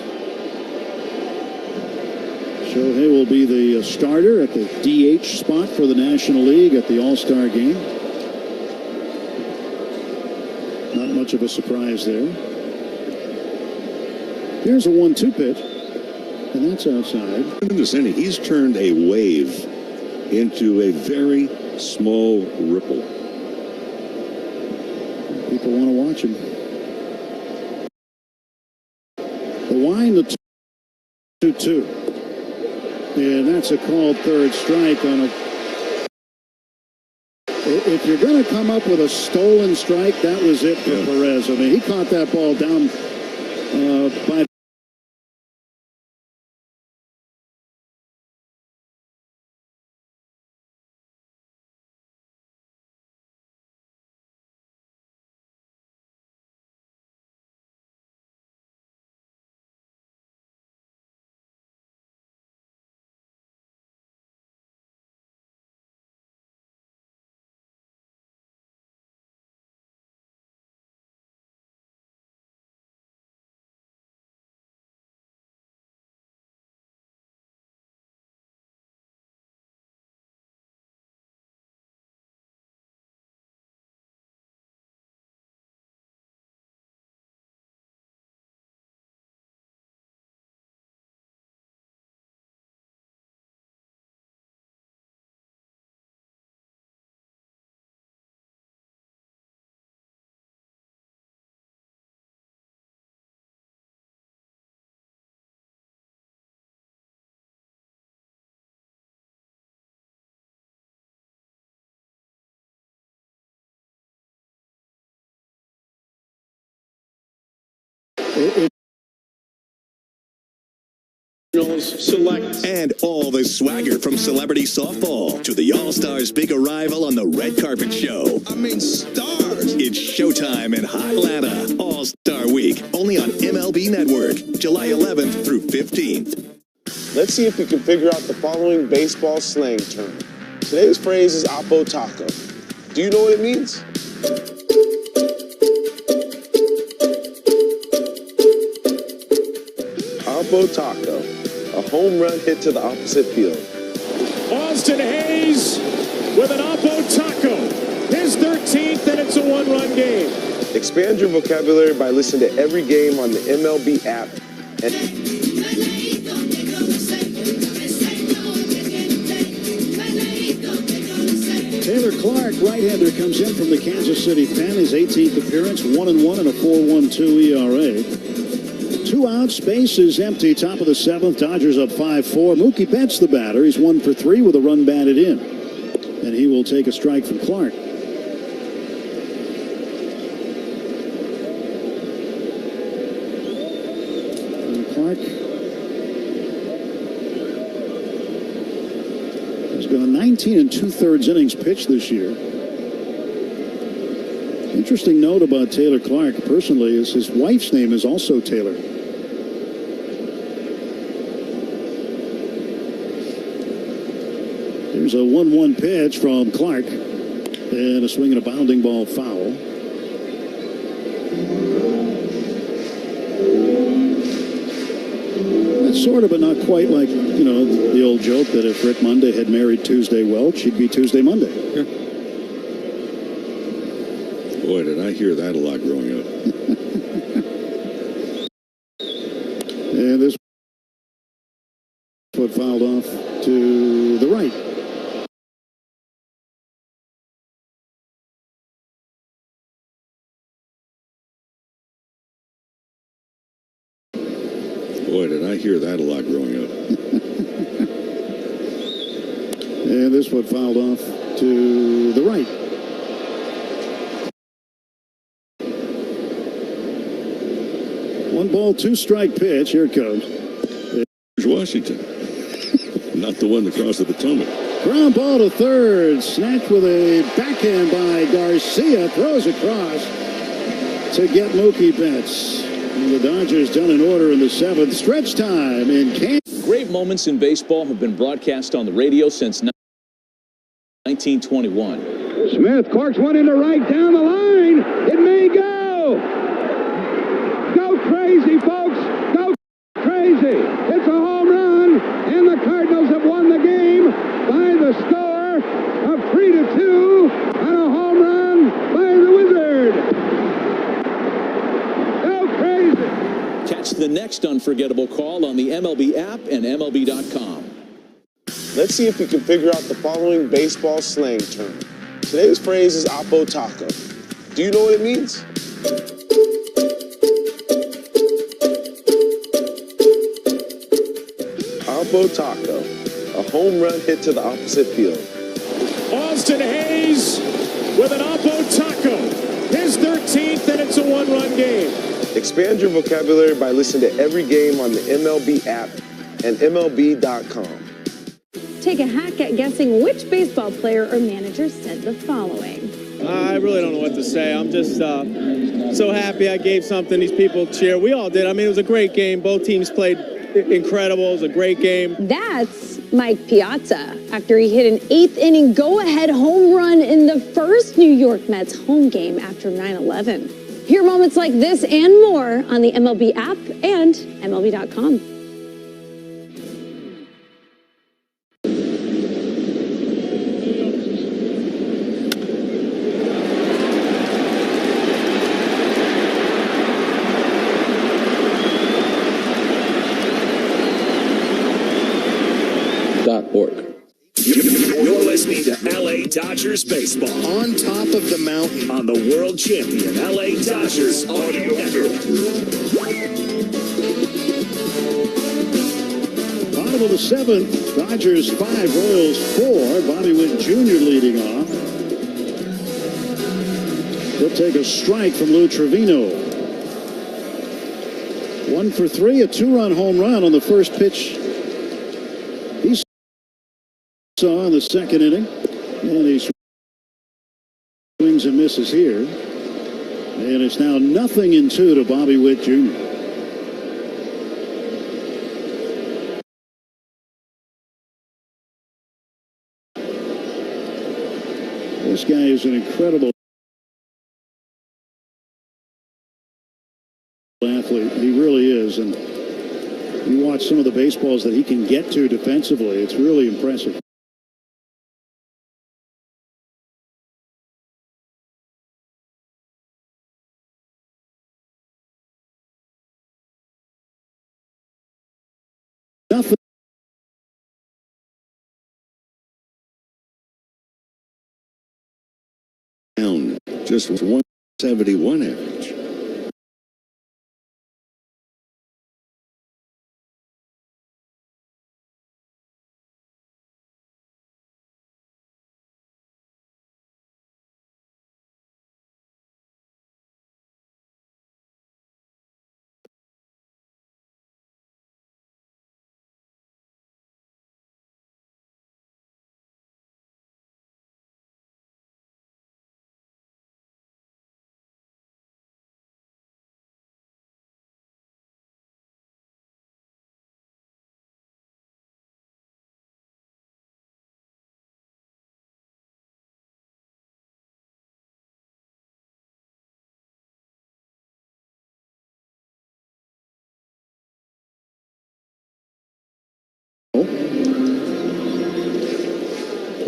S2: Shohei will be the starter at the DH spot for the National League at the All-Star game. Not much of a surprise there. Here's a 1-2 pitch, and that's outside.
S1: He's turned a wave into a very small ripple.
S2: People want to watch him. The wind, the 2-2. And that's a called third strike on a... If you're going to come up with a stolen strike, that was it for Perez. I mean, he caught that ball down by...
S13: Select. And all the swagger from celebrity softball to the All-Stars' big arrival on the red carpet show. I mean, stars. It's showtime in Atlanta. All-Star Week, only on MLB Network, July 11th through 15th.
S10: Let's see if we can figure out the following baseball slang term. Today's phrase is Oppo Taco. Do you know what it means? Oppo Taco, a home run hit to the opposite field.
S12: Austin Hayes with an Oppo Taco. His 13th, and it's a 1-run game.
S10: Expand your vocabulary by listening to every game on the MLB app.
S2: Taylor Clark, right-hander, comes in from the Kansas City Pen. His 18th appearance, 1-1 and a 4.12 ERA. 2 outs, base is empty, top of the 7th. Dodgers up 5-4. Mookie Betts the batter. He's 1 for 3 with a run batted in. And he will take a strike from Clark. And Clark has gone 19 2/3 innings pitched this year. Interesting note about Taylor Clark personally is his wife's name is also Taylor. Here's a 1-1 pitch from Clark. And a swing and a bounding ball foul. It's sort of, but not quite like, you know, the old joke that if Rick Monday had married Tuesday Welch, she'd be Tuesday Monday.
S1: Yeah. Boy, did I hear that a lot growing up.
S2: And this one fouled off to the right.
S1: Boy, did I hear that a lot growing up.
S2: And this one fouled off to the right. One ball, two strike pitch. Here it comes.
S1: Here's Washington. Not the one across the Potomac.
S2: Ground ball to third. Snatched with a backhand by Garcia. Throws across to get Mookie Betts. And the Dodgers done in order in the seventh. Stretch time in Kansas.
S7: Great moments in baseball have been broadcast on the radio since 1921.
S8: Smith corks one into right down the line. It may go. Go crazy, folks. Go crazy. It's a home run, and the Cardinals have won the game by the score of 3-2 on a home run by the Wizard. Go crazy.
S7: Catch the next unforgettable call on the MLB app and MLB.com.
S10: Let's see if we can figure out the following baseball slang term. Today's phrase is Oppo Taco. Do you know what it means? Oppo Taco, a home run hit to the opposite field.
S12: Austin Hayes with an Oppo Taco. His 13th, and it's a one-run game.
S10: Expand your vocabulary by listening to every game on the MLB app and MLB.com.
S6: Take a hack at guessing which baseball player or manager said the following.
S9: I really don't know what to say. I'm just so happy I gave something these people cheer. We all did. I mean, it was a great game. Both teams played incredible. It was a great game.
S6: That's Mike Piazza after he hit an eighth-inning go-ahead home run in the first New York Mets home game after 9/11. Hear moments like this and more on the MLB app and MLB.com.
S11: You're listening to LA Dodgers baseball. On top of the mountain. On the world champion LA Dodgers audio network.
S2: Bottom of the seventh. Dodgers 5, Royals 4. Bobby Witt Jr. leading off. He'll take a strike from Lou Trevino. 1 for 3, a 2-run home run on the first pitch he saw in the second inning. And he swings and misses here. And it's now 0-2 to Bobby Witt Jr. This guy is an incredible athlete. He really is. And you watch some of the baseballs that he can get to defensively. It's really impressive. Nothing.
S1: Down just 171 average.
S2: foul.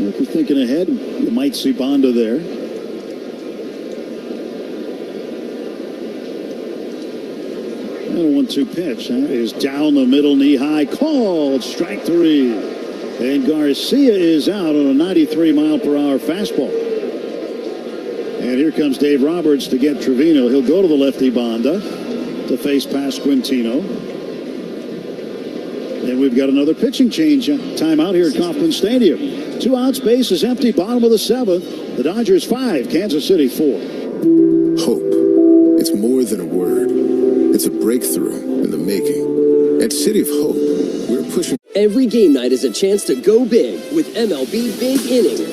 S2: If you're thinking ahead, you might see Banda there. And a 1-2 pitch is down the middle, knee high, called strike 3. And Garcia is out on a 93-mile-per-hour fastball. And here comes Dave Roberts to get Trevino. He'll go to the lefty Banda to face Pasquantino. And we've got another pitching change timeout here at Kauffman Stadium. 2 outs, base is empty, bottom of the 7th. The Dodgers 5, Kansas City 4.
S18: Hope. It's more than a word. It's a breakthrough in the making. At City of Hope, we're pushing.
S14: Every game night is a chance to go big with MLB Big Inning.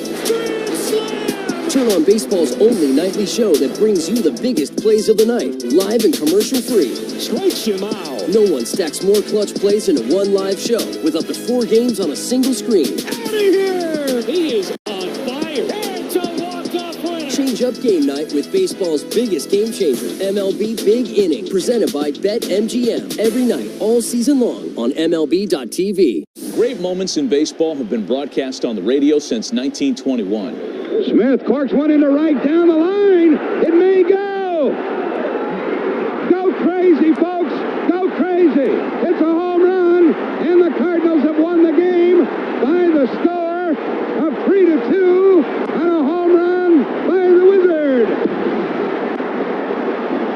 S14: Turn on baseball's only nightly show that brings you the biggest plays of the night, live and commercial-free. Strikes him out. No one stacks more clutch plays into one live show with up to 4 games on a single screen.
S12: Out of here! He is on fire. It's a walk-off winner.
S14: Change up game night with baseball's biggest game changer, MLB Big Inning, presented by BetMGM. Every night, all season long on MLB.tv.
S7: Great moments in baseball have been broadcast on the radio since 1921.
S8: Smith corks one into right down the line. It may go. Go crazy, folks. Go crazy. It's a home run, and the Cardinals have won the game by the score of 3-2 on a home run by the Wizard.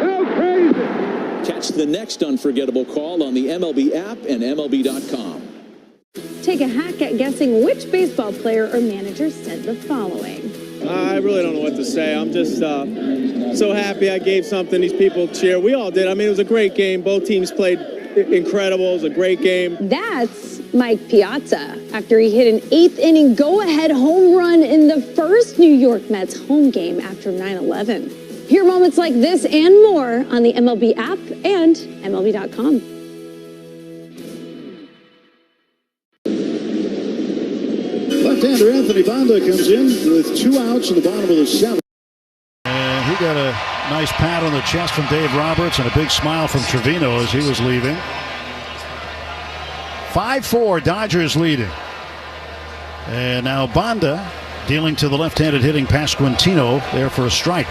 S8: Go crazy.
S7: Catch the next unforgettable call on the MLB app and MLB.com.
S6: Take a hack at guessing which baseball player or manager said the following.
S9: I really don't know what to say. I'm just so happy I gave something these people cheer. We all did. I mean, it was a great game. Both teams played incredible. It was a great game.
S6: That's Mike Piazza after he hit an 8th inning go-ahead home run in the first New York Mets home game after 9/11. Hear moments like this and more on the MLB app and MLB.com.
S2: Left-hander Anthony Banda comes in with 2 outs in the bottom of the 7th. And he got a nice pat on the chest from Dave Roberts and a big smile from Trevino as he was leaving. 5-4, Dodgers leading. And now Banda dealing to the left-handed hitting Pasquantino there for a strike.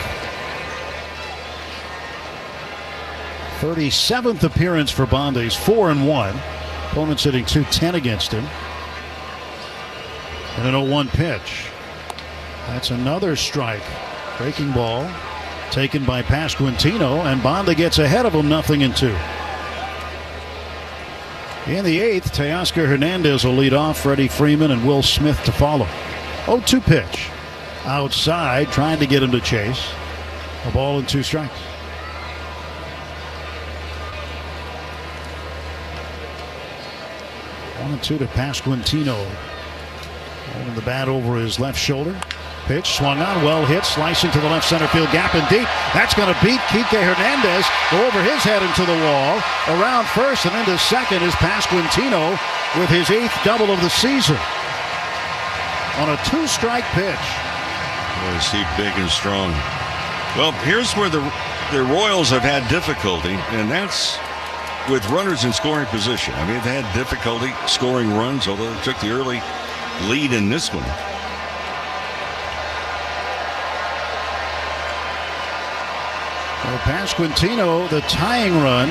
S2: 37th appearance for Banda. He's 4-1. Opponent's hitting .210 against him. And an 0-1 pitch. That's another strike. Breaking ball taken by Pasquantino, and Banda gets ahead of him, 0-2. In the 8th, Teoscar Hernandez will lead off, Freddie Freeman and Will Smith to follow. 0-2 pitch. Outside, trying to get him to chase. A ball and 2 strikes. 1-2 to Pasquantino. Holding the bat over his left shoulder. Pitch swung on, well hit, slicing to the left center field gap and deep. That's going to beat Kike Hernandez. Go over his head into the wall. Around first and into second is Pasquantino with his 8th double of the season. On a 2-strike pitch.
S1: Boy, is he big and strong. Well, here's where the Royals have had difficulty, and that's with runners in scoring position. I mean, they've had difficulty scoring runs, although they took the early lead in this one.
S2: Well, Pasquantino, the tying run.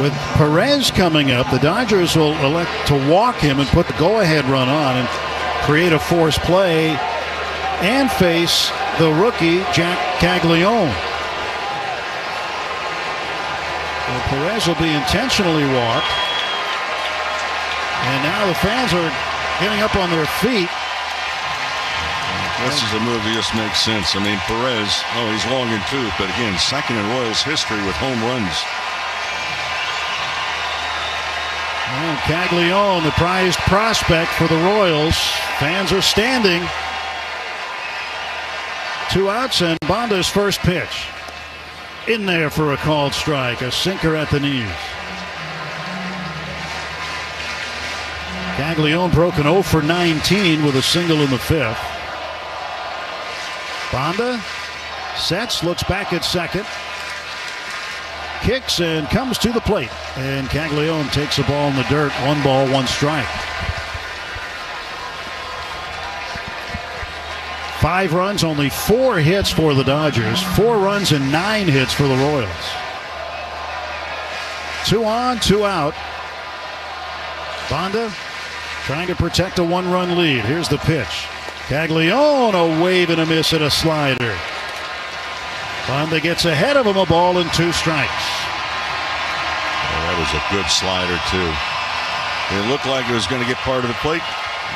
S2: With Perez coming up, the Dodgers will elect to walk him and put the go-ahead run on and create a force play and face the rookie, Jack Caglione. Well, Perez will be intentionally walked. And now the fans are getting up on their feet.
S1: This is a move that just makes sense. I mean, Perez, he's long in tooth, but again, second in Royals history with home runs.
S2: And Caglione, the prized prospect for the Royals. Fans are standing. 2 outs and Banda's first pitch. In there for a called strike, a sinker at the knees. Caglione broken 0 for 19 with a single in the 5th. Banda sets, looks back at second. Kicks and comes to the plate. And Caglione takes the ball in the dirt. 1 ball, 1 strike. 5 runs, only 4 hits for the Dodgers. 4 runs and 9 hits for the Royals. 2 on, 2 out. Banda trying to protect a 1-run lead. Here's the pitch. Caglione, a wave and a miss at a slider. Banda gets ahead of him, a ball and 2 strikes.
S1: That was a good slider, too. It looked like it was going to get part of the plate.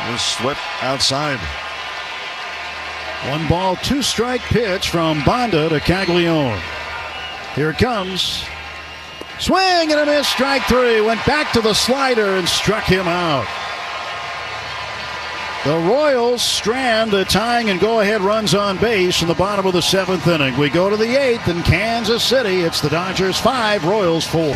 S1: It was swept outside.
S2: 1 ball, 2 strike pitch from Banda to Caglione. Here it comes. Swing and a miss, strike 3. Went back to the slider and struck him out. The Royals strand the tying and go-ahead runs on base in the bottom of the 7th inning. We go to the 8th in Kansas City. It's the Dodgers 5, Royals 4.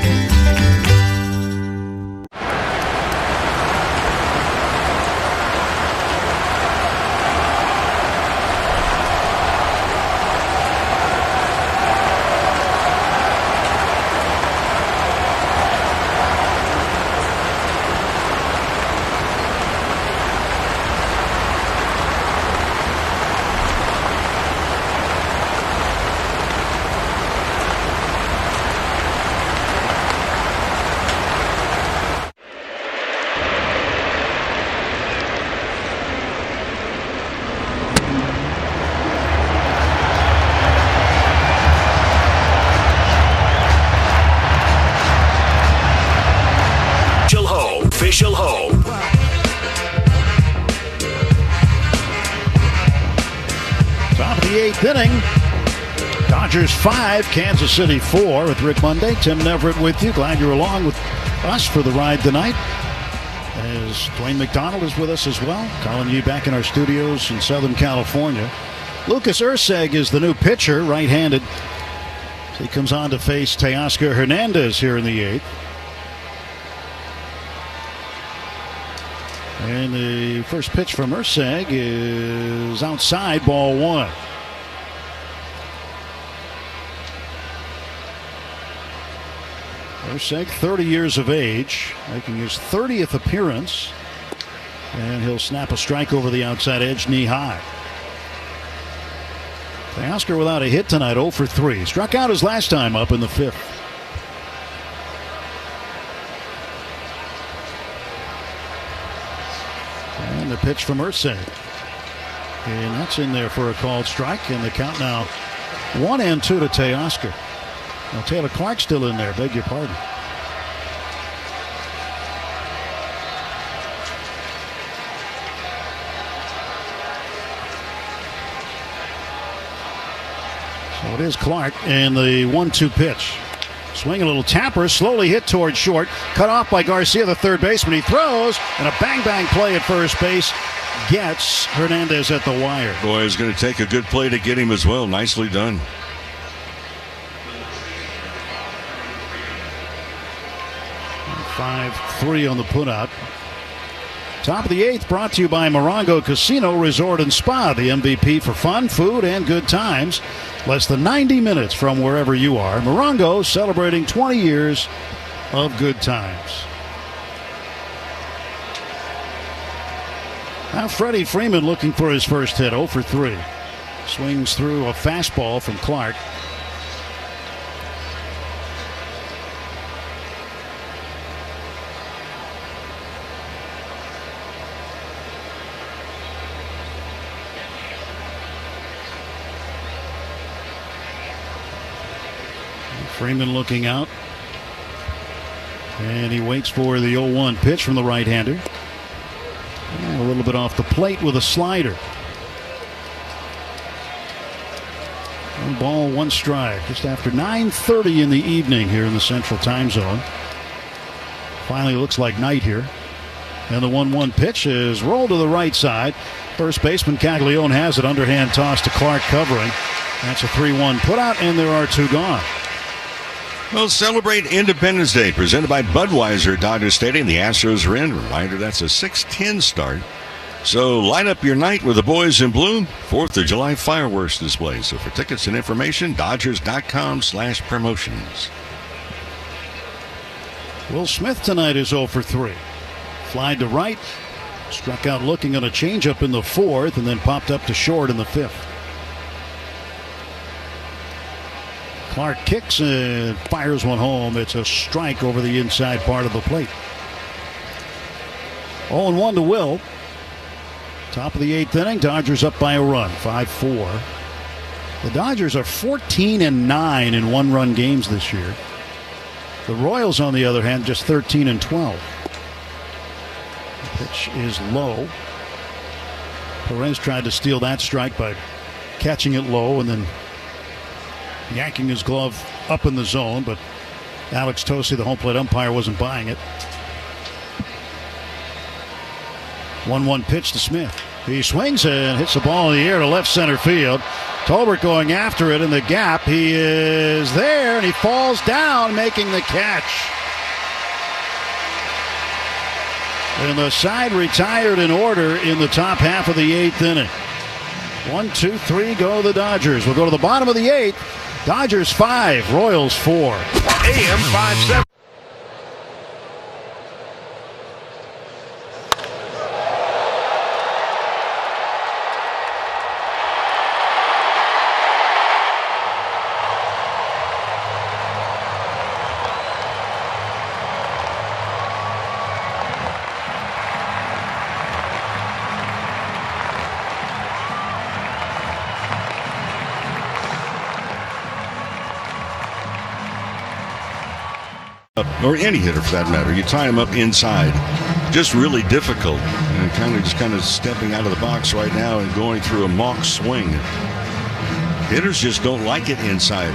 S11: Official home.
S2: Top of the 8th inning. Dodgers 5, Kansas City 4 with Rick Monday. Tim Neverett with you. Glad you're along with us for the ride tonight. As Dwayne McDonald is with us as well. Colin Yee back in our studios in Southern California. Lucas Erceg is the new pitcher, right-handed. He comes on to face Teoscar Hernandez here in the 8th. And the first pitch from Erceg is outside, ball 1. Erceg, 30 years of age, making his 30th appearance. And he'll snap a strike over the outside edge, knee high. Teoscar without a hit tonight, 0 for 3. Struck out his last time up in the 5th. And the pitch from Erceg. And that's in there for a called strike. And the count now 1-2 to Teoscar. Now Taylor Clark still in there. Beg your pardon. So it is Clark and the 1-2 pitch. Swing a little tapper, slowly hit toward short. Cut off by Garcia, the third baseman. He throws, and a bang-bang play at first base gets Hernandez at the wire.
S1: Boy, it's going to take a good play to get him as well. Nicely done.
S2: And 5-3 on the putout. Top of the 8th brought to you by Morongo Casino Resort and Spa, the MVP for fun, food, and good times. Less than 90 minutes from wherever you are. Morongo celebrating 20 years of good times. Now Freddie Freeman looking for his first hit, 0 for 3. Swings through a fastball from Clark. Freeman looking out. And he waits for the 0-1 pitch from the right-hander. A little bit off the plate with a slider. 1 ball, 1 strike. Just after 9:30 in the evening here in the Central Time Zone. Finally looks like night here. And the 1-1 pitch is rolled to the right side. First baseman Caglione has it. Underhand toss to Clark covering. That's a 3-1 putout, and there are 2 gone.
S1: Well, celebrate Independence Day, presented by Budweiser at Dodger Stadium. The Astros are in. Reminder, that's a 6:10 start. So light up your night with the boys in blue. 4th of July fireworks display. So for tickets and information, Dodgers.com/promotions.
S2: Will Smith tonight is 0 for 3. Flied to right, struck out looking on a changeup in the 4th, and then popped up to short in the 5th. Clark kicks and fires one home. It's a strike over the inside part of the plate. 0-1 to Will. Top of the 8th inning, Dodgers up by a run, 5-4. The Dodgers are 14-9 in one-run games this year. The Royals, on the other hand, just 13-12. The pitch is low. Perez tried to steal that strike by catching it low and then yanking his glove up in the zone, but Alex Tosi, the home plate umpire, wasn't buying it. 1-1 pitch to Smith. He swings and hits the ball in the air to left center field. Tolbert going after it in the gap. He is there and he falls down, making the catch. And the side retired in order in the top half of the 8th inning. 1, 2, 3 go the Dodgers. We'll go to the bottom of the 8th. Dodgers 5, Royals 4.
S20: AM 570.
S1: Or any hitter for that matter. You tie him up inside. Just really difficult. And kind of stepping out of the box right now and going through a mock swing. Hitters just don't like it inside.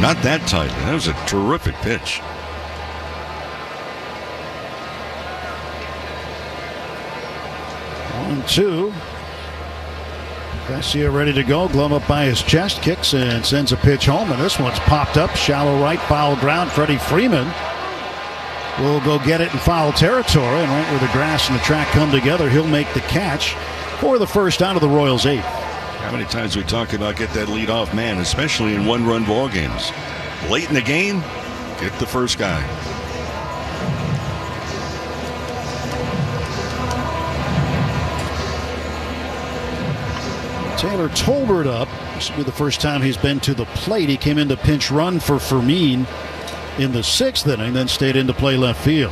S1: Not that tight. That was a terrific pitch.
S2: One, two. Garcia ready to go. Glove up by his chest. Kicks and sends a pitch home. And this one's popped up. Shallow right, foul ground. Freddie Freeman will go get it in foul territory. And right where the grass and the track come together, he'll make the catch for the first out of the Royals' 8th.
S1: How many times we talk about get that leadoff man, especially in one-run ball games. Late in the game, get the first guy.
S2: Taylor Tolbert up. This will be the first time he's been to the plate. He came into pinch run for Fermin in the 6th inning, then stayed in to play left field.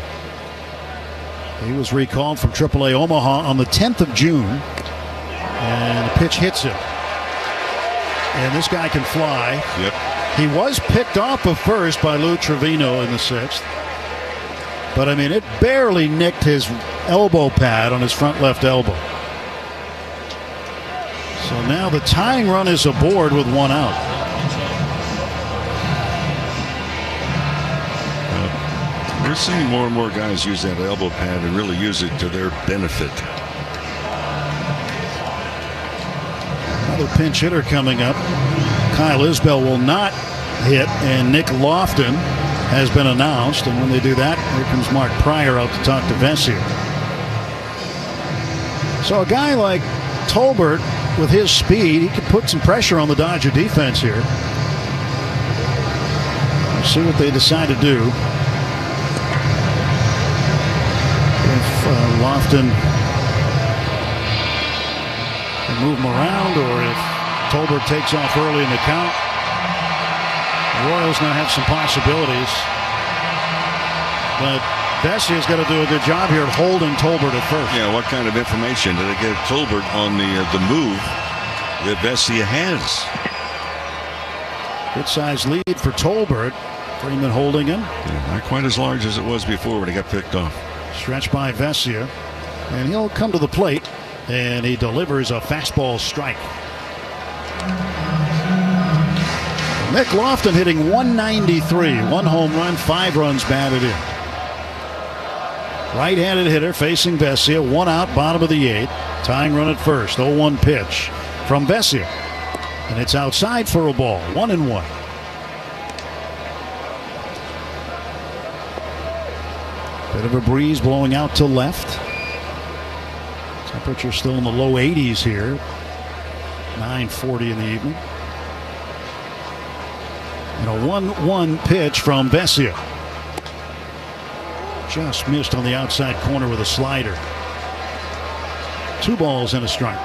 S2: He was recalled from AAA Omaha on the 10th of June. And the pitch hits him. And this guy can fly.
S1: Yep.
S2: He was picked off of first by Lou Trevino in the 6th. But, I mean, it barely nicked his elbow pad on his front left elbow. So now the tying run is aboard with one out.
S1: We're seeing more and more guys use that elbow pad and really use it to their benefit.
S2: Another pinch hitter coming up. Kyle Isbell will not hit, and Nick Lofton has been announced. And when they do that, here comes Mark Pryor out to talk to Vesia. So a guy like Tolbert, with his speed, he could put some pressure on the Dodger defense here. We'll see what they decide to do. If Lofton can move him around, or if Tolbert takes off early in the count. The Royals now have some possibilities. But Vesia's got to do a good job here of holding Tolbert at first.
S1: Yeah, what kind of information did they get Tolbert on the move that Vesia has?
S2: Good size lead for Tolbert. Freeman holding him.
S1: Yeah, not quite as large as it was before when he got picked off.
S2: Stretched by Vesia. And he'll come to the plate. And he delivers a fastball strike. Nick Lofton hitting 193. 1 home run, 5 runs batted in. Right-handed hitter facing Vesia. 1 out, bottom of the 8th. Tying run at first. 0-1 pitch from Vesia. And it's outside for a ball. 1-1. Bit of a breeze blowing out to left. Temperature still in the low 80s here. 9:40 in the evening. And a 1-1 pitch from Vesia. Just missed on the outside corner with a slider. 2 balls and a strike.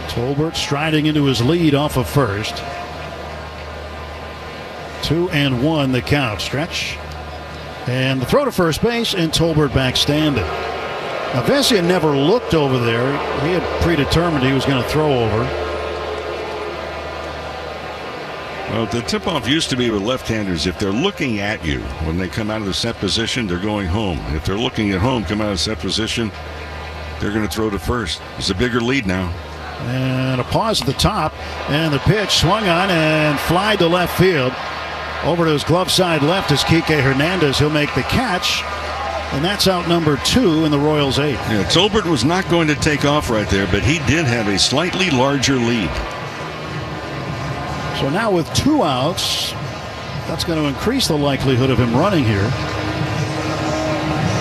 S2: Tolbert striding into his lead off of first. 2-1 the count. Stretch. And the throw to first base, and Tolbert back standing. Now, Vesia never looked over there. He had predetermined he was going to throw over.
S1: Well, the tip-off used to be with left-handers. If they're looking at you when they come out of the set position, they're going home. If they're looking at home, come out of set position, they're going to throw to first. It's a bigger lead now.
S2: And a pause at the top, and the pitch swung on and fly to left field. Over to his glove side left is Kike Hernandez. He'll make the catch, and that's out number 2 in the Royals' 8th.
S1: Yeah, Tolbert was not going to take off right there, but he did have a slightly larger lead.
S2: So now with 2 outs, that's going to increase the likelihood of him running here.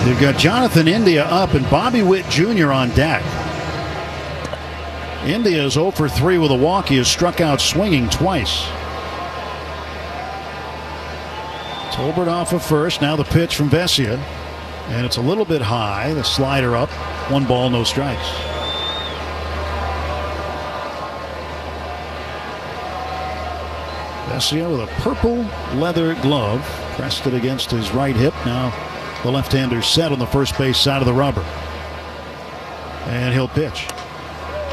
S2: You've got Jonathan India up and Bobby Witt Jr. on deck. India is 0 for 3 with a walk. He has struck out swinging twice. Tolbert off of first. Now the pitch from Vesia. And it's a little bit high. The slider up. 1 ball, no strikes. Vesia with a purple leather glove. Crested against his right hip. Now the left-hander set on the first base side of the rubber. And he'll pitch.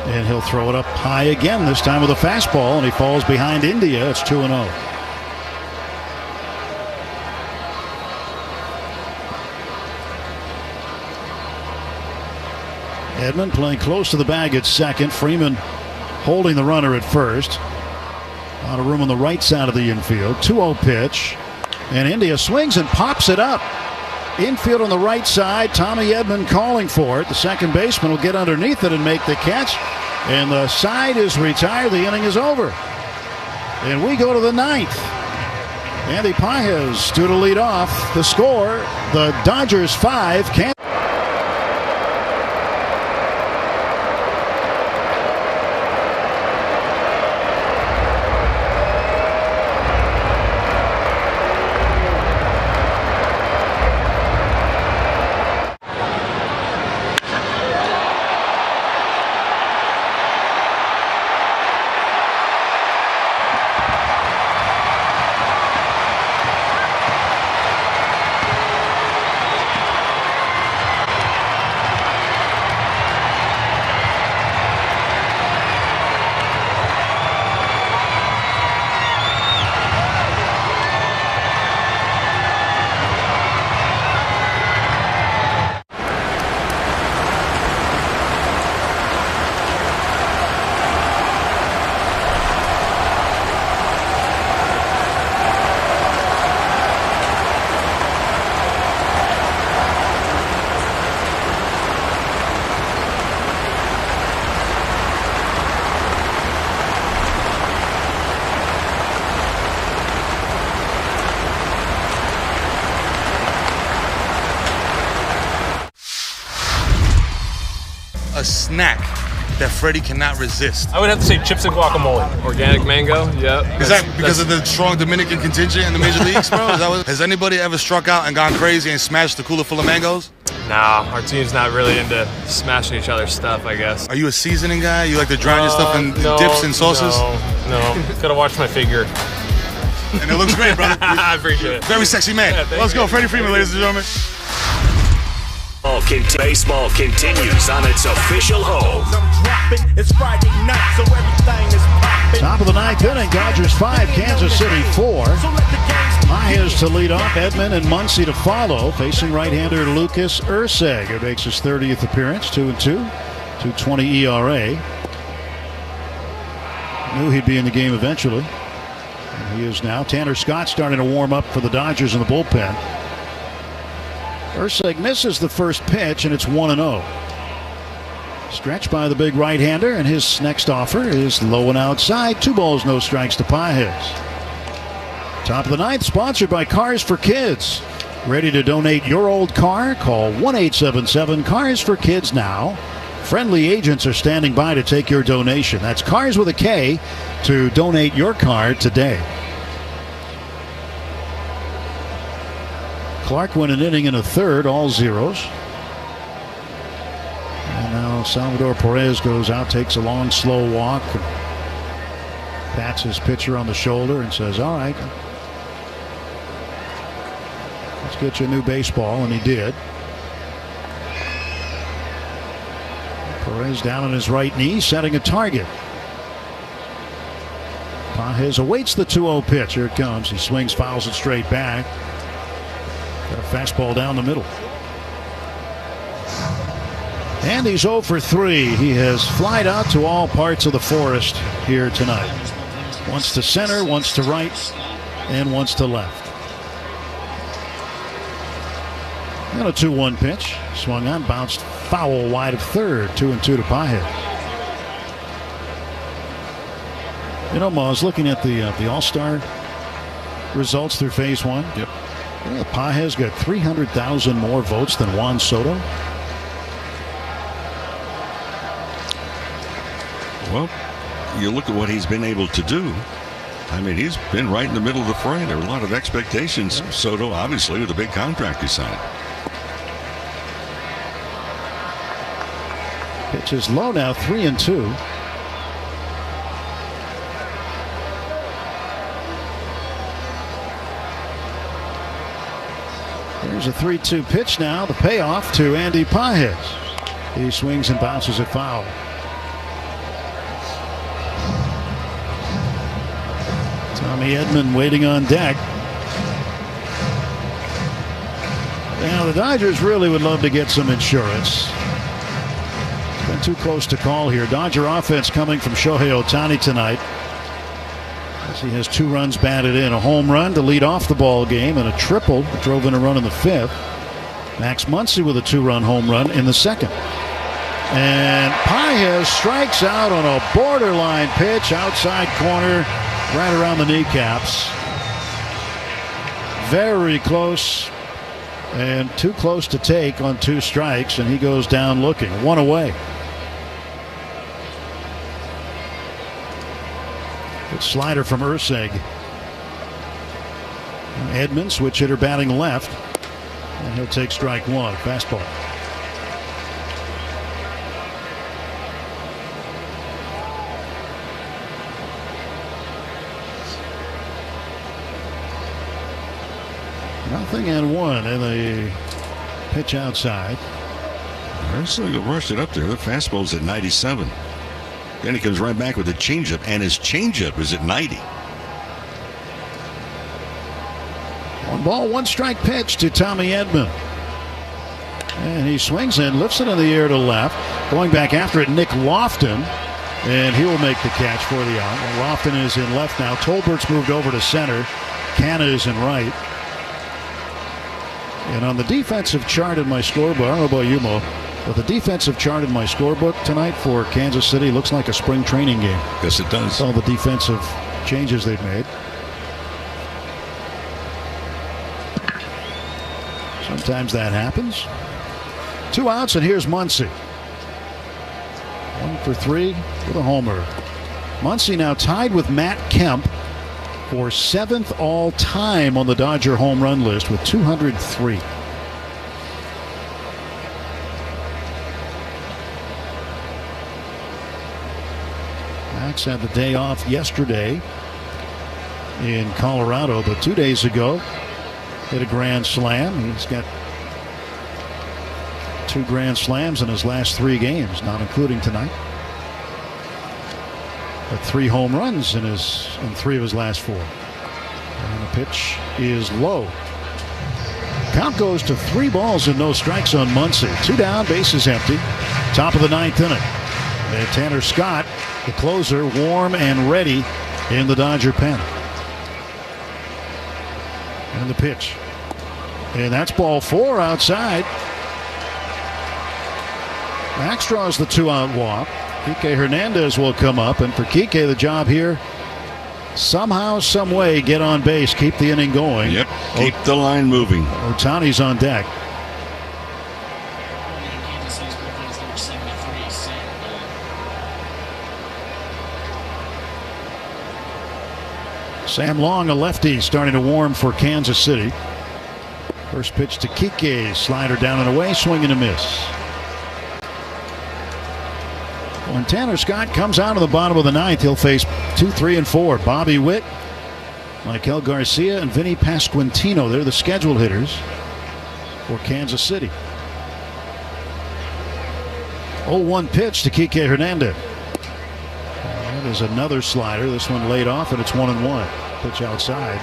S2: And he'll throw it up high again, this time with a fastball, and he falls behind India. It's 2-0. Edman playing close to the bag at second. Freeman holding the runner at first. A lot of room on the right side of the infield. 2-0 pitch. And India swings and pops it up. Infield on the right side. Tommy Edman calling for it. The second baseman will get underneath it and make the catch. And the side is retired. The inning is over. And we go to the 9th. Andy Pages due to lead off. The score, the Dodgers 5.
S21: A snack that Freddie cannot resist.
S22: I would have to say chips and guacamole. Organic mango, yep.
S21: Is that because of the strong Dominican contingent in the major leagues, bro? Has anybody ever struck out and gone crazy and smashed the cooler full of mangoes?
S22: Nah, our team's not really into smashing each other's stuff, I guess.
S21: Are you a seasoning guy? You like to drown your stuff in dips and sauces?
S22: No. Gotta watch my figure.
S21: And it looks great, brother.
S22: I appreciate it.
S21: Very sexy man.
S22: Yeah,
S21: Let's go, Freddie Freeman, ladies and gentlemen.
S11: Baseball continues on its official home.
S23: It's Friday night, so everything is popping.
S2: Top of the 9th inning, Dodgers 5, Kansas City 4. Majes to lead off, Edman and Muncy to follow. Facing right-hander Lucas Erceg, who makes his 30th appearance, 2-2, 2.20 ERA. Knew he'd be in the game eventually. And he is now. Tanner Scott starting to warm up for the Dodgers in the bullpen. Erceg misses the first pitch, and it's 1-0. Stretched by the big right-hander, and his next offer is low and outside. 2 balls, no strikes to Pages. Top of the 9th, sponsored by Cars for Kids. Ready to donate your old car? Call 1-877-CARS-FOR-KIDS now. Friendly agents are standing by to take your donation. That's Cars with a K to donate your car today. Clark went an inning and a third, all zeros. And now Salvador Perez goes out, takes a long, slow walk, and pats his pitcher on the shoulder and says, all right, let's get you a new baseball, and he did. Perez down on his right knee, setting a target. Pages awaits the 2-0 pitch. Here it comes. He swings, fouls it straight back. Got a fastball down the middle. And he's 0 for 3. He has flied out to all parts of the forest here tonight. Once to center, once to right, and once to left. And a 2-1 pitch. Swung on, bounced foul wide of third. 2-2 to Pages. You know, Ma, I was looking at the All-Star results through Phase 1.
S1: Yep.
S2: Pages got 300,000 more votes than Juan Soto.
S1: Well, you look at what he's been able to do. I mean, he's been right in the middle of the fray. There were a lot of expectations. Soto, obviously, with a big contract he signed.
S2: Pitch is low now, 3-2. There's a 3-2 pitch now. The payoff to Andy Pages. He swings and bounces it foul. Tommy Edman waiting on deck. Now the Dodgers really would love to get some insurance. It's been too close to call here. Dodger offense coming from Shohei Ohtani tonight, as he has 2 runs batted in. A home run to lead off the ball game and a triple that drove in a run in the 5th. Max Muncy with a 2-run home run in the 2nd. And Pages strikes out on a borderline pitch, outside corner, right around the kneecaps. Very close, and too close to take on 2 strikes, and he goes down looking. 1 away. Good slider from Urseg. Edman, switch hitter, batting left, and he'll take strike 1. Fastball. Nothing and 1 in the pitch outside.
S1: Urseg rushed it up there. The fastball's at 97. Then he comes right back with a changeup, and his changeup is at 90.
S2: 1 ball, 1 strike pitch to Tommy Edman. And he swings and lifts it in the air to left. Going back after it, Nick Lofton. And he will make the catch for the out. Well, Lofton is in left now. Tolbert's moved over to center. Canna is in right. And on the defensive chart in my scorebook, I don't know about you, Mo, but the defensive chart in my scorebook tonight for Kansas City looks like a spring training game.
S1: Yes, it does.
S2: All the defensive changes they've made. Sometimes that happens. 2 outs, and here's Muncy. 1 for 3 with a homer. Muncy now tied with Matt Kemp for 7th all-time on the Dodger home run list with 203. Max had the day off yesterday in Colorado, but 2 days ago hit a grand slam. He's got 2 grand slams in his last 3 games, not including tonight. But 3 home runs in 3 of his last 4. And the pitch is low. Count goes to 3 balls and no strikes on Muncy. 2 down, bases empty. Top of the 9th inning. And Tanner Scott, the closer, warm and ready in the Dodger pen. And the pitch. And that's ball 4 outside. Max draws the 2-out walk. Kike Hernandez will come up, and for Kike, the job here, somehow, some way, get on base, keep the inning going.
S1: Yep, keep the line moving.
S2: Ohtani's on deck. Sam Long, a lefty, starting to warm for Kansas City. First pitch to Kike, slider down and away, swing and a miss. When Tanner Scott comes out of the bottom of the ninth, he'll face 2, 3, and 4. Bobby Witt, Michael Garcia, and Vinny Pasquantino. They're the scheduled hitters for Kansas City. 0-1 pitch to Kike Hernandez. That is another slider. This one laid off, and it's 1-1. Pitch outside.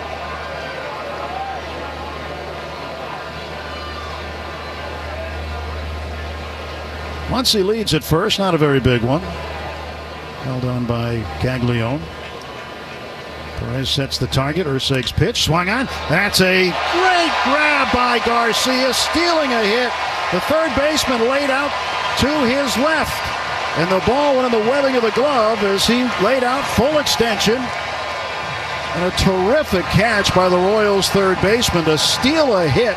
S2: Muncy leads at first, not a very big one. Held on by Caglione. Perez sets the target. Urseg's pitch, swung on. That's a great grab by Garcia, stealing a hit. The third baseman laid out to his left. And the ball went in the webbing of the glove as he laid out full extension. And a terrific catch by the Royals' third baseman to steal a hit.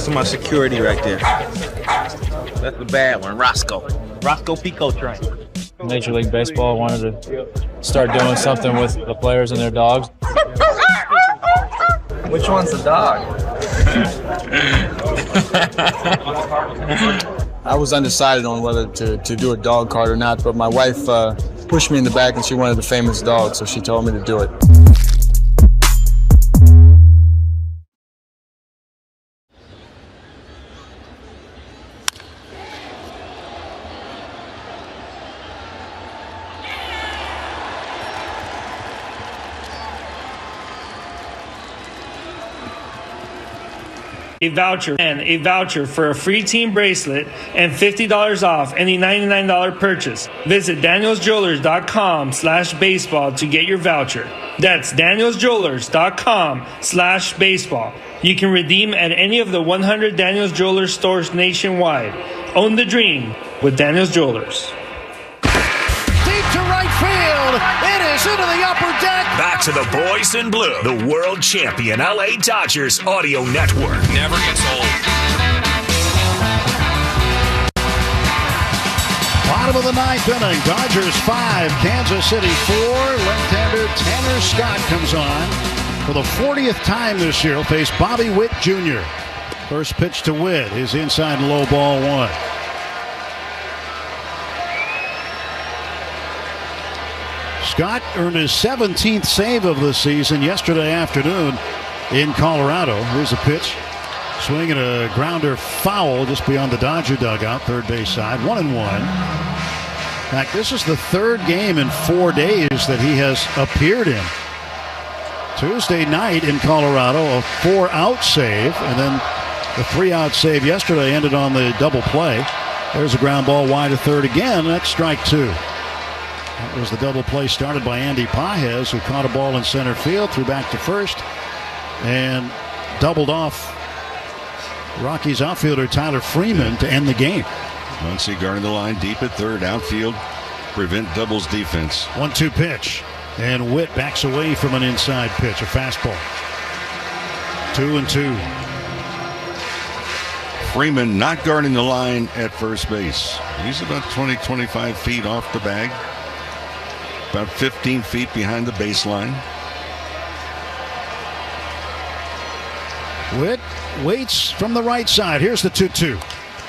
S3: My security right there. That's the bad one, Roscoe Pico train.
S4: Major League Baseball wanted to start doing something with the players and their dogs.
S3: Which one's the dog?
S4: I was undecided on whether to do a dog card or not, but my wife pushed me in the back and she wanted a famous dog, so she told me to do it.
S15: A voucher for a free team bracelet and $50 off any $99 purchase. Visit danielsjewelers.com/baseball to get your voucher. That's danielsjewelers.com/baseball. You can redeem at any of the 100 Daniels Jewelers stores nationwide. Own the dream with Daniels Jewelers.
S2: Deep to right field. It is into the upper deck.
S11: Back to the boys in blue, the world champion LA Dodgers audio network. Never gets old.
S2: Bottom of the ninth inning. Dodgers 5, Kansas City 4. Left-hander Tanner Scott comes on for the 40th time this year. He'll face Bobby Witt Jr. First pitch to Witt is inside low, ball 1. Scott earned his 17th save of the season yesterday afternoon in Colorado. Here's a pitch. Swinging a grounder foul just beyond the Dodger dugout, third base side. 1-1. In fact, this is the third game in 4 days that he has appeared in. Tuesday night in Colorado, a 4-out save, and then the 3-out save yesterday ended on the double play. There's a ground ball wide to third again. That's strike 2. That was the double play started by Andy Pages, who caught a ball in center field, threw back to first, and doubled off Rockies outfielder Tyler Freeman to end the game.
S1: Muncy guarding the line deep at third, outfield, prevent doubles defense.
S2: 1-2 pitch, and Witt backs away from an inside pitch, a fastball. 2-2.
S1: Freeman not guarding the line at first base. He's about 20-25 feet off the bag. About 15 feet behind the baseline.
S2: Witt waits from the right side. Here's the 2-2.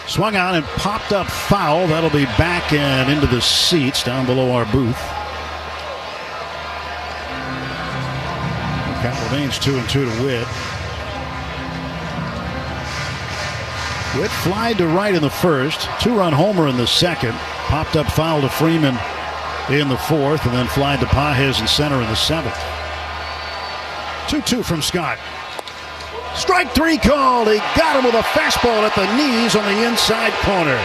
S2: Swung on and popped up foul. That'll be back and into the seats down below our booth. Count remains 2-2 to Witt. Witt flied to right in the first. 2-run homer in the second. Popped up foul to Freeman in the fourth, and then flied to Pages in center in the seventh. 2-2 from Scott. Strike 3 called. He got him with a fastball at the knees on the inside corner.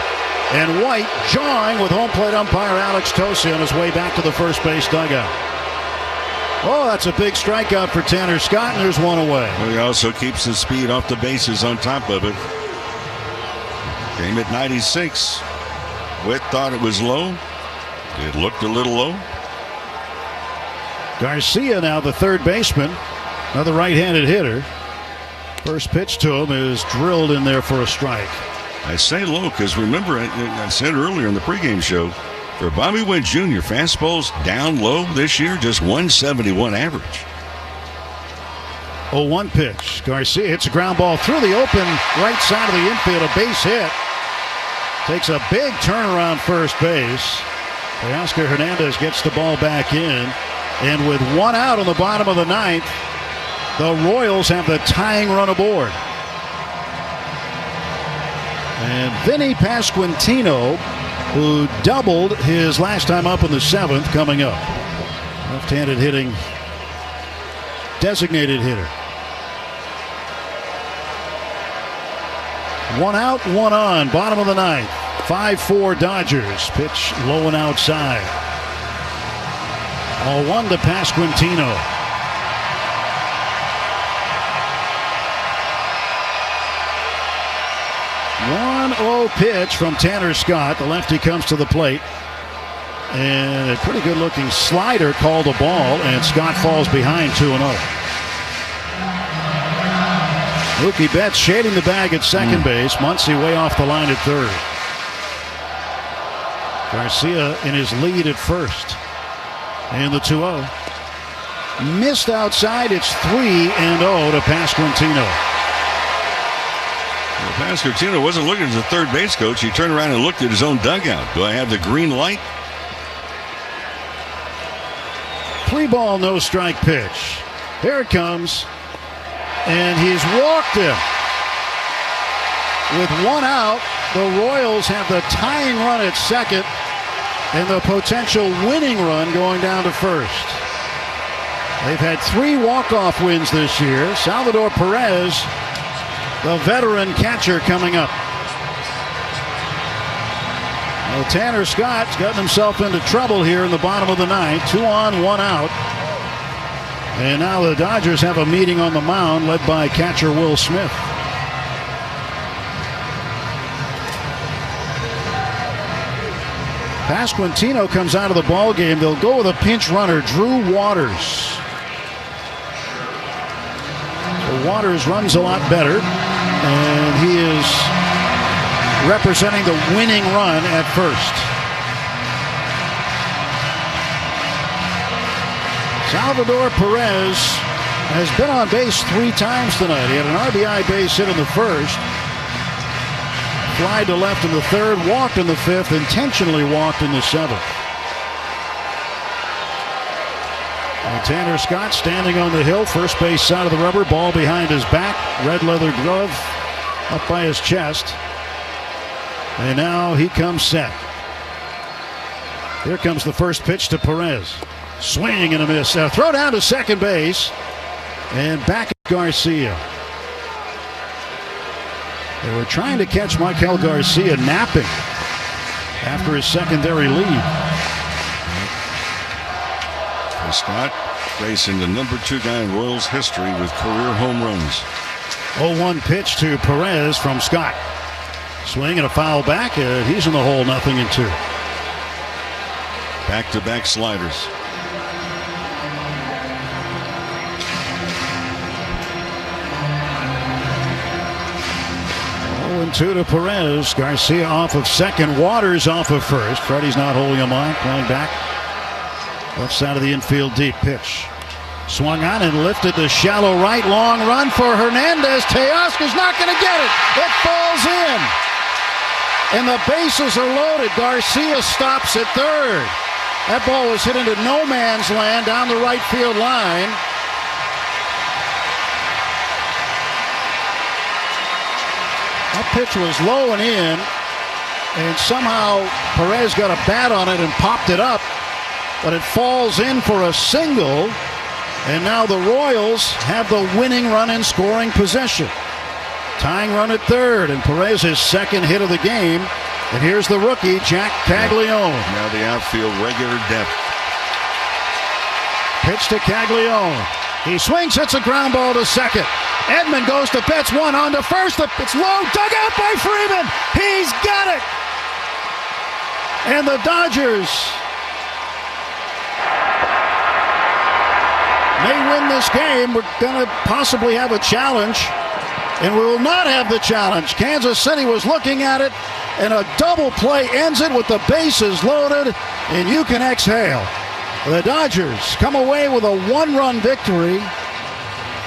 S2: And White jawing with home plate umpire Alex Tosi on his way back to the first base dugout. Oh, that's a big strikeout for Tanner Scott, and there's one away.
S1: Well, he also keeps his speed off the bases on top of it. Game at 96. Witt thought it was low. It looked a little low.
S2: Garcia now the third baseman. Another right-handed hitter. First pitch to him is drilled in there for a strike.
S1: I say low because remember, I said earlier in the pregame show, for Bobby Witt Jr., fastballs down low this year, just 171 average.
S2: 0-1 pitch. Garcia hits a ground ball through the open right side of the infield. A base hit. Takes a big turnaround first base. Oscar Hernandez gets the ball back in. And with one out on the bottom of the ninth, the Royals have the tying run aboard. And Vinny Pasquantino, who doubled his last time up in the seventh, coming up. Left-handed hitting designated hitter. One out, one on, bottom of the ninth. 5-4 Dodgers. Pitch low and outside. 0-1 to Pasquantino. 1-0 pitch from Tanner Scott. The lefty comes to the plate. And a pretty good looking slider called a ball, and Scott falls behind 2-0. Mookie Betts shading the bag at second base. Muncy way off the line at third. Garcia in his lead at first. And the 2-0. Missed outside. It's 3-0 to Pasquantino.
S1: Well, Pasquantino wasn't looking at the third base coach. He turned around and looked at his own dugout. Do I have the green light?
S2: 3-ball, no strike pitch. Here it comes. And he's walked him. With one out, the Royals have the tying run at second and the potential winning run going down to first. They've had 3 walk-off wins this year. Salvador Perez, the veteran catcher, coming up. Well, Tanner Scott's gotten himself into trouble here in the bottom of the ninth. 2 on, 1 out. And now the Dodgers have a meeting on the mound led by catcher Will Smith. Pasquantino comes out of the ball game. They'll go with a pinch runner, Drew Waters. So Waters runs a lot better, and he is representing the winning run at first. Salvador Perez has been on base 3 times tonight. He had an RBI base hit in the first, fly to left in the third, walked in the fifth, intentionally walked in the seventh. And Tanner Scott standing on the hill, first base side of the rubber, ball behind his back, red leather glove up by his chest. And now he comes set. Here comes the first pitch to Perez. Swing and a miss. Throw down to second base. And back at Garcia. They were trying to catch Michael Garcia napping after his secondary lead.
S1: Scott facing the number 2 guy in Royals history with career home runs.
S2: 0-1 pitch to Perez from Scott. Swing and a foul back. He's in the hole, 0-2.
S1: Back-to-back sliders.
S2: 0-2 to Perez. Garcia off of second. Waters off of first. Freddie's not holding him on. Going back. Left side of the infield deep pitch. Swung on and lifted to shallow right. Long run for Hernandez. Teoscar's not going to get it. It falls in. And the bases are loaded. Garcia stops at third. That ball was hit into no man's land down the right field line. That pitch was low and in, and somehow Perez got a bat on it and popped it up, but it falls in for a single, And now the Royals have the winning run in scoring possession. Tying run at third, and Perez his second hit of the game. And here's the rookie, Jack Caglione.
S1: Now the outfield regular depth.
S2: Pitch to Caglione. He swings, hits a ground ball to second. Edman goes to Betts, one on to first. It's low, dug out by Freeman. He's got it. And the Dodgers may win this game. We're going to possibly have a challenge. And we will not have the challenge. Kansas City was looking at it, and a double play ends it with the bases loaded, and you can exhale. The Dodgers come away with a one-run victory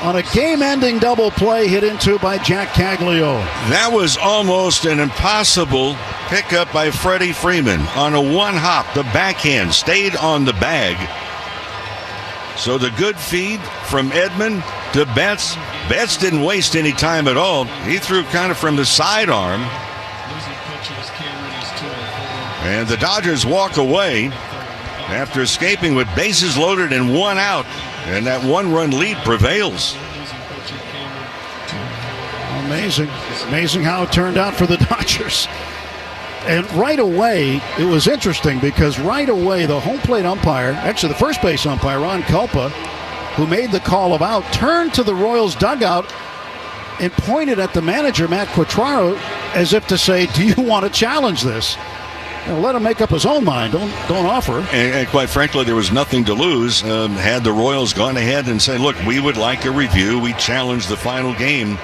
S2: on a game-ending double play hit into by Jack Caglione.
S1: That was almost an impossible pickup by Freddie Freeman. On a one-hop, the backhand stayed on the bag. So the good feed from Edman to Betts. Betts didn't waste any time at all. He threw kind of from the sidearm. And the Dodgers walk away after escaping with bases loaded and one out. And that one-run lead prevails.
S2: Amazing. Amazing how it turned out for the Dodgers. And right away, it was interesting because right away the home plate umpire, actually the first base umpire, Ron Kulpa, who made the call of out, turned to the Royals dugout and pointed at the manager, Matt Quatraro, as if to say, do you want to challenge this? Let him make up his own mind. Don't offer.
S1: And quite frankly, there was nothing to lose. Had the Royals gone ahead and said, look, we would like a review. We challenged the final game